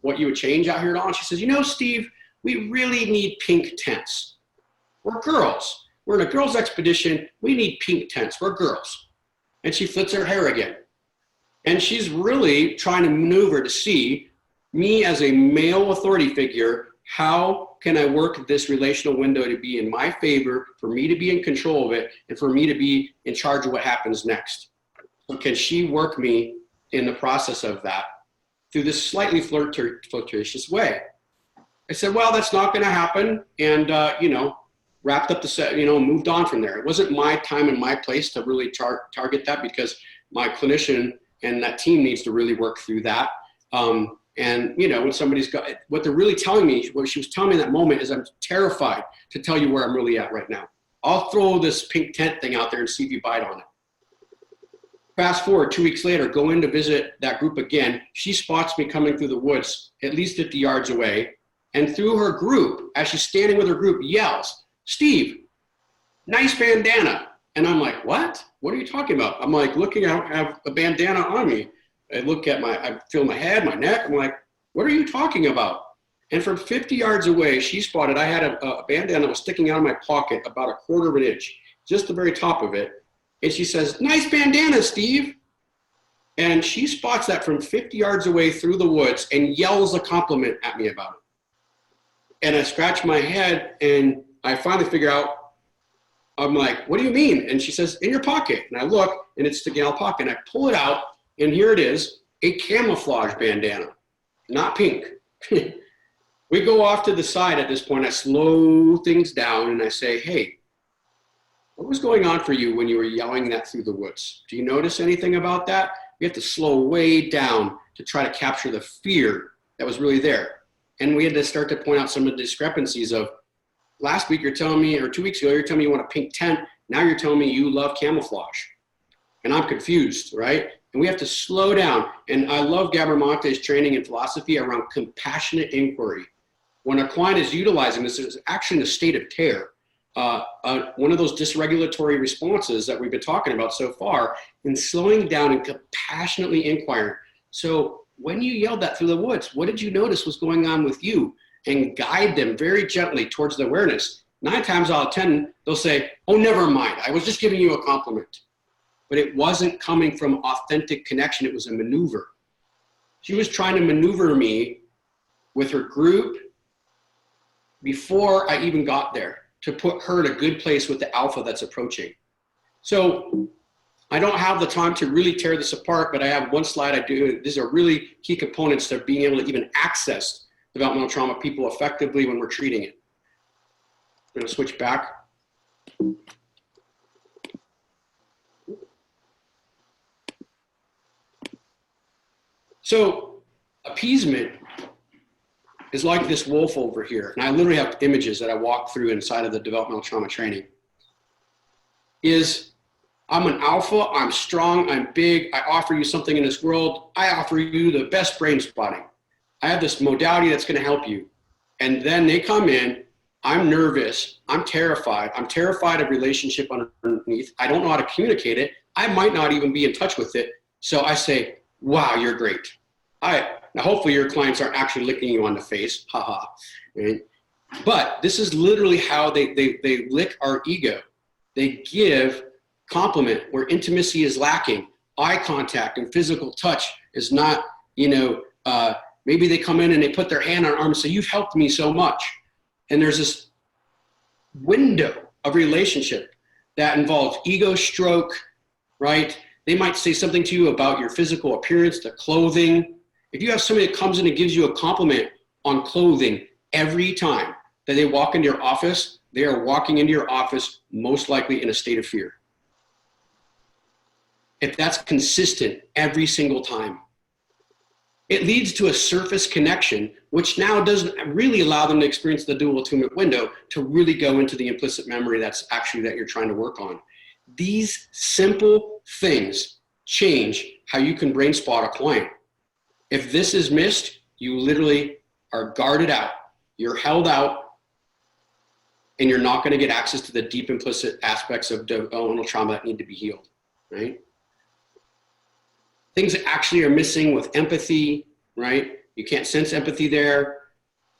what you would change out here at all? And she says, Steve, we really need pink tents. We're girls. We're in a girls' expedition. We need pink tents. We're girls. And she flits her hair again. And she's really trying to maneuver to see me as a male authority figure, how can I work this relational window to be in my favor, for me to be in control of it, and for me to be in charge of what happens next? So can she work me in the process of that through this slightly flirtatious way? I said, well, that's not going to happen. And, wrapped up the set, moved on from there. It wasn't my time and my place to really target that because my clinician and that team needs to really work through that. And, when somebody's got, what they're really telling me, what she was telling me in that moment is I'm terrified to tell you where I'm really at right now. I'll throw this pink tent thing out there and see if you bite on it. Fast forward 2 weeks later, go in to visit that group again. She spots me coming through the woods, at least 50 yards away. And through her group, as she's standing with her group, yells, Steve, nice bandana. And I'm like, what? What are you talking about? I'm like, looking, I have a bandana on me. I feel my head, my neck. I'm like, what are you talking about? And from 50 yards away, she spotted I had a bandana that was sticking out of my pocket about 1/4 of an inch, just the very top of it. And she says, nice bandana, Steve. And she spots that from 50 yards away through the woods and yells a compliment at me about it. And I scratch my head and I finally figure out I'm like, what do you mean? And she says, in your pocket. And I look, and it's the gal pocket. And I pull it out, and here it is, a camouflage bandana, not pink. We go off to the side at this point. I slow things down, and I say, hey, what was going on for you when you were yelling that through the woods? Do you notice anything about that? We have to slow way down to try to capture the fear that was really there. And we had to start to point out some of the discrepancies of, last week you're telling me, or 2 weeks ago, you're telling me you want a pink tent. Now you're telling me you love camouflage. And I'm confused, right? And we have to slow down. And I love Gabramonte's training and philosophy around compassionate inquiry. When a client is utilizing this, it's actually in a state of terror. One of those dysregulatory responses that we've been talking about so far, in slowing down and compassionately inquiring. So when you yelled that through the woods, what did you notice was going on with you? And guide them very gently towards the awareness. 9 times out of 10, they'll say, oh, never mind. I was just giving you a compliment. But it wasn't coming from authentic connection. It was a maneuver. She was trying to maneuver me with her group before I even got there to put her in a good place with the alpha that's approaching. So I don't have the time to really tear this apart, but I have one slide I do. These are really key components to being able to even access developmental trauma people effectively when we're treating it. I'm going to switch back. So appeasement is like this wolf over here. And I literally have images that I walk through inside of the developmental trauma training. I'm an alpha, I'm strong, I'm big, I offer you something in this world, I offer you the best brain spotting. I have this modality that's gonna help you. And then they come in, I'm nervous, I'm terrified of relationship underneath, I don't know how to communicate it, I might not even be in touch with it. So I say, wow, you're great. Now hopefully your clients aren't actually licking you on the face, haha. Right? But this is literally how they lick our ego. They give compliment where intimacy is lacking. Eye contact and physical touch is not, maybe they come in and they put their hand on our arm and say, you've helped me so much. And there's this window of relationship that involves ego stroke, right? They might say something to you about your physical appearance, the clothing. If you have somebody that comes in and gives you a compliment on clothing every time that they walk into your office, they are walking into your office most likely in a state of fear. If that's consistent every single time, it leads to a surface connection, which now doesn't really allow them to experience the dual attunement window to really go into the implicit memory that's actually that you're trying to work on. These simple things change how you can brain spot a client. If this is missed, you literally are guarded out, you're held out, and you're not going to get access to the deep implicit aspects of developmental trauma that need to be healed, right? Things that actually are missing with empathy, right? You can't sense empathy there.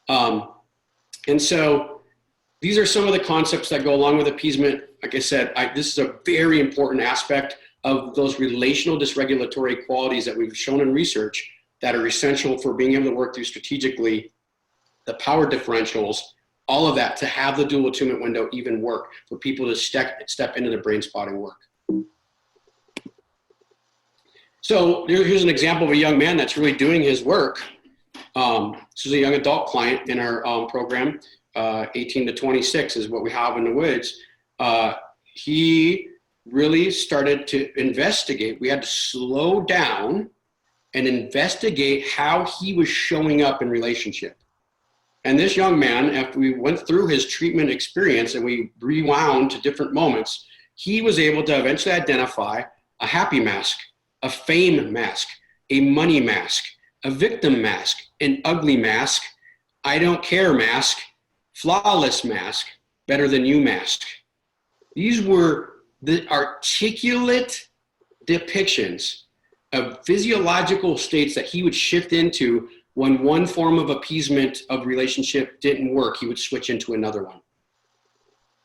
And so these are some of the concepts that go along with appeasement. Like I said, this is a very important aspect of those relational dysregulatory qualities that we've shown in research that are essential for being able to work through strategically the power differentials, all of that to have the dual attunement window even work for people to step into the brain spotting work. So here's an example of a young man that's really doing his work. This is a young adult client in our program, 18 to 26 is what we have in the woods. He really started to investigate. We had to slow down and investigate how he was showing up in relationship. And this young man, after we went through his treatment experience and we rewound to different moments, he was able to eventually identify a happy mask, a fame mask, a money mask, a victim mask, an ugly mask, I don't care mask, flawless mask, better than you mask. These were the articulate depictions of physiological states that he would shift into when one form of appeasement of relationship didn't work, he would switch into another one.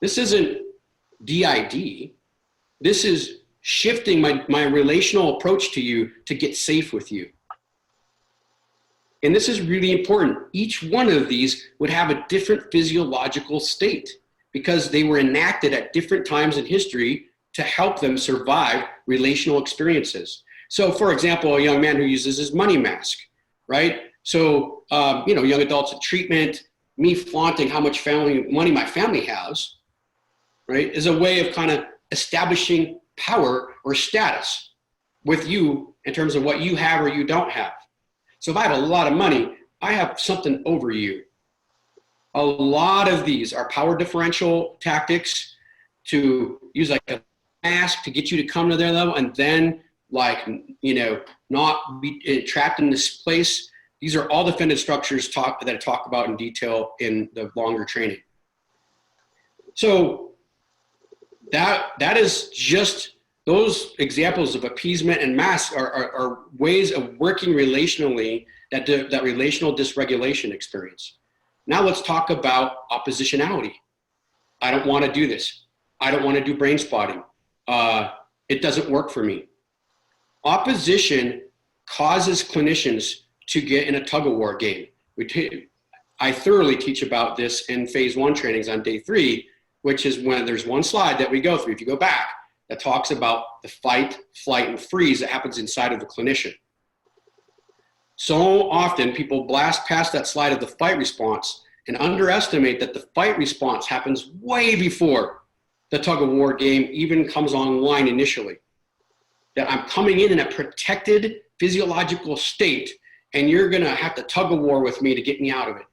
This isn't DID. This is shifting my relational approach to you to get safe with you. And this is really important. Each one of these would have a different physiological state. because they were enacted at different times in history to help them survive relational experiences. So for example, a young man who uses his money mask, right? So, young adults in treatment, me flaunting how much money my family has, right, is a way of kind of establishing power or status with you in terms of what you have or you don't have. So if I have a lot of money, I have something over you. A lot of these are power differential tactics to use like a mask to get you to come to their level and then not be trapped in this place. These are all defended structures that I talk about in detail in the longer training. So that is just those examples of appeasement and mask are ways of working relationally that relational dysregulation experience. Now let's talk about oppositionality. I don't want to do this. I don't want to do brain spotting. It doesn't work for me. Opposition causes clinicians to get in a tug-of-war game. I thoroughly teach about this in phase 1 trainings on day 3, which is when there's one slide that we go through, if you go back, that talks about the fight, flight, and freeze that happens inside of the clinician. So often people blast past that slide of the fight response and underestimate that the fight response happens way before the tug-of-war game even comes online initially. That I'm coming in a protected physiological state and you're gonna have to tug a war with me to get me out of it.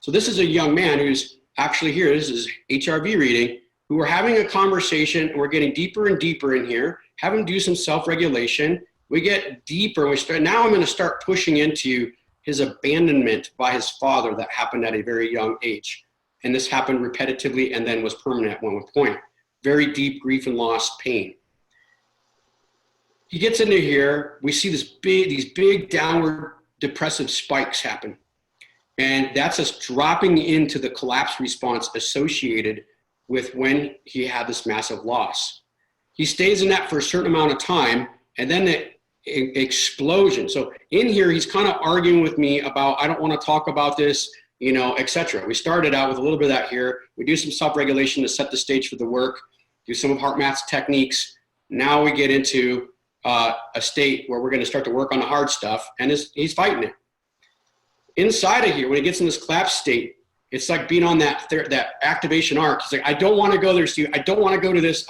So this is a young man who's actually here, this is HRV reading, who we're having a conversation and we're getting deeper and deeper in here, have him do some self-regulation. We get deeper and now I'm gonna start pushing into his abandonment by his father that happened at a very young age. And this happened repetitively and then was permanent at one point. Very deep grief and loss, pain. He gets into here, we see these big downward depressive spikes happen. And that's us dropping into the collapse response associated with when he had this massive loss. He stays in that for a certain amount of time, and then the explosion. So in here, he's kind of arguing with me about, I don't want to talk about this, etc. We started out with a little bit of that here. We do some self-regulation to set the stage for the work, do some of HeartMath's techniques. Now we get into a state where we're going to start to work on the hard stuff, and he's fighting it. Inside of here, when he gets in this collapse state, it's like being on that activation arc. He's like, I don't want to go there, Steve. I don't want to go to this,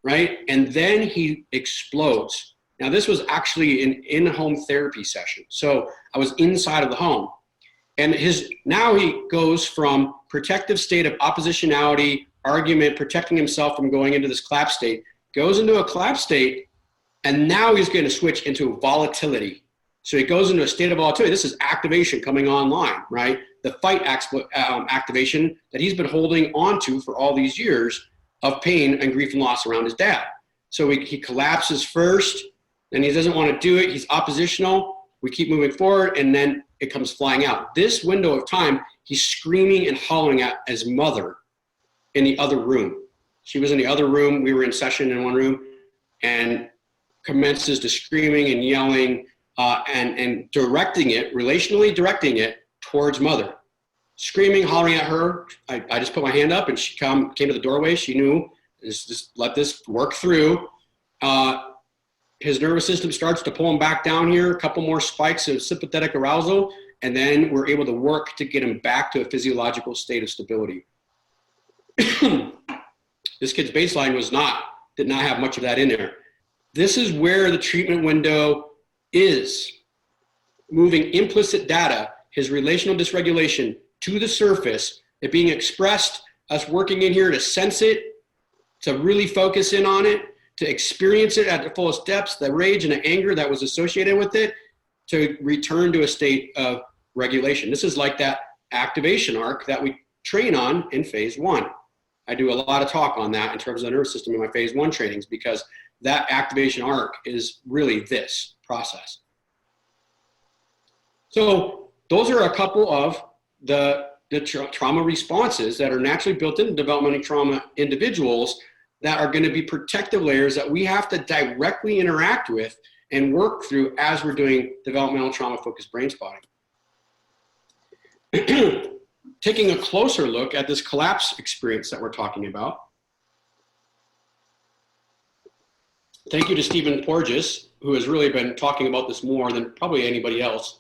right? And then he explodes. Now, this was actually an in-home therapy session. So I was inside of the home. And now he goes from protective state of oppositionality, argument, protecting himself from going into this collapse state, goes into a collapse state, and now he's going to switch into volatility. So he goes into a state of volatility. This is activation coming online, right? The fight activation that he's been holding onto for all these years of pain and grief and loss around his dad. So he collapses first, then he doesn't want to do it. He's oppositional. We keep moving forward, and then it comes flying out. This window of time, he's screaming and hollering at his mother in the other room. She was in the other room. We were in session in one room, and commences to screaming and yelling and relationally directing it towards mother. Screaming, hollering at her. I just put my hand up and she came to the doorway. She knew, just let this work through. His nervous system starts to pull him back down here, a couple more spikes of sympathetic arousal, and then we're able to work to get him back to a physiological state of stability. This kid's baseline did not have much of that in there. This is where the treatment window is moving implicit data, his relational dysregulation, to the surface, it being expressed, us working in here to sense it, to really focus in on it, to experience it at the fullest depths, the rage and the anger that was associated with it, to return to a state of regulation. This is like that activation arc that we train on in phase 1. I do a lot of talk on that in terms of the nervous system in my phase 1 trainings, because that activation arc is really this process. So those are a couple of the trauma responses that are naturally built into developmental trauma individuals that are going to be protective layers that we have to directly interact with and work through as we're doing developmental trauma focused brain spotting. taking a closer look at this collapse experience that we're talking about. Thank you to Stephen Porges, who has really been talking about this more than probably anybody else.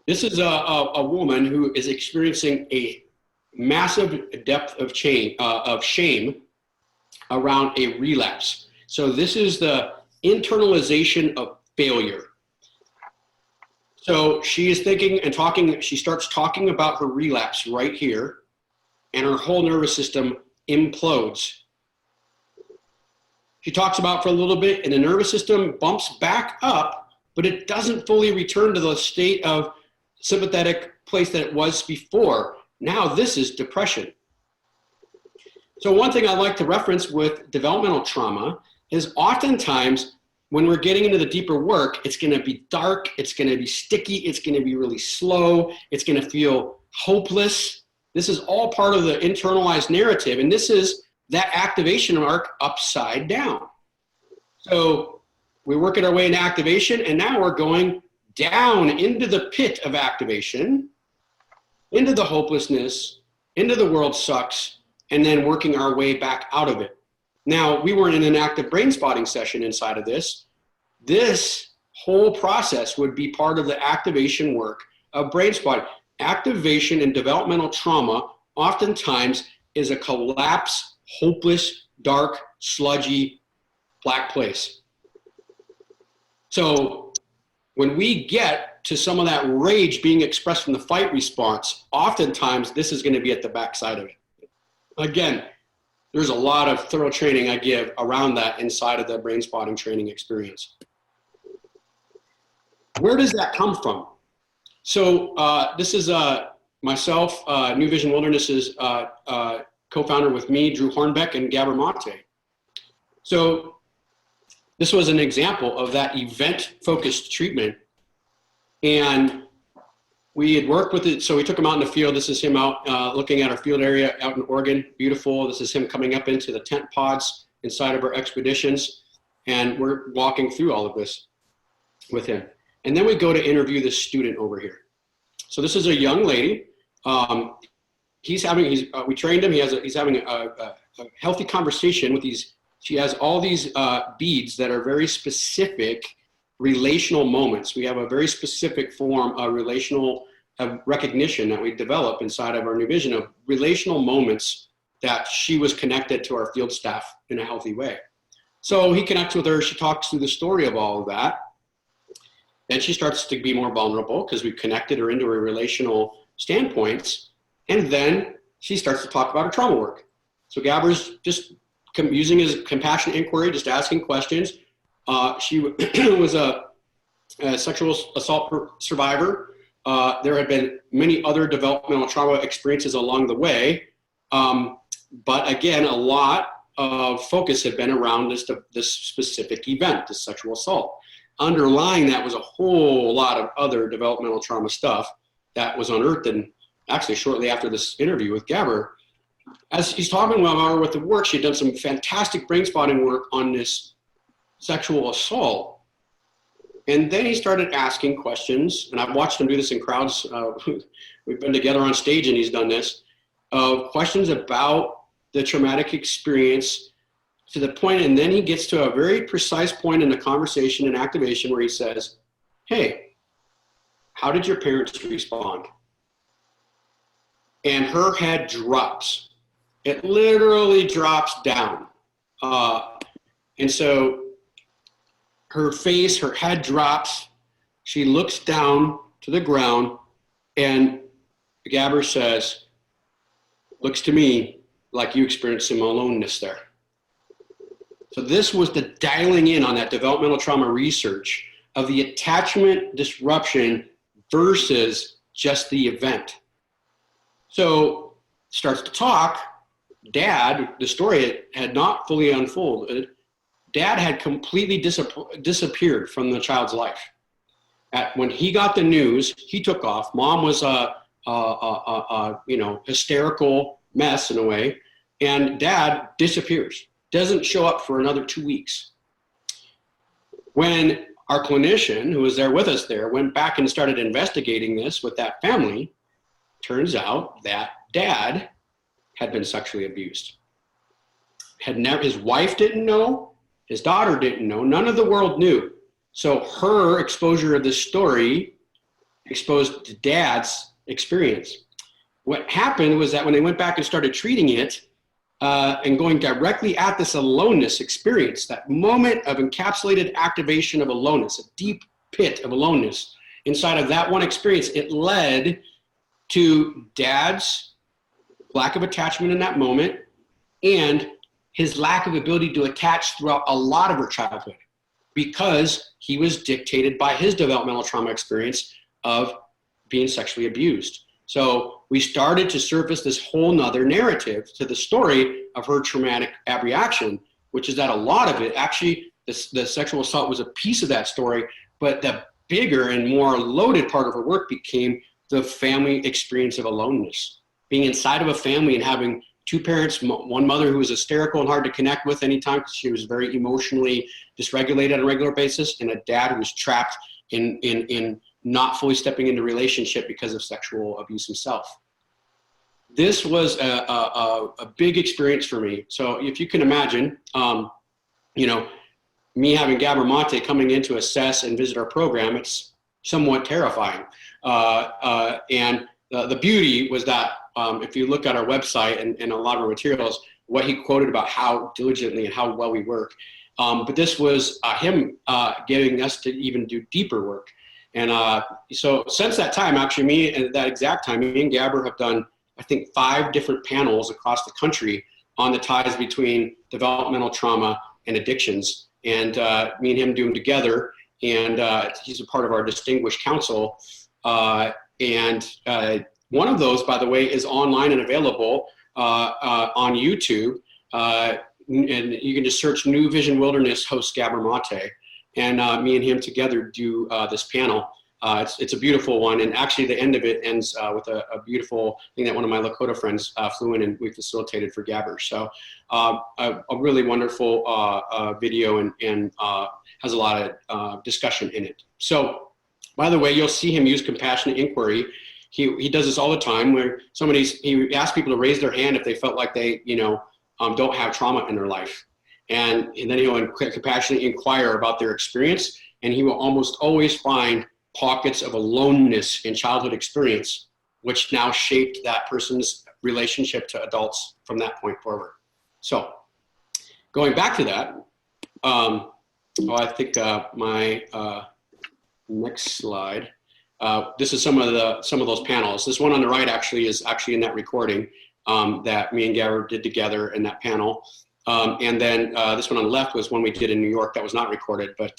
This is a woman who is experiencing a massive depth of shame around a relapse. So this is the internalization of failure. So she is thinking and talking, she starts talking about her relapse right here, and her whole nervous system implodes. She talks about for a little bit, and the nervous system bumps back up, but it doesn't fully return to the state of sympathetic place that it was before. Now this is depression. So one thing I like to reference with developmental trauma is oftentimes when we're getting into the deeper work, it's going to be dark, it's going to be sticky, it's going to be really slow, it's going to feel hopeless. This is all part of the internalized narrative, and this is that activation arc upside down. So we're working our way into activation, and now we're going down into the pit of activation, into the hopelessness, into the world sucks, and then working our way back out of it. Now, we weren't in an active brain spotting session inside of this. This whole process would be part of the activation work of brain spotting. Activation in developmental trauma oftentimes is a collapse, hopeless, dark, sludgy, black place. So when we get to some of that rage being expressed from the fight response, oftentimes this is going to be at the backside of it. Again, there's a lot of thorough training I give around that inside of the brain spotting training experience. Where does that come from? So this is myself, New Vision Wilderness's co-founder with me, Drew Hornbeck, and Gabor Mate. So this was an example of that event-focused treatment. And we had worked with it, so we took him out in the field. This is him out looking at our field area out in Oregon, beautiful. This is him coming up into the tent pods inside of our expeditions, and we're walking through all of this with him. And then we go to interview this student over here. So this is a young lady. We trained him. He's having a healthy conversation with these. She has all these beads that are very specific relational moments. We have a very specific form of relational recognition that we develop inside of our New Vision of relational moments that she was connected to our field staff in a healthy way. So he connects with her. She talks through the story of all of that. Then she starts to be more vulnerable because we've connected her into her relational standpoints. And then she starts to talk about her trauma work. So Gabor's just using his compassionate inquiry, just asking questions. She was a sexual assault survivor. There had been many other developmental trauma experiences along the way. But again, a lot of focus had been around this specific event, this sexual assault. Underlying that was a whole lot of other developmental trauma stuff that was unearthed. And actually, shortly after this interview with Gabor, as he's talking about her with the work, she had done some fantastic brain spotting work on this sexual assault. And then he started asking questions, and I've watched him do this in crowds. We've been together on stage and he's done this, questions about the traumatic experience to the point, and then he gets to a very precise point in the conversation and activation where he says, hey, how did your parents respond? And her head drops. It literally drops down. And so her face, her head drops. She looks down to the ground, and Gabor says, looks to me like you experienced some aloneness there. So this was the dialing in on that developmental trauma research of the attachment disruption versus just the event. So starts to talk. Dad, the story had not fully unfolded. Dad had completely disappeared from the child's life. When he got the news, he took off. Mom was a hysterical mess in a way, and Dad disappears. Doesn't show up for another 2 weeks. When our clinician, who was there with us there, went back and started investigating this with that family, turns out that dad had been sexually abused. His wife didn't know, his daughter didn't know, none of the world knew. So her exposure of this story exposed dad's experience. What happened was that when they went back and started treating it, and going directly at this aloneness experience, that moment of encapsulated activation of aloneness, a deep pit of aloneness inside of that one experience, it led to dad's lack of attachment in that moment and his lack of ability to attach throughout a lot of her childhood, because he was dictated by his developmental trauma experience of being sexually abused. So we started to surface this whole nother narrative to the story of her traumatic abreaction, which is that a lot of it, actually, the sexual assault was a piece of that story, but the bigger and more loaded part of her work became the family experience of aloneness. Being inside of a family and having two parents, one mother who was hysterical and hard to connect with anytime because she was very emotionally dysregulated on a regular basis, and a dad who was trapped in not fully stepping into relationship because of sexual abuse himself. This was a big experience for me. So if you can imagine, me having Gabor Mate coming in to assess and visit our program, it's somewhat terrifying. And the beauty was that if you look at our website and a lot of our materials, what he quoted about how diligently and how well we work. But this was him getting us to even do deeper work. And so since that time, actually, at that exact time, me and Gabor have done, I think, 5 different panels across the country on the ties between developmental trauma and addictions. And me and him do them together. And he's a part of our distinguished council. And one of those, by the way, is online and available on YouTube. And you can just search New Vision Wilderness host Gabor Mate. And me and him together do this panel. It's a beautiful one. And actually the end of it ends with a beautiful thing that one of my Lakota friends flew in and we facilitated for Gabor. So a really wonderful video and has a lot of discussion in it. So by the way, you'll see him use compassionate inquiry. He does this all the time where he asks people to raise their hand if they felt like they, don't have trauma in their life. And then he'll compassionately inquire about their experience, and he will almost always find pockets of aloneness in childhood experience, which now shaped that person's relationship to adults from that point forward. So going back to that, I think my next slide. This is some of those panels. This one on the right is actually in that recording that me and Gabor did together in that panel. And then this one on the left was one we did in New York that was not recorded, but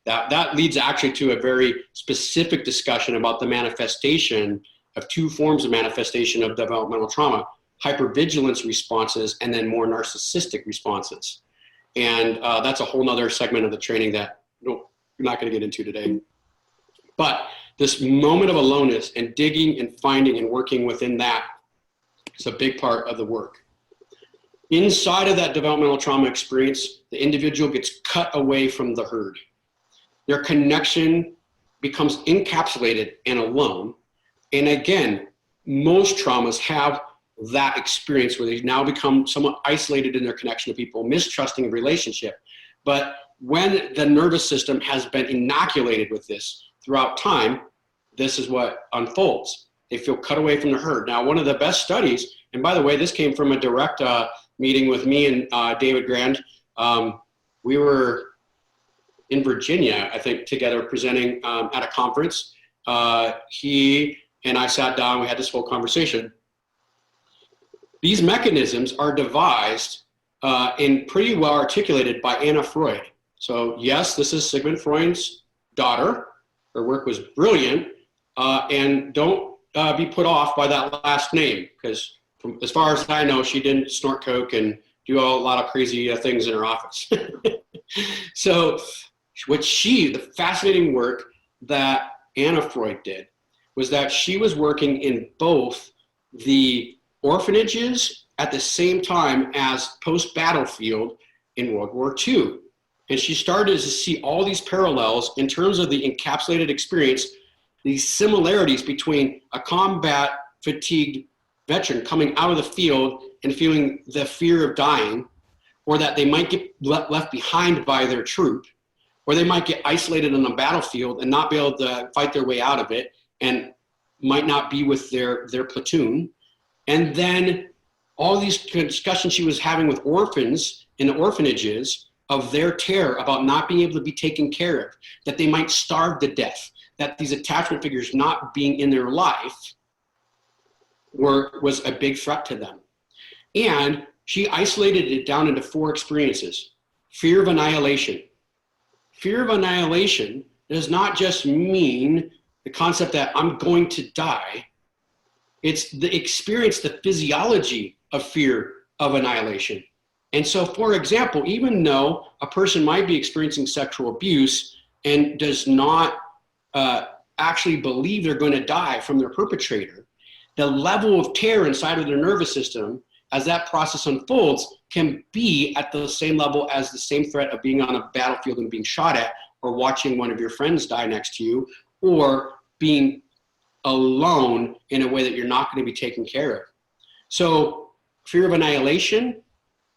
that leads actually to a very specific discussion about the manifestation of 2 forms of manifestation of developmental trauma: hypervigilance responses and then more narcissistic responses. And that's a whole nother segment of the training that we're not going to get into today. But this moment of aloneness and digging and finding and working within that is a big part of the work. Inside of that developmental trauma experience, the individual gets cut away from the herd. Their connection becomes encapsulated and alone. And again, most traumas have that experience where they now become somewhat isolated in their connection to people, mistrusting of relationship. But when the nervous system has been inoculated with this throughout time, this is what unfolds. They feel cut away from the herd. Now, one of the best studies, and by the way, this came from a direct meeting with me and David Grand. We were in Virginia, I think, together presenting at a conference. He and I sat down, we had this whole conversation. These mechanisms are devised and pretty well articulated by Anna Freud. So yes, this is Sigmund Freud's daughter. Her work was brilliant, and don't be put off by that last name, because as far as I know, she didn't snort coke and do a lot of crazy things in her office. So the fascinating work that Anna Freud did was that she was working in both the orphanages at the same time as post-battlefield in World War II. And she started to see all these parallels in terms of the encapsulated experience, these similarities between a combat fatigued veteran coming out of the field and feeling the fear of dying, or that they might get left behind by their troop, or they might get isolated on the battlefield and not be able to fight their way out of it and might not be with their platoon. And then all these discussions she was having with orphans in the orphanages of their terror about not being able to be taken care of, that they might starve to death, that these attachment figures not being in their life was a big threat to them. And she isolated it down into 4 experiences. Fear of annihilation. Fear of annihilation does not just mean the concept that I'm going to die. It's the experience, the physiology of fear of annihilation. And so, for example, even though a person might be experiencing sexual abuse and does not actually believe they're going to die from their perpetrator, the level of terror inside of their nervous system as that process unfolds can be at the same level as the same threat of being on a battlefield and being shot at, or watching one of your friends die next to you, or being alone in a way that you're not going to be taken care of. So fear of annihilation,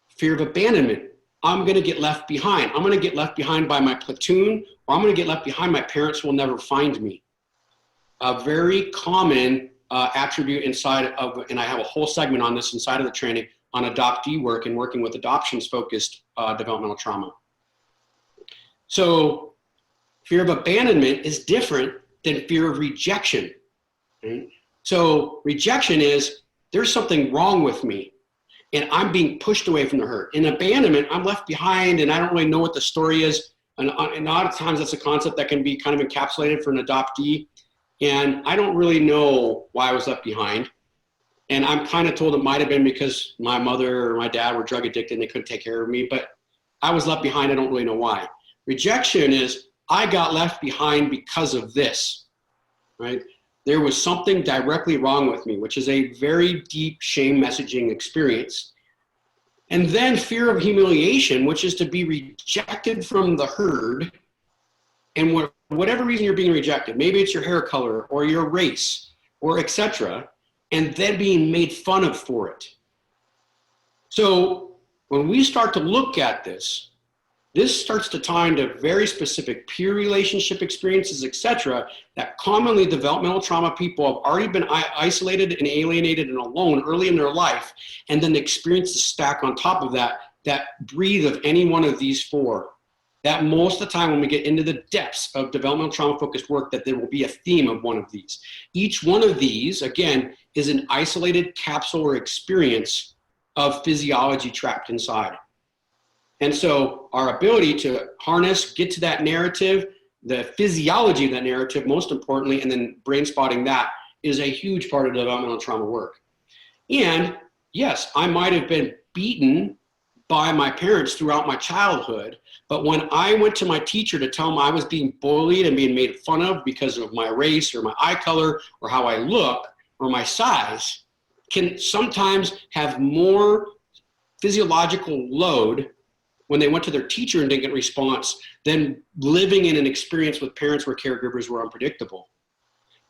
fear of abandonment. I'm going to get left behind. I'm going to get left behind by my platoon, or I'm going to get left behind. My parents will never find me. A very common attribute inside of, and I have a whole segment on this inside of the training, on adoptee work and working with adoptions-focused developmental trauma. So fear of abandonment is different than fear of rejection. Right? So rejection is, there's something wrong with me and I'm being pushed away from the hurt. In abandonment, I'm left behind and I don't really know what the story is. And a lot of times that's a concept that can be kind of encapsulated for an adoptee. And I don't really know why I was left behind. And I'm kind of told it might have been because my mother or my dad were drug addicted and they couldn't take care of me, but I was left behind. I don't really know why. Rejection is, I got left behind because of this, right? There was something directly wrong with me, which is a very deep shame messaging experience. And then fear of humiliation, which is to be rejected from the herd. And whatever reason you're being rejected, maybe it's your hair color or your race or etc., and then being made fun of for it. So when we start to look at this starts to tie into very specific peer relationship experiences, etc., that commonly developmental trauma people have already been isolated and alienated and alone early in their life, and then the experiences stack on top of that breathe of any one of these 4. That most of the time when we get into the depths of developmental trauma-focused work, that there will be a theme of one of these. Each one of these, again, is an isolated capsule or experience of physiology trapped inside. And so our ability to harness, get to that narrative, the physiology of that narrative, most importantly, and then brain spotting that is a huge part of developmental trauma work. And yes, I might have been beaten by my parents throughout my childhood, but when I went to my teacher to tell him I was being bullied and being made fun of because of my race or my eye color or how I look or my size, can sometimes have more physiological load when they went to their teacher and didn't get a response than living in an experience with parents where caregivers were unpredictable.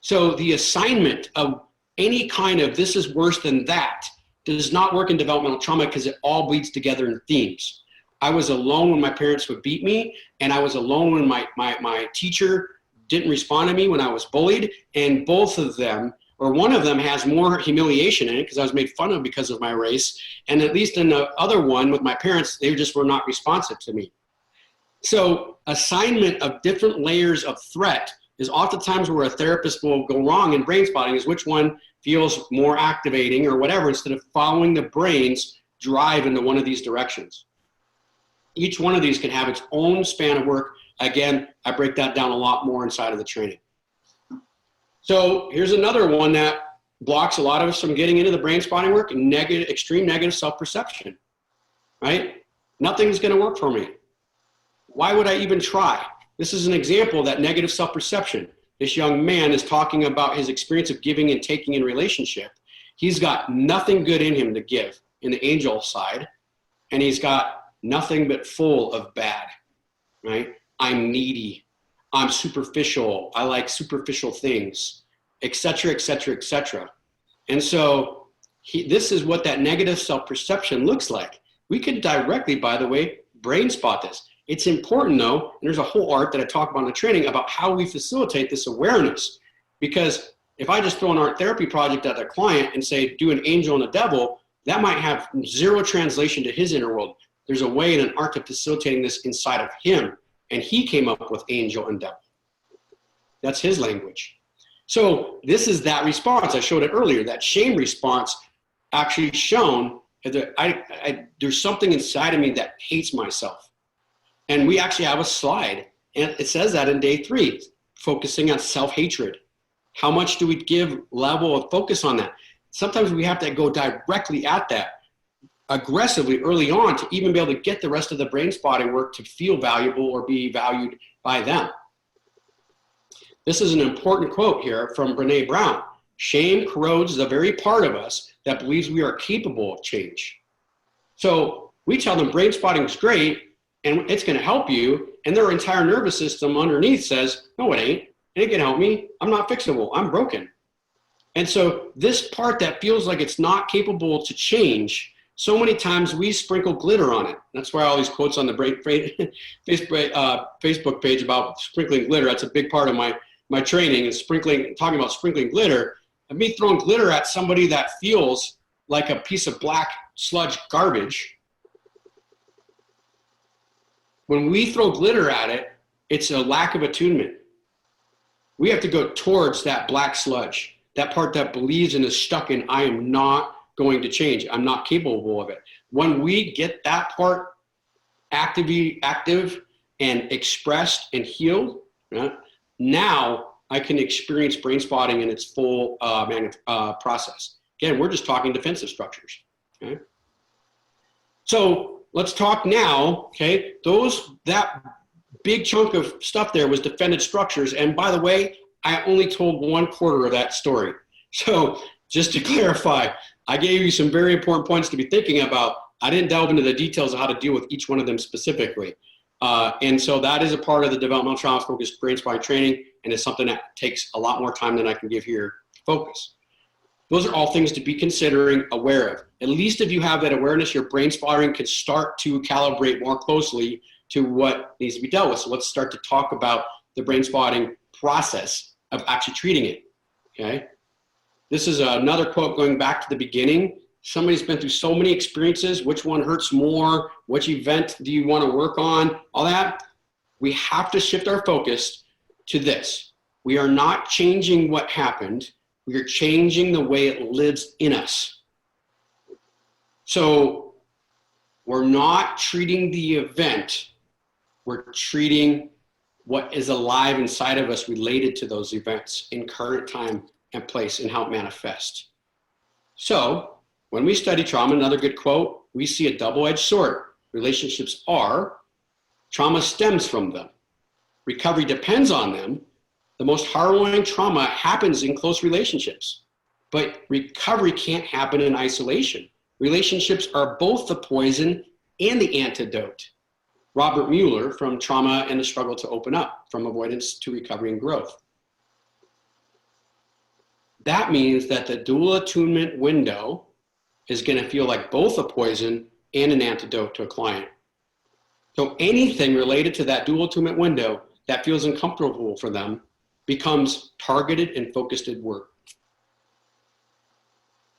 So the assignment of any kind of this is worse than that does not work in developmental trauma because it all bleeds together in themes. I was alone when my parents would beat me, and I was alone when my teacher didn't respond to me when I was bullied, and both of them, or one of them, has more humiliation in it because I was made fun of because of my race, and at least in the other one with my parents, they just were not responsive to me. So assignment of different layers of threat is oftentimes where a therapist will go wrong in brain spotting, is which one feels more activating or whatever, instead of following the brain's drive into one of these directions. Each one of these can have its own span of work. Again, I break that down a lot more inside of the training. So here's another one that blocks a lot of us from getting into the brain spotting work, and extreme negative self-perception, right? Nothing's gonna work for me. Why would I even try? This is an example of that negative self-perception. This young man is talking about his experience of giving and taking in relationship. He's got nothing good in him to give in the angel side, and he's got nothing but full of bad, right? I'm needy, I'm superficial, I like superficial things, etc., etc., etc. And so this is what that negative self-perception looks like. We could directly, by the way, brain spot this. It's important though, and there's a whole art that I talk about in the training about how we facilitate this awareness. Because if I just throw an art therapy project at a client and say, do an angel and a devil, that might have zero translation to his inner world. There's a way in an art of facilitating this inside of him. And he came up with angel and devil. That's his language. So this is that response. I showed it earlier, that shame response actually shown that there's something inside of me that hates myself. And we actually have a slide, and it says that in day 3, focusing on self-hatred. How much do we give level of focus on that? Sometimes we have to go directly at that aggressively early on to even be able to get the rest of the brain spotting work to feel valuable or be valued by them. This is an important quote here from Brené Brown. Shame corrodes the very part of us that believes we are capable of change. So we tell them brain spotting is great and it's going to help you, and their entire nervous system underneath says, no, it ain't. It ain't going to help me. I'm not fixable. I'm broken. And so this part that feels like it's not capable to change, so many times we sprinkle glitter on it. That's why all these quotes on the Facebook page about sprinkling glitter, that's a big part of my training, is talking about sprinkling glitter, and me throwing glitter at somebody that feels like a piece of black sludge garbage. When we throw glitter at it, it's a lack of attunement. We have to go towards that black sludge, that part that believes and is stuck in, I am not going to change. I'm not capable of it. When we get that part active and expressed and healed, right, now I can experience brain spotting in its full process. Again, we're just talking defensive structures. Okay? So let's talk now, okay? That big chunk of stuff there was defended structures. And by the way, I only told 1/4 of that story. So just to clarify, I gave you some very important points to be thinking about. I didn't delve into the details of how to deal with each one of them specifically. And so that is a part of the developmental trauma focused brain spotting training, and it's something that takes a lot more time than I can give here to focus. Those are all things to be considering, aware of. At least if you have that awareness, your brain spotting can start to calibrate more closely to what needs to be dealt with. So let's start to talk about the brain spotting process of actually treating it, okay? This is another quote going back to the beginning. Somebody's been through so many experiences. Which one hurts more? Which event do you want to work on? All that. We have to shift our focus to this. We are not changing what happened. We are changing the way it lives in us. So we're not treating the event. We're treating what is alive inside of us related to those events in current time and place and how it manifests. So when we study trauma, another good quote, we see a double-edged sword. Relationships are, trauma stems from them. Recovery depends on them. The most harrowing trauma happens in close relationships, but recovery can't happen in isolation. Relationships are both the poison and the antidote. Robert Mueller from Trauma and the Struggle to Open Up, From Avoidance to Recovery and Growth. That means that the dual attunement window is going to feel like both a poison and an antidote to a client. So anything related to that dual attunement window that feels uncomfortable for them becomes targeted and focused work.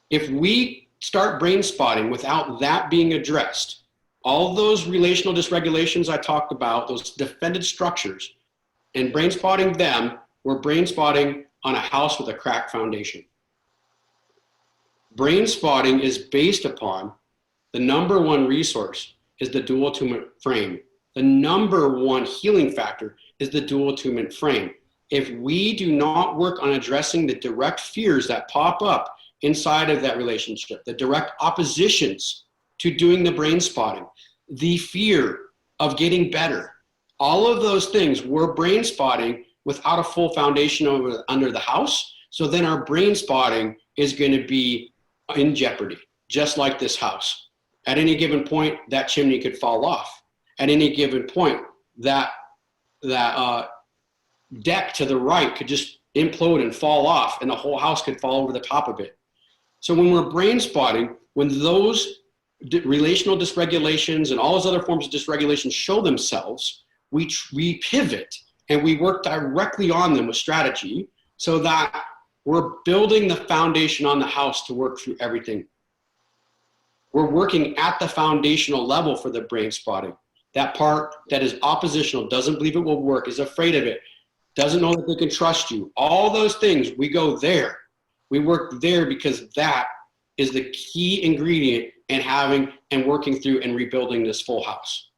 If we start brain spotting without that being addressed, all those relational dysregulations I talked about, those defended structures, and brain spotting them, we're brain spotting on a house with a cracked foundation. Brain spotting is based upon the number one resource is the dual attunement frame. The number one healing factor is the dual attunement frame. If we do not work on addressing the direct fears that pop up inside of that relationship, the direct oppositions to doing the brain spotting, the fear of getting better, all of those things we're brain spotting without a full foundation under the house. So then our brain spotting is going to be in jeopardy, just like this house. At any given point, that chimney could fall off. At any given point, that deck to the right could just implode and fall off, and the whole house could fall over the top of it. So when we're brain spotting, when those relational dysregulations and all those other forms of dysregulation show themselves, we pivot and we work directly on them with strategy so that we're building the foundation on the house to work through everything. We're working at the foundational level for the brain spotting. That part that is oppositional, doesn't believe it will work, is afraid of it, doesn't know that they can trust you. All those things, we go there. We work there because that is the key ingredient in having and working through and rebuilding this full house.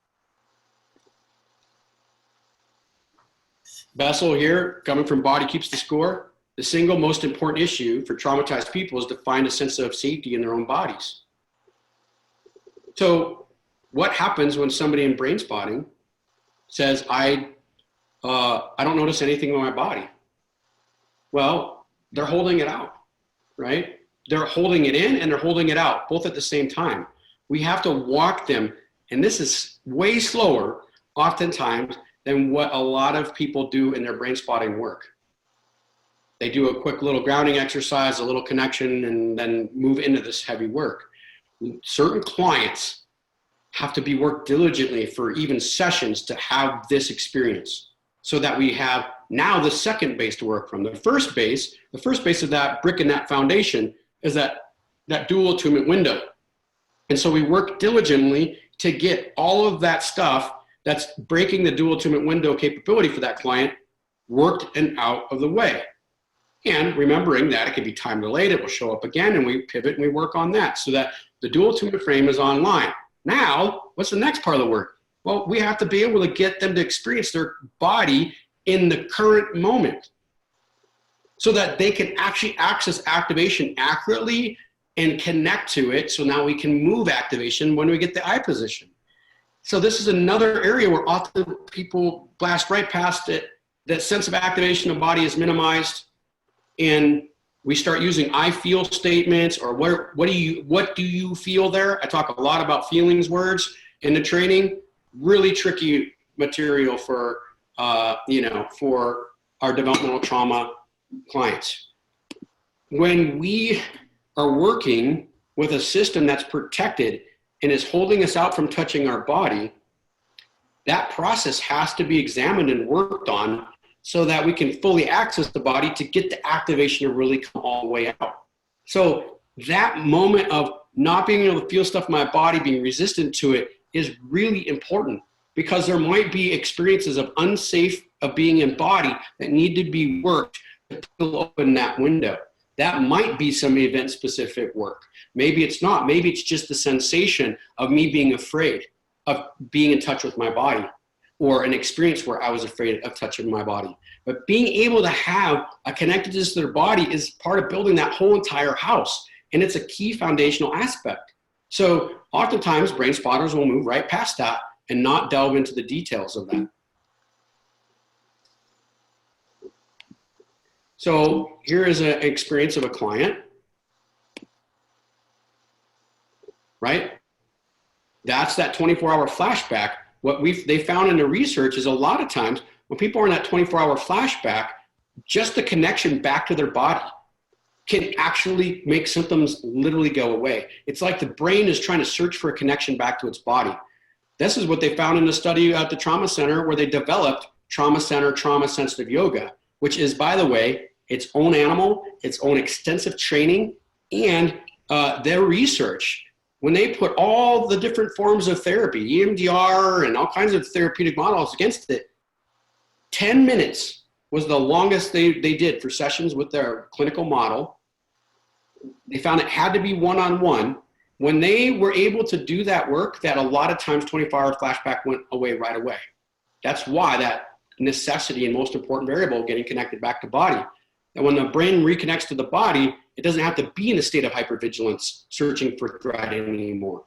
Bessel here, coming from Body Keeps the Score. The single most important issue for traumatized people is to find a sense of safety in their own bodies. So what happens when somebody in brain spotting says, I don't notice anything in my body? Well, they're holding it out, right? They're holding it in and they're holding it out, both at the same time. We have to walk them, and this is way slower oftentimes than what a lot of people do in their brain spotting work. They do a quick little grounding exercise, a little connection, and then move into this heavy work. Certain clients have to be worked diligently for even sessions to have this experience, so that we have now the second base to work from. The first base of that brick in that foundation is that dual attunement window. And so we work diligently to get all of that stuff that's breaking the dual attunement window capability for that client worked and out of the way. And remembering that it can be time delayed, it will show up again, and we pivot and we work on that so that the dual attunement frame is online. Now, what's the next part of the work? Well, we have to be able to get them to experience their body in the current moment so that they can actually access activation accurately and connect to it. So now we can move activation when we get the eye position. So this is another area where often people blast right past it. That sense of activation of body is minimized, and we start using I feel statements, or what do you feel there? I talk a lot about feelings words in the training. Really tricky material for for our developmental trauma clients. When we are working with a system that's protected and is holding us out from touching our body, that process has to be examined and worked on so that we can fully access the body to get the activation to really come all the way out. So that moment of not being able to feel stuff in my body, being resistant to it, is really important, because there might be experiences of unsafe of being in body that need to be worked to open that window. That might be some event specific work. Maybe it's not. Maybe it's just the sensation of me being afraid of being in touch with my body, or an experience where I was afraid of touching my body. But being able to have a connectedness to their body is part of building that whole entire house. And it's a key foundational aspect. So oftentimes brain spotters will move right past that and not delve into the details of that. So here is an experience of a client, right? That's that 24-hour flashback. What they found in the research is a lot of times when people are in that 24-hour flashback, just the connection back to their body can actually make symptoms literally go away. It's like the brain is trying to search for a connection back to its body. This is what they found in a study at the trauma center where they developed trauma center trauma sensitive yoga, which is, by the way, its own animal, its own extensive training, and their research. When they put all the different forms of therapy, EMDR and all kinds of therapeutic models against it, 10 minutes was the longest they did for sessions with their clinical model. They found it had to be one-on-one. When they were able to do that work, that a lot of times 24-hour flashback went away right away. That's why that necessity and most important variable, getting connected back to body. And when the brain reconnects to the body, it doesn't have to be in a state of hypervigilance searching for threat anymore.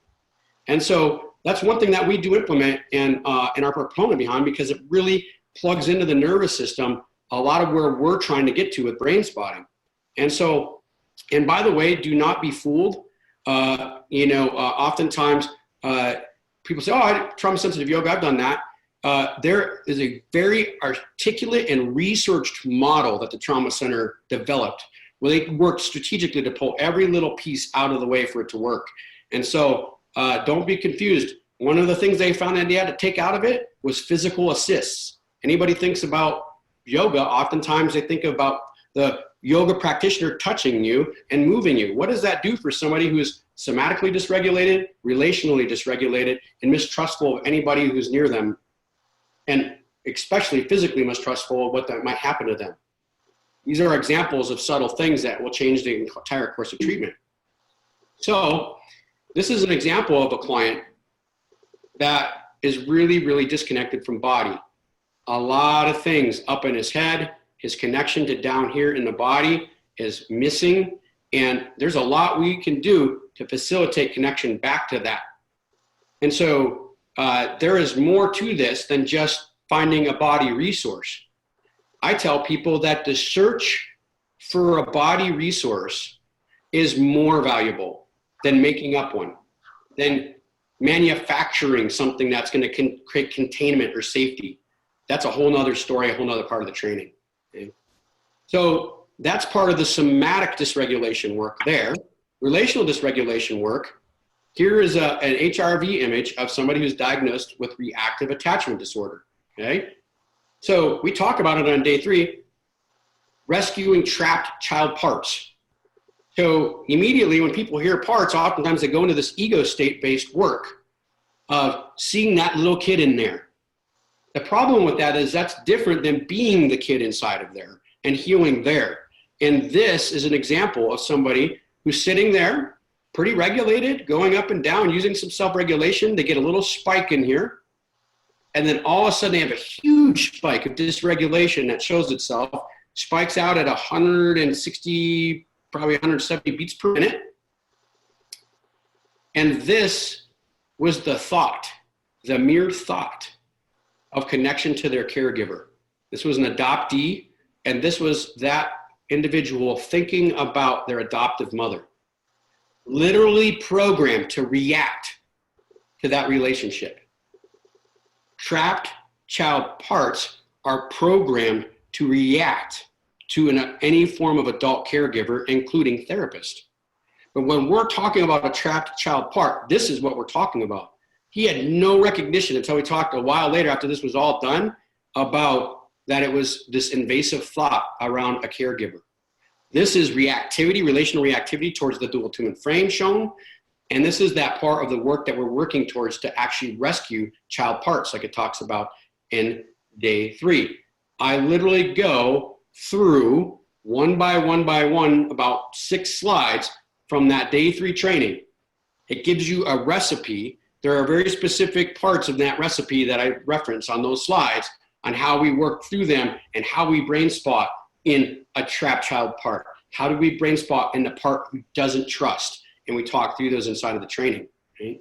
And so that's one thing that we do implement and our proponent behind, because it really plugs into the nervous system, a lot of where we're trying to get to with brain spotting. And so, and by the way, do not be fooled. Oftentimes people say, oh, trauma sensitive yoga, I've done that. There is a very articulate and researched model that the trauma center developed Well, they work strategically to pull every little piece out of the way for it to work. And so don't be confused. One of the things they found that they had to take out of it was physical assists. Anybody thinks about yoga, oftentimes they think about the yoga practitioner touching you and moving you. What does that do for somebody who's somatically dysregulated, relationally dysregulated, and mistrustful of anybody who's near them, and especially physically mistrustful of what that might happen to them? These are examples of subtle things that will change the entire course of treatment. So this is an example of a client that is really, really disconnected from body. A lot of things up in his head, his connection to down here in the body is missing, and there's a lot we can do to facilitate connection back to that. And so there is more to this than just finding a body resource. I tell people that the search for a body resource is more valuable than making up one, than manufacturing something that's going to create containment or safety. That's a whole nother story, a whole nother part of the training. Okay? So that's part of the somatic dysregulation work there. Relational dysregulation work, here is an HRV image of somebody who's diagnosed with reactive attachment disorder. Okay? So we talk about it on day 3, rescuing trapped child parts. So immediately when people hear parts, oftentimes they go into this ego state-based work of seeing that little kid in there. The problem with that is that's different than being the kid inside of there and healing there. And this is an example of somebody who's sitting there, pretty regulated, going up and down, using some self-regulation. They get a little spike in here. And then all of a sudden they have a huge spike of dysregulation that shows itself, spikes out at 160, probably 170 beats per minute. And this was the thought, the mere thought of connection to their caregiver. This was an adoptee, and this was that individual thinking about their adoptive mother, literally programmed to react to that relationship. Trapped child parts are programmed to react to any form of adult caregiver, including therapist. But when we're talking about a trapped child part, this is what we're talking about. He had no recognition until we talked a while later after this was all done about that it was this invasive thought around a caregiver. This is reactivity, relational reactivity towards the dual twin frame shown. And this is that part of the work that we're working towards to actually rescue child parts, like it talks about in day 3. I literally go through one by one, about 6 slides from that day 3 training. It gives you a recipe. There are very specific parts of that recipe that I reference on those slides on how we work through them and how we brain spot in a trapped child part. How do we brain spot in the part who doesn't trust? And we talk through those inside of the training. Right?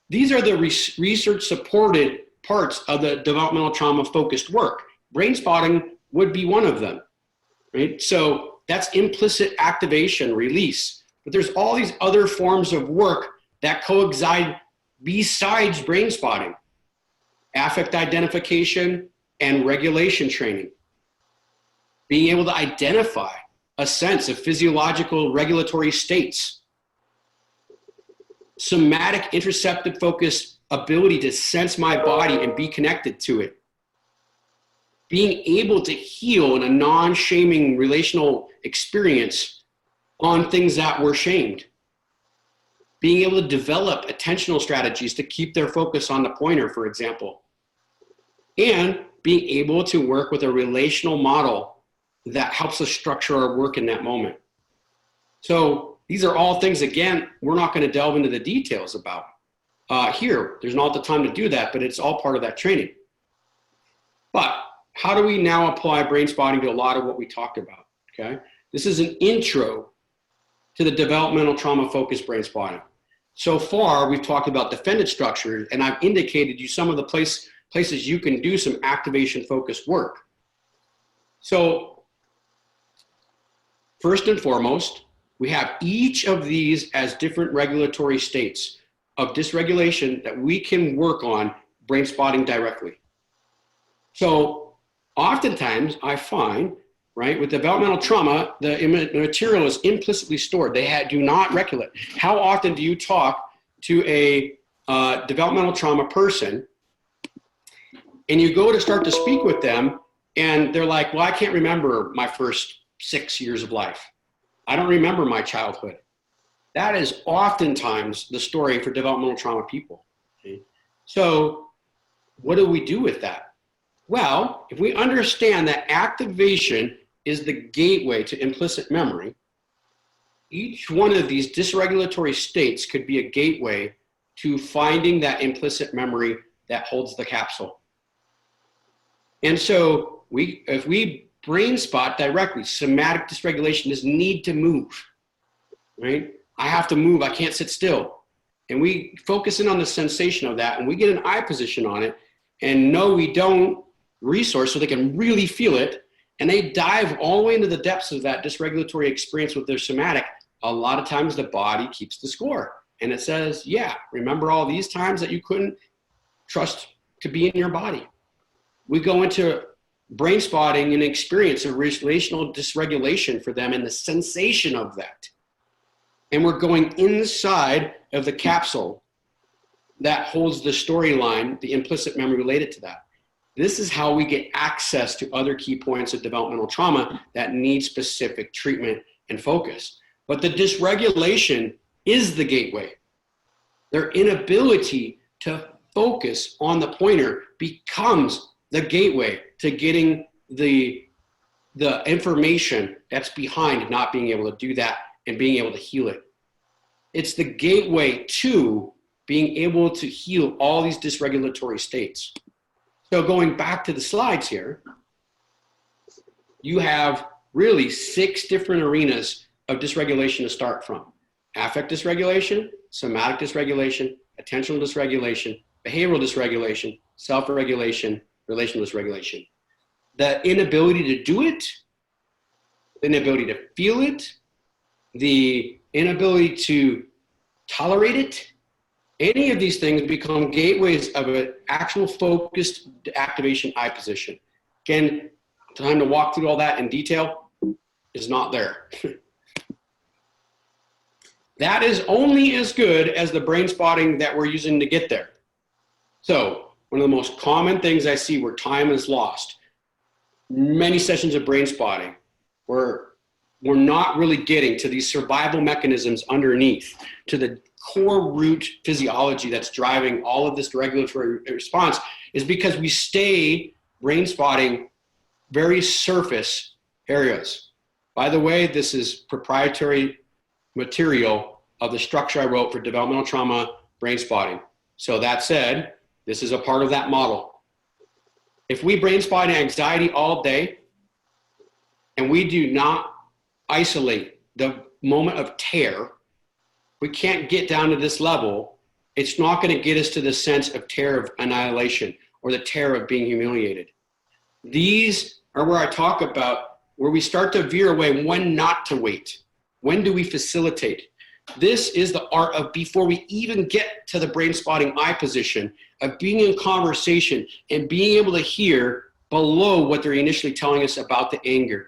These are the research supported parts of the developmental trauma focused work. Brain spotting would be one of them. Right? So that's implicit activation, release. But there's all these other forms of work that coexist besides brain spotting. Affect identification and regulation training. Being able to identify a sense of physiological regulatory states. Somatic interoceptive focused ability to sense my body and be connected to it. Being able to heal in a non-shaming relational experience on things that were shamed. Being able to develop attentional strategies to keep their focus on the pointer, for example. And being able to work with a relational model that helps us structure our work in that moment. So these are all things, again, we're not going to delve into the details about here. There's not the time to do that, but it's all part of that training. But how do we now apply brain spotting to a lot of what we talked about? Okay, this is an intro to the developmental trauma focused brain spotting. So far, we've talked about defended structures, and I've indicated you some of the places you can do some activation focused work. So first and foremost, we have each of these as different regulatory states of dysregulation that we can work on brain spotting directly. So oftentimes I find right? With developmental trauma, the material is implicitly stored. They do not recollect. How often do you talk to a developmental trauma person and you go to start to speak with them and they're like, well, I can't remember my first 6 years of life. I don't remember my childhood. That is oftentimes the story for developmental trauma people. Okay? So what do we do with that? Well, if we understand that activation is the gateway to implicit memory, each one of these dysregulatory states could be a gateway to finding that implicit memory that holds the capsule. And so if we brain spot directly, somatic dysregulation is need to move, right? I have to move, I can't sit still. And we focus in on the sensation of that and we get an eye position on it and no, we don't resource so they can really feel it. And they dive all the way into the depths of that dysregulatory experience with their somatic. A lot of times the body keeps the score. And it says, yeah, remember all these times that you couldn't trust to be in your body. We go into brain spotting and experience of relational dysregulation for them and the sensation of that. And we're going inside of the capsule that holds the storyline, the implicit memory related to that. This is how we get access to other key points of developmental trauma that need specific treatment and focus. But the dysregulation is the gateway. Their inability to focus on the pointer becomes the gateway to getting the information that's behind not being able to do that and being able to heal it. It's the gateway to being able to heal all these dysregulatory states. So going back to the slides here, you have really 6 different arenas of dysregulation to start from. Affect dysregulation, somatic dysregulation, attentional dysregulation, behavioral dysregulation, self-regulation, relational dysregulation. The inability to do it, the inability to feel it, the inability to tolerate it, any of these things become gateways of an actual focused activation eye position. Again, time to walk through all that in detail is not there. That is only as good as the brain spotting that we're using to get there. So one of the most common things I see where time is lost, many sessions of brain spotting where we're not really getting to these survival mechanisms underneath, to the core root physiology that's driving all of this regulatory response, is because we stay brain spotting very surface areas. By the way, this is proprietary material of the structure I wrote for developmental trauma brain spotting. So that said, this is a part of that model. If we brain spot anxiety all day and we do not isolate the moment of terror, we can't get down to this level. It's not going to get us to the sense of terror of annihilation or the terror of being humiliated. These are where I talk about where we start to veer away, when not to wait. When do we facilitate? This is the art of, before we even get to the brain spotting eye position, of being in conversation and being able to hear below what they're initially telling us about the anger.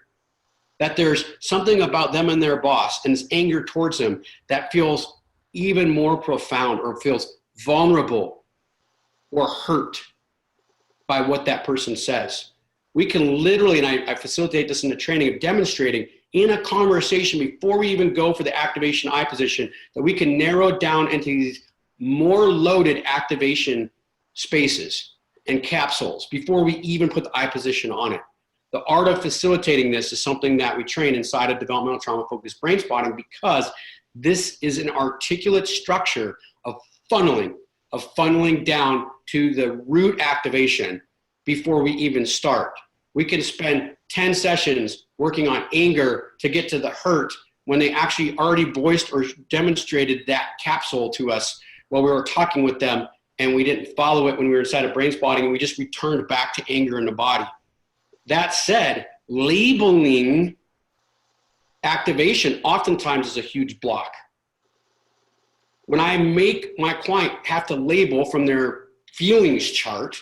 That there's something about them and their boss and this anger towards them that feels even more profound or feels vulnerable or hurt by what that person says. We can literally, and I facilitate this in the training of demonstrating in a conversation before we even go for the activation eye position, that we can narrow down into these more loaded activation spaces and capsules before we even put the eye position on it. The art of facilitating this is something that we train inside of developmental trauma focused brain spotting, because this is an articulate structure of funneling down to the root activation before we even start. We can spend 10 sessions working on anger to get to the hurt when they actually already voiced or demonstrated that capsule to us while we were talking with them, and we didn't follow it when we were inside of brain spotting, and we just returned back to anger in the body. That said, labeling activation oftentimes is a huge block. When I make my client have to label from their feelings chart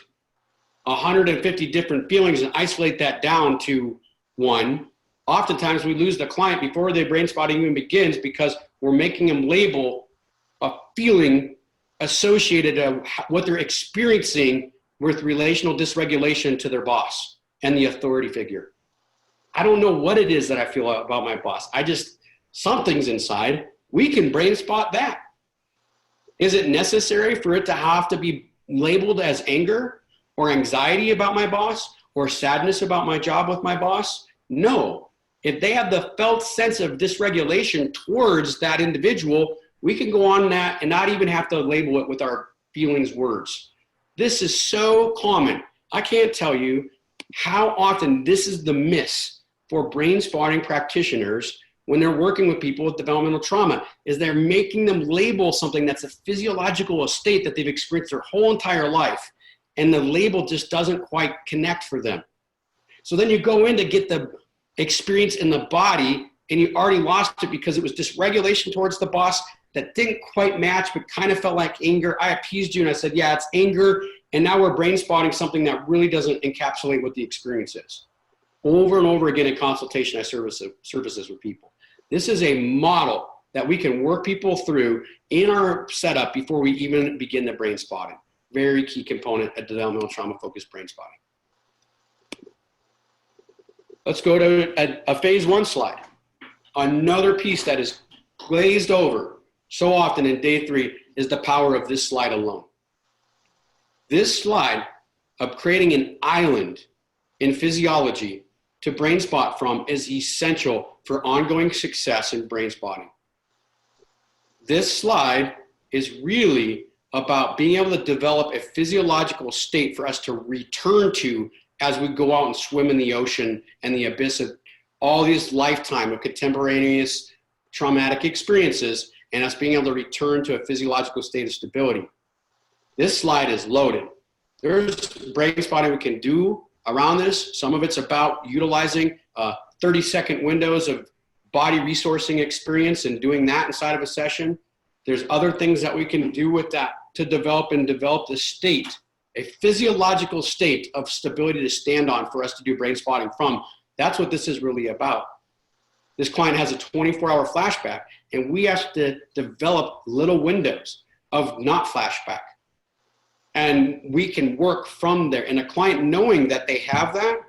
150 different feelings and isolate that down to one, oftentimes we lose the client before the brain spotting even begins because we're making them label a feeling associated to what they're experiencing with relational dysregulation to their boss and the authority figure. I don't know what it is that I feel about my boss. Something's inside. We can brain spot that. Is it necessary for it to have to be labeled as anger or anxiety about my boss or sadness about my job with my boss? No. If they have the felt sense of dysregulation towards that individual, we can go on that and not even have to label it with our feelings words. This is so common. I can't tell you how often this is the miss for brain spotting practitioners when they're working with people with developmental trauma, is they're making them label something that's a physiological state that they've experienced their whole entire life, and the label just doesn't quite connect for them. So then you go in to get the experience in the body, and you already lost it because it was dysregulation towards the boss that didn't quite match, but kind of felt like anger. I appeased you and I said, yeah, it's anger. And now we're brain spotting something that really doesn't encapsulate what the experience is. Over and over again in consultation, I services with people. This is a model that we can work people through in our setup before we even begin the brain spotting. Very key component of developmental trauma-focused brain spotting. Let's go to a phase 1 slide. Another piece that is glazed over so often in day 3 is the power of this slide alone. This slide of creating an island in physiology to brain spot from is essential for ongoing success in brain spotting. This slide is really about being able to develop a physiological state for us to return to as we go out and swim in the ocean and the abyss of all these lifetime of contemporaneous traumatic experiences, and us being able to return to a physiological state of stability. This slide is loaded. There's brain spotting we can do around this. Some of it's about utilizing 30-second windows of body resourcing experience and doing that inside of a session. There's other things that we can do with that to develop the state, a physiological state of stability to stand on for us to do brain spotting from. That's what this is really about. This client has a 24-hour flashback, and we have to develop little windows of not flashback. And we can work from there. And a client knowing that they have that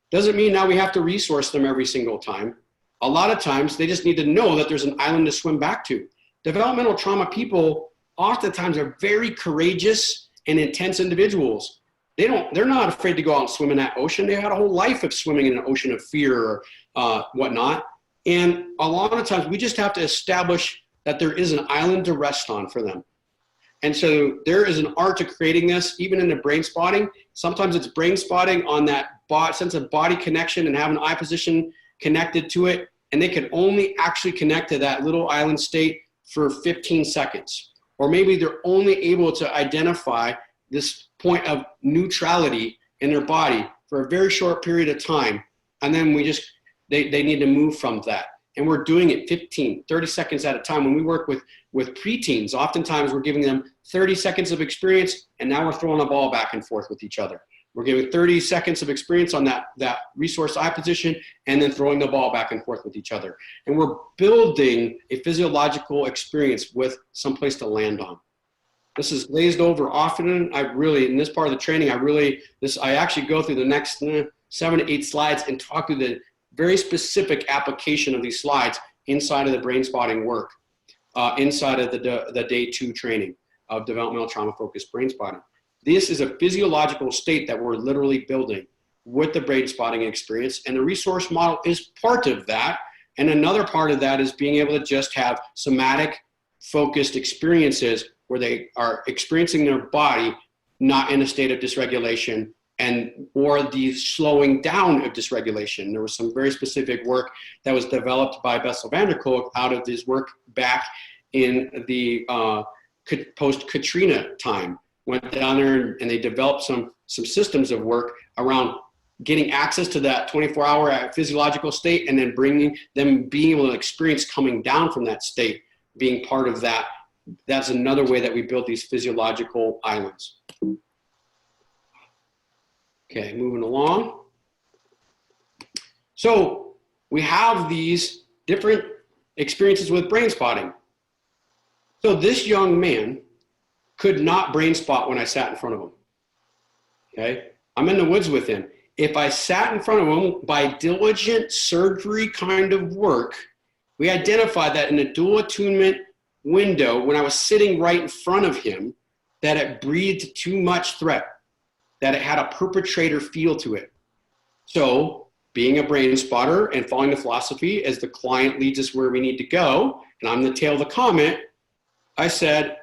doesn't mean now we have to resource them every single time. A lot of times they just need to know that there's an island to swim back to. Developmental trauma people oftentimes are very courageous and intense individuals. They're not afraid to go out and swim in that ocean. They had a whole life of swimming in an ocean of fear or whatnot. And a lot of times we just have to establish that there is an island to rest on for them. And so there is an art to creating this, even in the brain spotting. Sometimes it's brain spotting on that sense of body connection and having eye position connected to it. And they can only actually connect to that little island state for 15 seconds. Or maybe they're only able to identify this point of neutrality in their body for a very short period of time. And then they need to move from that. And we're doing it 15, 30 seconds at a time. When we work with preteens, oftentimes we're giving them 30 seconds of experience, and now we're throwing a ball back and forth with each other. We're giving 30 seconds of experience on that resource eye position, and then throwing the ball back and forth with each other. And we're building a physiological experience with someplace to land on. This is glazed over often. In this part of the training, I actually go through the next 7 to 8 slides and talk through the very specific application of these slides inside of the brain spotting work, inside of the day 2 training of developmental trauma-focused brain spotting. This is a physiological state that we're literally building with the brain spotting experience, and the resource model is part of that. And another part of that is being able to just have somatic focused experiences where they are experiencing their body not in a state of dysregulation or the slowing down of dysregulation. There was some very specific work that was developed by Bessel van der Kolk out of this work back in the post-Katrina time. Went down there and they developed some systems of work around getting access to that 24-hour physiological state and then being able to experience coming down from that state, being part of that. That's another way that we build these physiological islands. Okay, moving along. So we have these different experiences with brain spotting. So this young man could not brain spot when I sat in front of him. Okay, I'm in the woods with him. If I sat in front of him by diligent surgery kind of work, we identified that in a dual attunement window, when I was sitting right in front of him, that it breathed too much threat, that it had a perpetrator feel to it. So being a brain spotter and following the philosophy as the client leads us where we need to go, and I'm the tail of the comet, I said,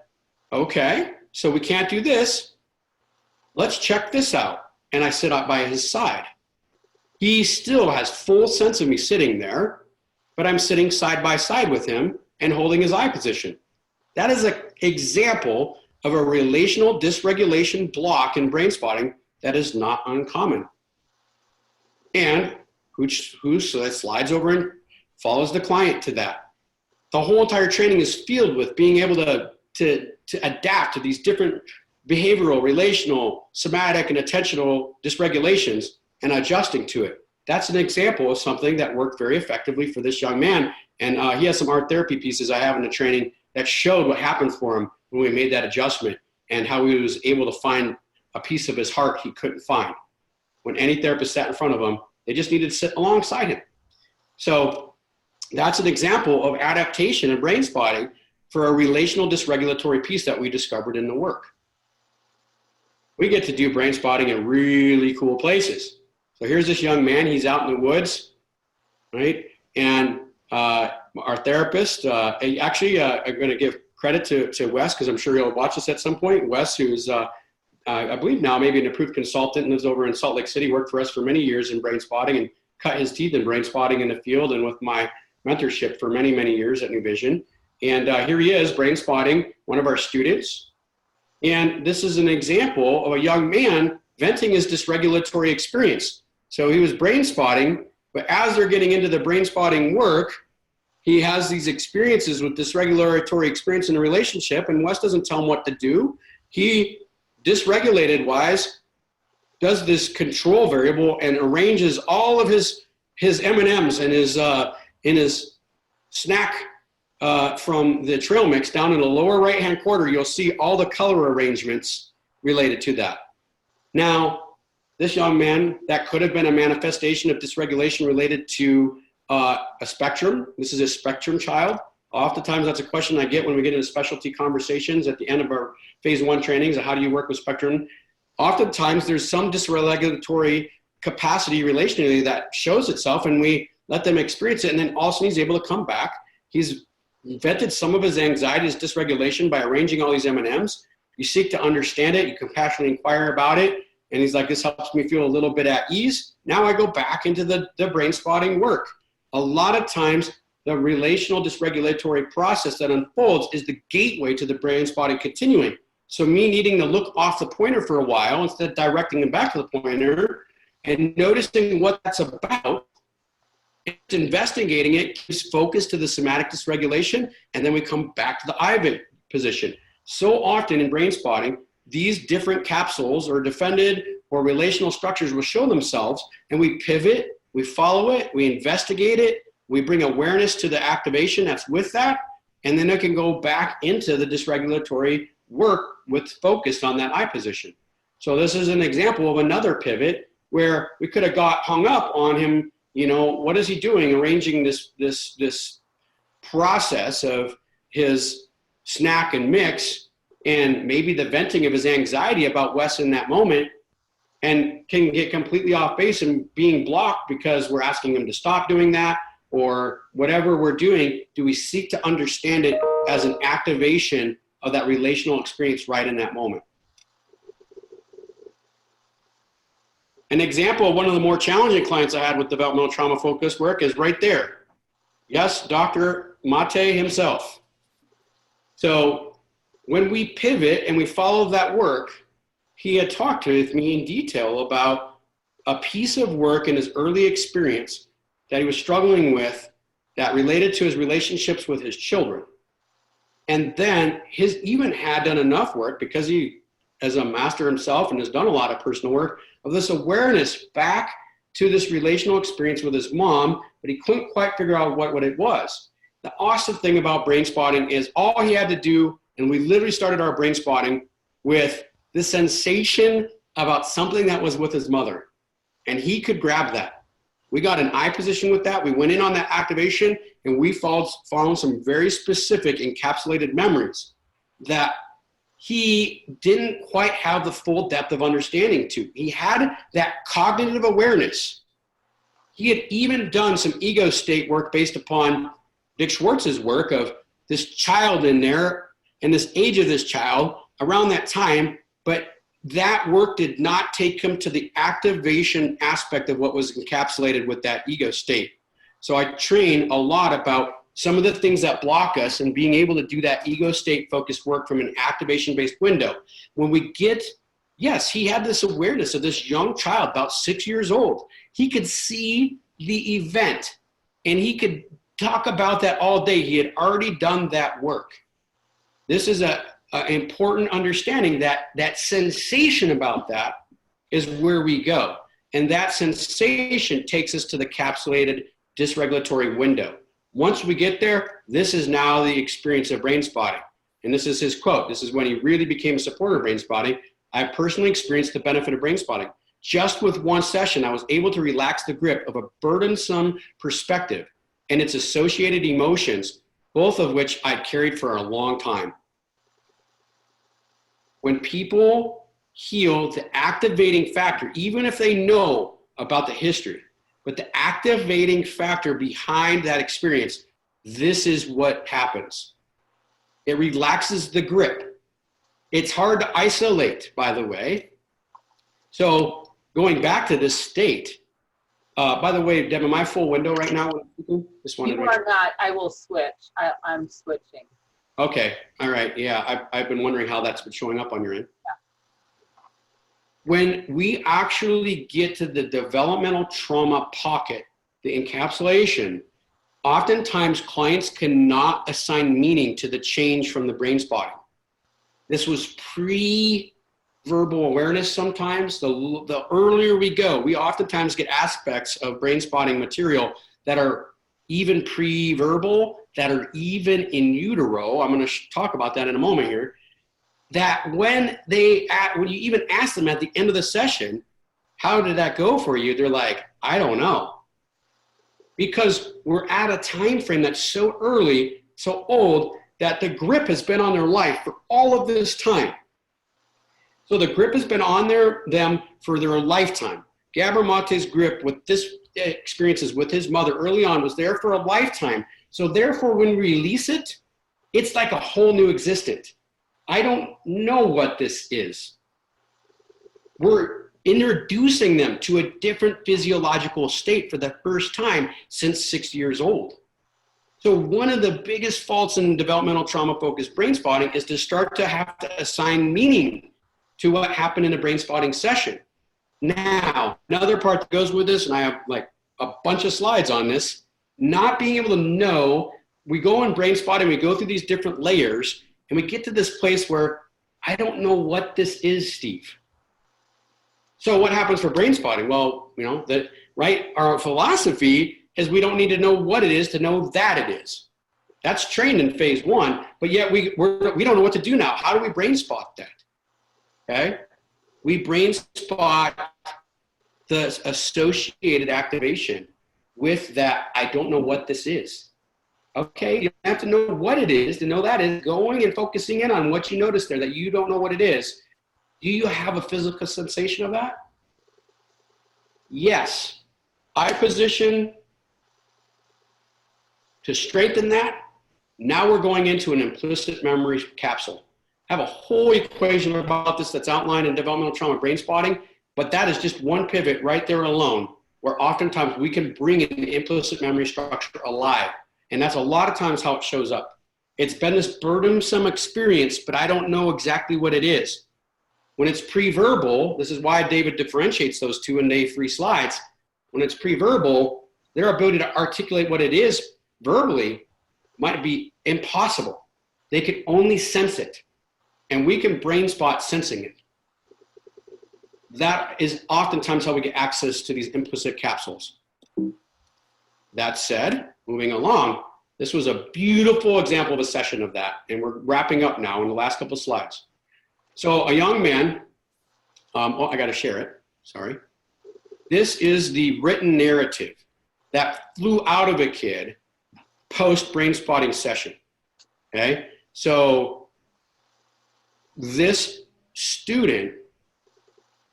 okay, so we can't do this. Let's check this out. And I sit up by his side. He still has full sense of me sitting there, but I'm sitting side by side with him and holding his eye position. That is an example of a relational dysregulation block in brain spotting that is not uncommon. And who slides over and follows the client to that. The whole entire training is filled with being able to adapt to these different behavioral, relational, somatic, and attentional dysregulations and adjusting to it. That's an example of something that worked very effectively for this young man. And he has some art therapy pieces I have in the training that showed what happened for him when we made that adjustment and how he was able to find a piece of his heart he couldn't find. When any therapist sat in front of him, they just needed to sit alongside him. So that's an example of adaptation and brain spotting for a relational dysregulatory piece that we discovered in the work. We get to do brain spotting in really cool places. So here's this young man, he's out in the woods, right? And our therapist, I'm going to give credit to Wes, because I'm sure he'll watch this at some point. Wes, who's, I believe now maybe an approved consultant, lives over in Salt Lake City, worked for us for many years in brain spotting and cut his teeth in brain spotting in the field and with my mentorship for many, many years at New Vision. And here he is, brain spotting one of our students. And this is an example of a young man venting his dysregulatory experience. So he was brain spotting, but as they're getting into the brain spotting work, he has these experiences with dysregulatory experience in a relationship, and Wes doesn't tell him what to do. He, dysregulated wise, does this control variable and arranges all of his M&Ms and in his snack from the trail mix down in the lower right-hand corner. You'll see all the color arrangements related to that. Now, this young man, that could have been a manifestation of dysregulation related to a spectrum. This is a spectrum child. Oftentimes, that's a question I get when we get into specialty conversations at the end of our phase 1 trainings. How do you work with spectrum? Oftentimes, there's some dysregulatory capacity relationally that shows itself, and we let them experience it, and then all of a sudden he's able to come back. He's vented some of his anxiety, his dysregulation by arranging all these M&Ms. You seek to understand it, you compassionately inquire about it, and he's like, this helps me feel a little bit at ease. Now I go back into the brain spotting work. A lot of times, the relational dysregulatory process that unfolds is the gateway to the brain spotting continuing. So me needing to look off the pointer for a while instead of directing him back to the pointer and noticing what that's about, investigating it, keeps focus to the somatic dysregulation, and then we come back to the eye position. So often in brain spotting, these different capsules or defended or relational structures will show themselves, and we pivot, we follow it, we investigate it, we bring awareness to the activation that's with that, and then it can go back into the dysregulatory work with focus on that eye position. So this is an example of another pivot where we could have got hung up on him. You know, what is he doing? Arranging this process of his snack and mix, and maybe the venting of his anxiety about Wes in that moment, and can get completely off base and being blocked because we're asking him to stop doing that, or whatever we're doing. Do we seek to understand it as an activation of that relational experience right in that moment? An example of one of the more challenging clients I had with developmental trauma focused work is right there. Yes, Dr. Mate himself. So when we pivot and we follow that work, he had talked with me in detail about a piece of work in his early experience that he was struggling with that related to his relationships with his children. And then his even had done enough work, because he, as a master himself and has done a lot of personal work, of this awareness back to this relational experience with his mom, but he couldn't quite figure out what it was. The awesome thing about brain spotting is all he had to do, and we literally started our brain spotting with the sensation about something that was with his mother. And he could grab that. We got an eye position with that. We went in on that activation, and we found some very specific encapsulated memories that he didn't quite have the full depth of understanding to. He had that cognitive awareness. He had even done some ego state work based upon Dick Schwartz's work of this child in there and this age of this child around that time, but that work did not take him to the activation aspect of what was encapsulated with that ego state. So I train a lot about some of the things that block us and being able to do that ego state focused work from an activation-based window. When we get, yes, he had this awareness of this young child, about 6 years old. He could see the event and he could talk about that all day. He had already done that work. This is an important understanding that that sensation about that is where we go. And that sensation takes us to the capsulated dysregulatory window. Once we get there, this is now the experience of brain spotting. And this is his quote. This is when he really became a supporter of brain spotting. I personally experienced the benefit of brain spotting. Just with one session, I was able to relax the grip of a burdensome perspective and its associated emotions, both of which I'd carried for a long time. When people heal the activating factor, even if they know about the history, but the activating factor behind that experience, this is what happens. It relaxes the grip. It's hard to isolate, by the way. So going back to this state, by the way, Deb, am I full window right now? Just wanted You are not. I will switch. I'm switching. Okay. All right. Yeah. I've been wondering how that's been showing up on your end. Yeah. When we actually get to the developmental trauma pocket, the encapsulation, oftentimes clients cannot assign meaning to the change from the brain spotting. This was pre-verbal awareness sometimes. The earlier we go, we oftentimes get aspects of brain spotting material that are even pre-verbal, that are even in utero. I'm going to talk about that in a moment here. That when you even ask them at the end of the session, how did that go for you? They're like, I don't know. Because we're at a time frame that's so early, so old, that the grip has been on their life for all of this time. So the grip has been on them for their lifetime. Gabor Mate's grip with this experiences with his mother early on was there for a lifetime. So therefore, when we release it, it's like a whole new existence. I don't know what this is. We're introducing them to a different physiological state for the first time since 6 years old. So one of the biggest faults in developmental trauma-focused brain spotting is to start to have to assign meaning to what happened in a brain spotting session. Now, another part that goes with this, and I have like a bunch of slides on this, not being able to know, we go in brain spotting, we go through these different layers, and we get to this place where I don't know what this is, Steve. So what happens for brain spotting? Well, our philosophy is we don't need to know what it is to know that it is. That's trained in phase one, but yet we don't know what to do now. How do we brain spot that? Okay? We brain spot the associated activation with that I don't know what this is. Okay, you don't have to know what it is to know that is going and focusing in on what you notice there that you don't know what it is. Do you have a physical sensation of that? Yes. Eye position to strengthen that. Now we're going into an implicit memory capsule. I have a whole equation about this that's outlined in developmental trauma brain spotting, but that is just one pivot right there alone, where oftentimes we can bring in the implicit memory structure alive. And that's a lot of times how it shows up. It's been this burdensome experience, but I don't know exactly what it is. When it's pre-verbal, this is why David differentiates those two in the 3 slides. When it's pre-verbal, their ability to articulate what it is verbally might be impossible. They can only sense it. And we can brain spot sensing it. that is oftentimes how we get access to these implicit capsules. That said, moving along, this was a beautiful example of a session of that, and we're wrapping up now in the last couple slides. So a young man, oh, I got to share it, sorry. This is the written narrative that flew out of a kid post brain spotting session, okay? So this student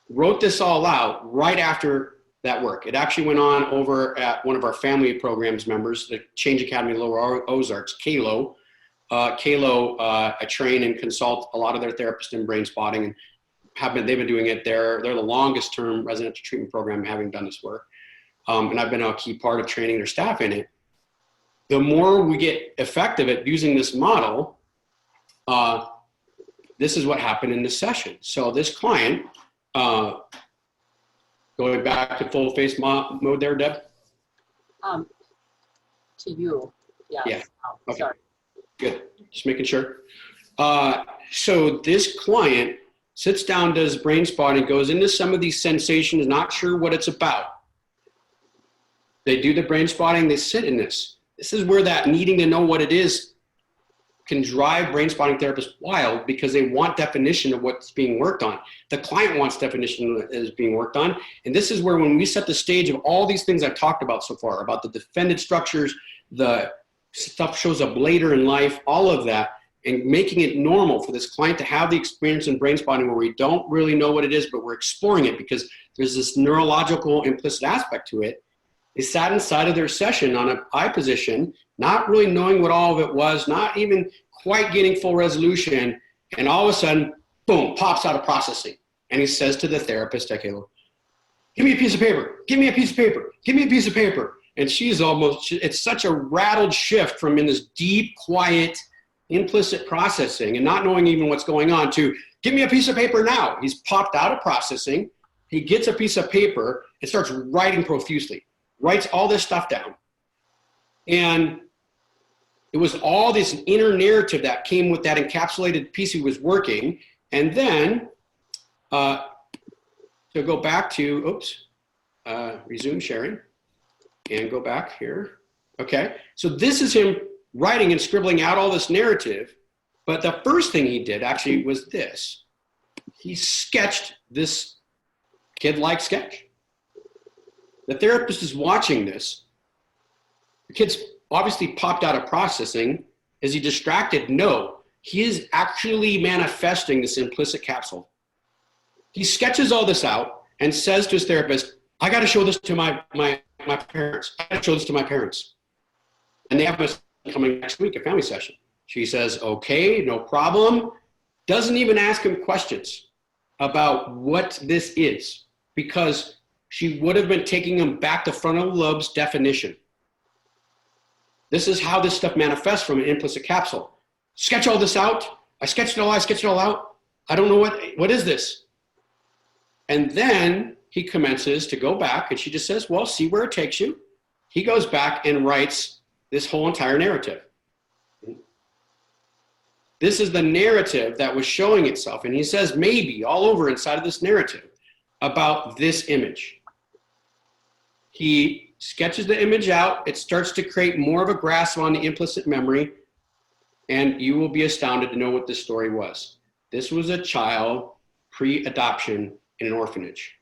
wrote this all out right after that work. It actually went on over at one of our family programs members, the Change Academy Lower Ozarks, KALO. I train and consult a lot of their therapists in brain spotting, and they've been doing it. They're the longest term residential treatment program having done this work. And I've been a key part of training their staff in it. The more we get effective at using this model, this is what happened in this session. So this client, going back to full face mode there, Deb? To you, yes. Yeah. Oh, Okay. sorry. Good, just making sure. So this client sits down, does brain spotting, goes into some of these sensations, not sure what it's about. They do the brain spotting, they sit in this. This is where that needing to know what it is can drive brain spotting therapists wild, because they want definition of what's being worked on. The client wants definition that is being worked on. And this is where, when we set the stage of all these things I've talked about so far, about the defended structures, the stuff shows up later in life, all of that, and making it normal for this client to have the experience in brain spotting where we don't really know what it is, but we're exploring it because there's this neurological implicit aspect to it. They sat inside of their session on an eye position, not really knowing what all of it was, not even quite getting full resolution, and all of a sudden, boom, pops out of processing. And he says to the therapist, "Give me a piece of paper, give me a piece of paper, give me a piece of paper." And she's almost, it's such a rattled shift from in this deep, quiet, implicit processing and not knowing even what's going on to, "Give me a piece of paper now." He's popped out of processing, he gets a piece of paper and starts writing profusely. Writes all this stuff down. And it was all this inner narrative that came with that encapsulated piece he was working. And then to go back to, resume sharing and go back here. Okay, so this is him writing and scribbling out all this narrative. But the first thing he did actually was this. He sketched this kid-like sketch. The therapist is watching this. The kid's obviously popped out of processing. Is he distracted? No. He is actually manifesting this implicit capsule. He sketches all this out and says to his therapist, "I got to show this to my parents. I got to show this to my parents." And they have a coming next week, a family session. She says, "Okay, no problem." Doesn't even ask him questions about what this is, because she would have been taking him back to frontal lobe's definition. This is how this stuff manifests from an implicit capsule. Sketch all this out. I sketched it all out. I don't know what is this? And then he commences to go back, and she just says, "Well, see where it takes you." He goes back and writes this whole entire narrative. This is the narrative that was showing itself. And he says maybe all over inside of this narrative about this image. He sketches the image out. It starts to create more of a grasp on the implicit memory, and you will be astounded to know what this story was. This was a child pre-adoption in an orphanage.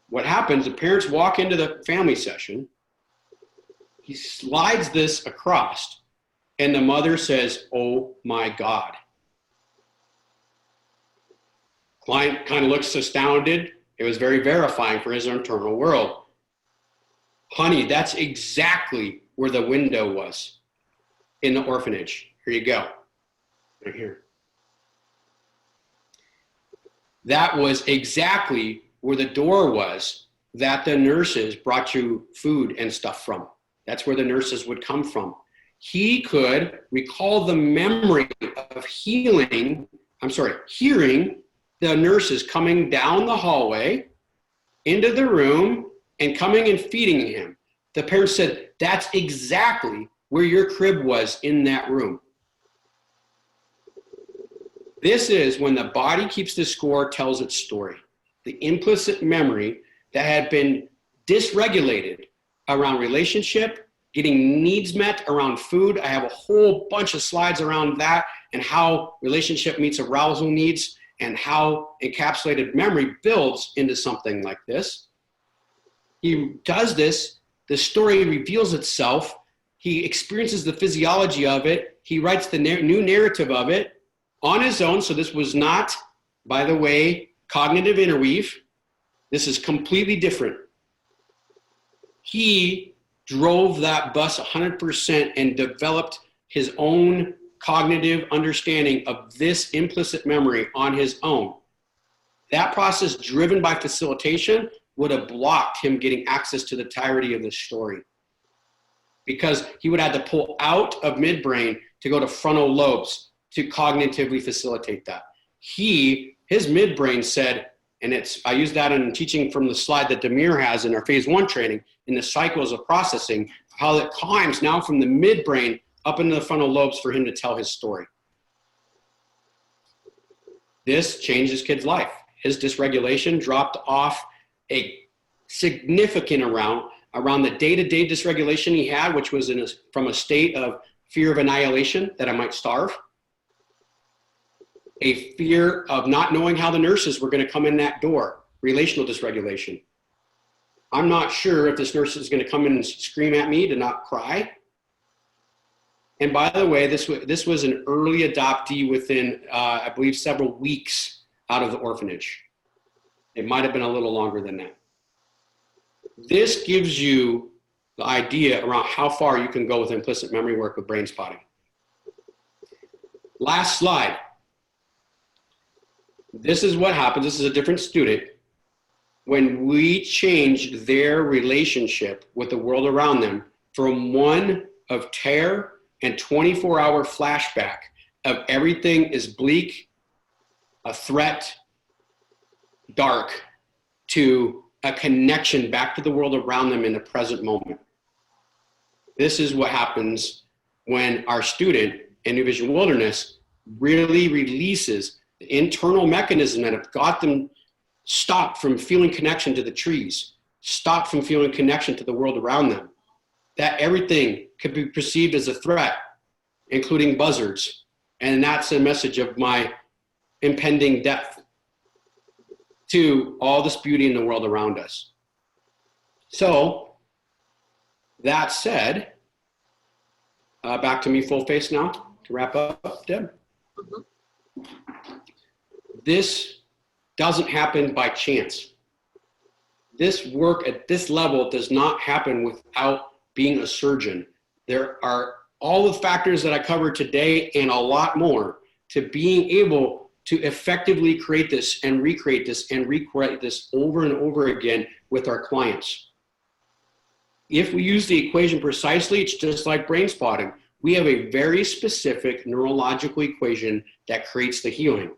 What happens, the parents walk into the family session, he slides this across, and the mother says, "Oh my God." Client kind of looks astounded. It was very verifying for his internal world. "Honey, that's exactly where the window was in the orphanage. Here you go, right here. That was exactly where the door was that the nurses brought you food and stuff from. That's where the nurses would come from." He could recall the memory of hearing the nurses coming down the hallway into the room and coming and feeding him. The parents said, "That's exactly where your crib was, in that room." This is when the body keeps the score, tells its story. the implicit memory that had been dysregulated around relationship, getting needs met around food. I have a whole bunch of slides around that and how relationship meets arousal needs and how encapsulated memory builds into something like this. He does this, the story reveals itself, he experiences the physiology of it, he writes the new narrative of it on his own. So this was not, by the way, cognitive interweave. This is completely different. He drove that bus 100% and developed his own cognitive understanding of this implicit memory on his own. That process, driven by facilitation, would have blocked him getting access to the entirety of the story, because he would have to pull out of midbrain to go to frontal lobes to cognitively facilitate that. His midbrain said, and I use that in teaching from the slide that Demir has in our phase 1 training, in the cycles of processing, how it climbs now from the midbrain up into the frontal lobes for him to tell his story. This changed this kid's life. His dysregulation dropped off a significant around the day-to-day dysregulation he had, which was from a state of fear of annihilation, that I might starve, a fear of not knowing how the nurses were going to come in that door, relational dysregulation. I'm not sure if this nurse is going to come in and scream at me to not cry. And by the way, this was an early adoptee within, I believe, several weeks out of the orphanage. It might have been a little longer than that. This gives you the idea around how far you can go with implicit memory work with brain spotting. Last slide. This is what happens. This is a different student. When we change their relationship with the world around them from one of terror and 24-hour flashback of everything is bleak, a threat, dark, to a connection back to the world around them in the present moment. This is what happens when our student in New Vision Wilderness really releases the internal mechanism that have got them stopped from feeling connection to the trees, stopped from feeling connection to the world around them, that everything could be perceived as a threat, including buzzards. And that's a message of my impending death to all this beauty in the world around us. So that said, back to me full face now to wrap up, Deb. Mm-hmm. This doesn't happen by chance. This work at this level does not happen without being a surgeon. There are all the factors that I covered today and a lot more to being able to effectively create this and recreate this over and over again with our clients. If we use the equation precisely, it's just like brain spotting. We have a very specific neurological equation that creates the healing.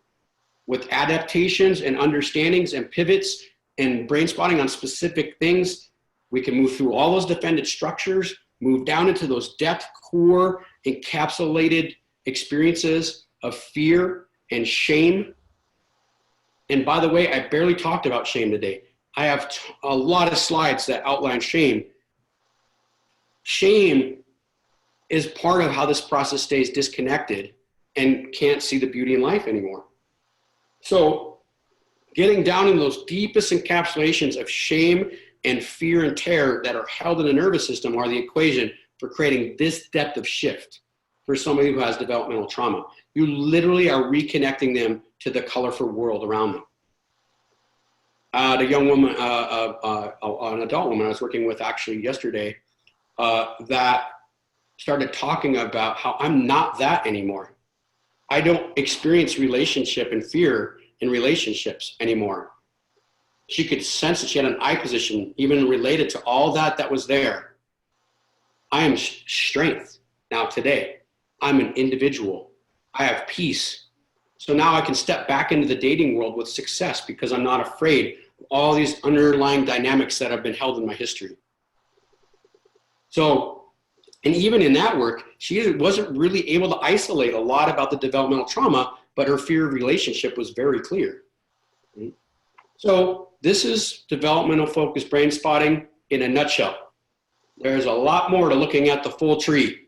With adaptations and understandings and pivots and brain spotting on specific things, we can move through all those defended structures, move down into those depth, core, encapsulated experiences of fear and shame. And by the way, I barely talked about shame today. I have a lot of slides that outline shame. Shame is part of how this process stays disconnected and can't see the beauty in life anymore. So getting down in those deepest encapsulations of shame and fear and terror that are held in the nervous system are the equation for creating this depth of shift for somebody who has developmental trauma. You literally are reconnecting them to the colorful world around them. The young woman, an adult woman I was working with actually yesterday, that started talking about how I'm not that anymore. I don't experience relationship and fear in relationships anymore. She could sense that she had an I position, even related to all that was there. I am strength now today. I'm an individual. I have peace. So now I can step back into the dating world with success because I'm not afraid of all these underlying dynamics that have been held in my history. So, and even in that work, she wasn't really able to isolate a lot about the developmental trauma, but her fear of relationship was very clear. So this is developmental focused brain spotting in a nutshell. There's a lot more to looking at the full tree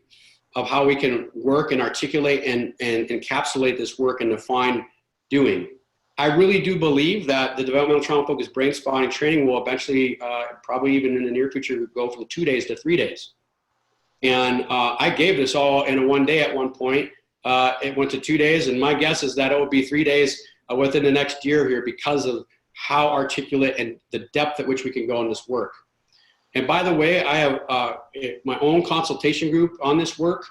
of how we can work and articulate and encapsulate this work and define doing. I really do believe that the developmental trauma focused brain spotting training will eventually, probably even in the near future, go from 2 days to 3 days. And I gave this all in a 1 day at one point. It went to 2 days, and my guess is that it will be 3 days within the next year here because of how articulate and the depth at which we can go in this work. And by the way, I have my own consultation group on this work.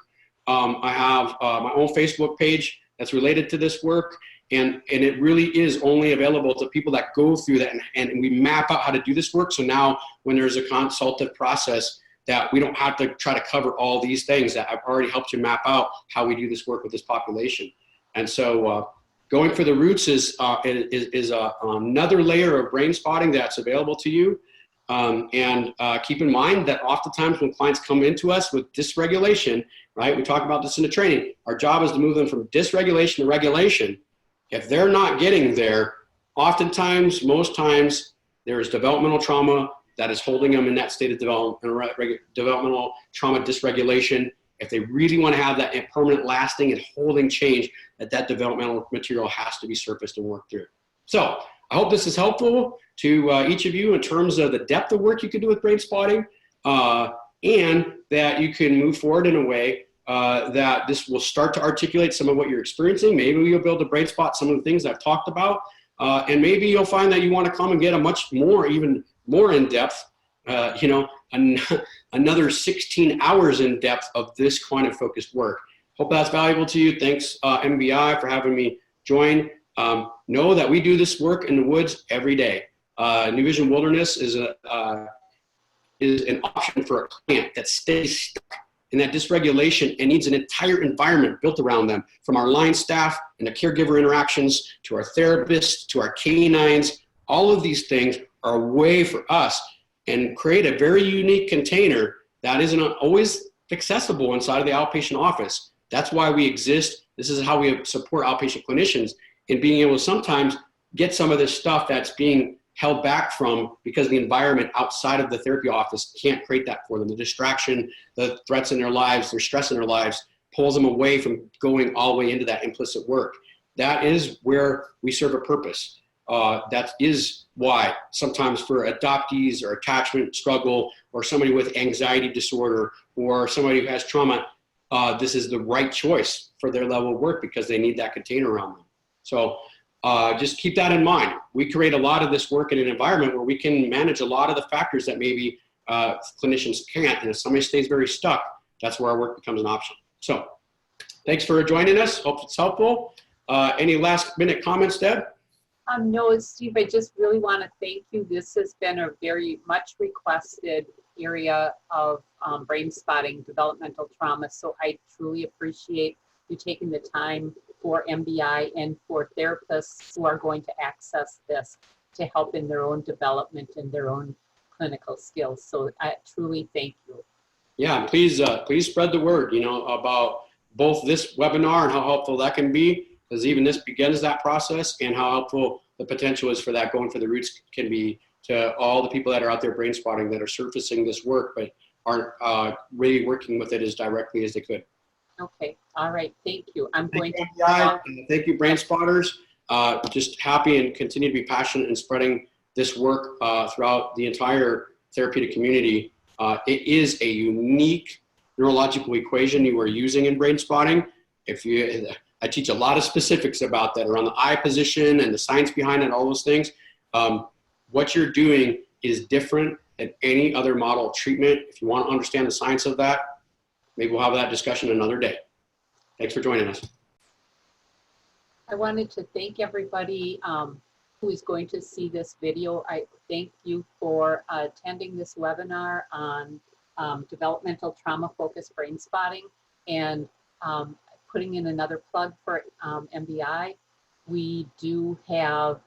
I have my own Facebook page that's related to this work. And it really is only available to people that go through that, and we map out how to do this work. So now when there's a consultative process, that we don't have to try to cover all these things, that I've already helped you map out how we do this work with this population. And so going for the roots is another layer of brain spotting that's available to you. Keep in mind that oftentimes when clients come into us with dysregulation, right, we talk about this in the training, our job is to move them from dysregulation to regulation. If they're not getting there, oftentimes, most times, there is developmental trauma that is holding them in that state of developmental trauma dysregulation. If they really want to have that permanent, lasting, and holding change, that developmental material has to be surfaced and worked through. So I hope this is helpful to each of you in terms of the depth of work you can do with brain spotting, and that you can move forward in a way that this will start to articulate some of what you're experiencing. Maybe you'll be able to brain spot some of the things I've talked about. And maybe you'll find that you want to come and get a much more, even more in depth, another 16 hours in depth of this kind of focused work. Hope that's valuable to you. Thanks, MBI, for having me join. Know that we do this work in the woods every day. New Vision Wilderness is an option for a client that stays stuck in that dysregulation and needs an entire environment built around them, from our line staff and the caregiver interactions to our therapists to our canines. All of these things are a way for us and create a very unique container that isn't always accessible inside of the outpatient office. That's why we exist. This is how we support outpatient clinicians in being able to sometimes get some of this stuff that's being held back from because the environment outside of the therapy office can't create that for them. The distraction, the threats in their lives, their stress in their lives pulls them away from going all the way into that implicit work. That is where we serve a purpose. That is why sometimes for adoptees or attachment struggle or somebody with anxiety disorder or somebody who has trauma, this is the right choice for their level of work because they need that container around them. So just keep that in mind. We create a lot of this work in an environment where we can manage a lot of the factors that maybe clinicians can't. And if somebody stays very stuck, that's where our work becomes an option. So thanks for joining us. Hope it's helpful. Any last minute comments, Deb? No, Steve, I just really want to thank you. This has been a very much requested area of brain spotting developmental trauma. So I truly appreciate you taking the time for MBI and for therapists who are going to access this to help in their own development and their own clinical skills. So I truly thank you. Yeah, please spread the word, about both this webinar and how helpful that can be, because even this begins that process, and how helpful the potential is for that going for the roots can be to all the people that are out there brain spotting that are surfacing this work but aren't really working with it as directly as they could. Okay, all right, thank you. Thank you, brain spotters. Just happy and continue to be passionate in spreading this work throughout the entire therapeutic community. It is a unique neurological equation you are using in brain spotting. I teach a lot of specifics about that around the eye position and the science behind it, all those things. What you're doing is different than any other model of treatment. If you want to understand the science of that, maybe we'll have that discussion another day. Thanks for joining us. I wanted to thank everybody who is going to see this video. I thank you for attending this webinar on developmental trauma-focused brain spotting, and putting in another plug for MBI. We do have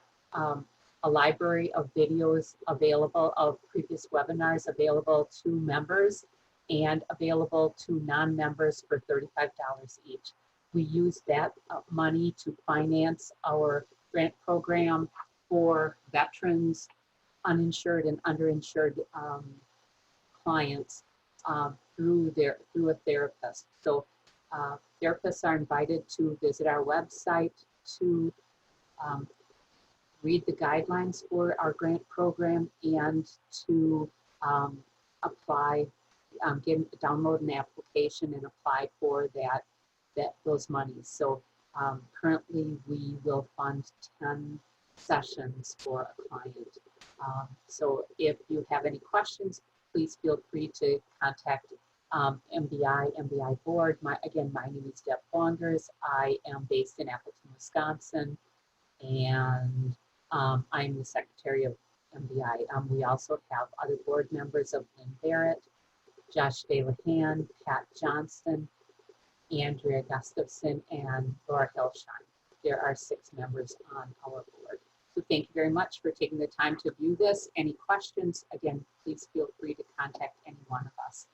a library of videos available of previous webinars available to members and available to non-members for $35 each. We use that money to finance our grant program for veterans, uninsured and underinsured clients through a therapist. So therapists are invited to visit our website to read the guidelines for our grant program and to apply, download an application and apply for those monies. So currently we will fund 10 sessions for a client. So if you have any questions, please feel free to contact MBI board. My name is Deb Bongers. I am based in Appleton, Wisconsin, and I'm the secretary of MBI. We also have other board members of Lynn Barrett, Josh DeLahan, Pat Johnson, Andrea Gustafson, and Laura Hillshine. There are 6 members on our board. So thank you very much for taking the time to view this. Any questions, again, please feel free to contact any one of us.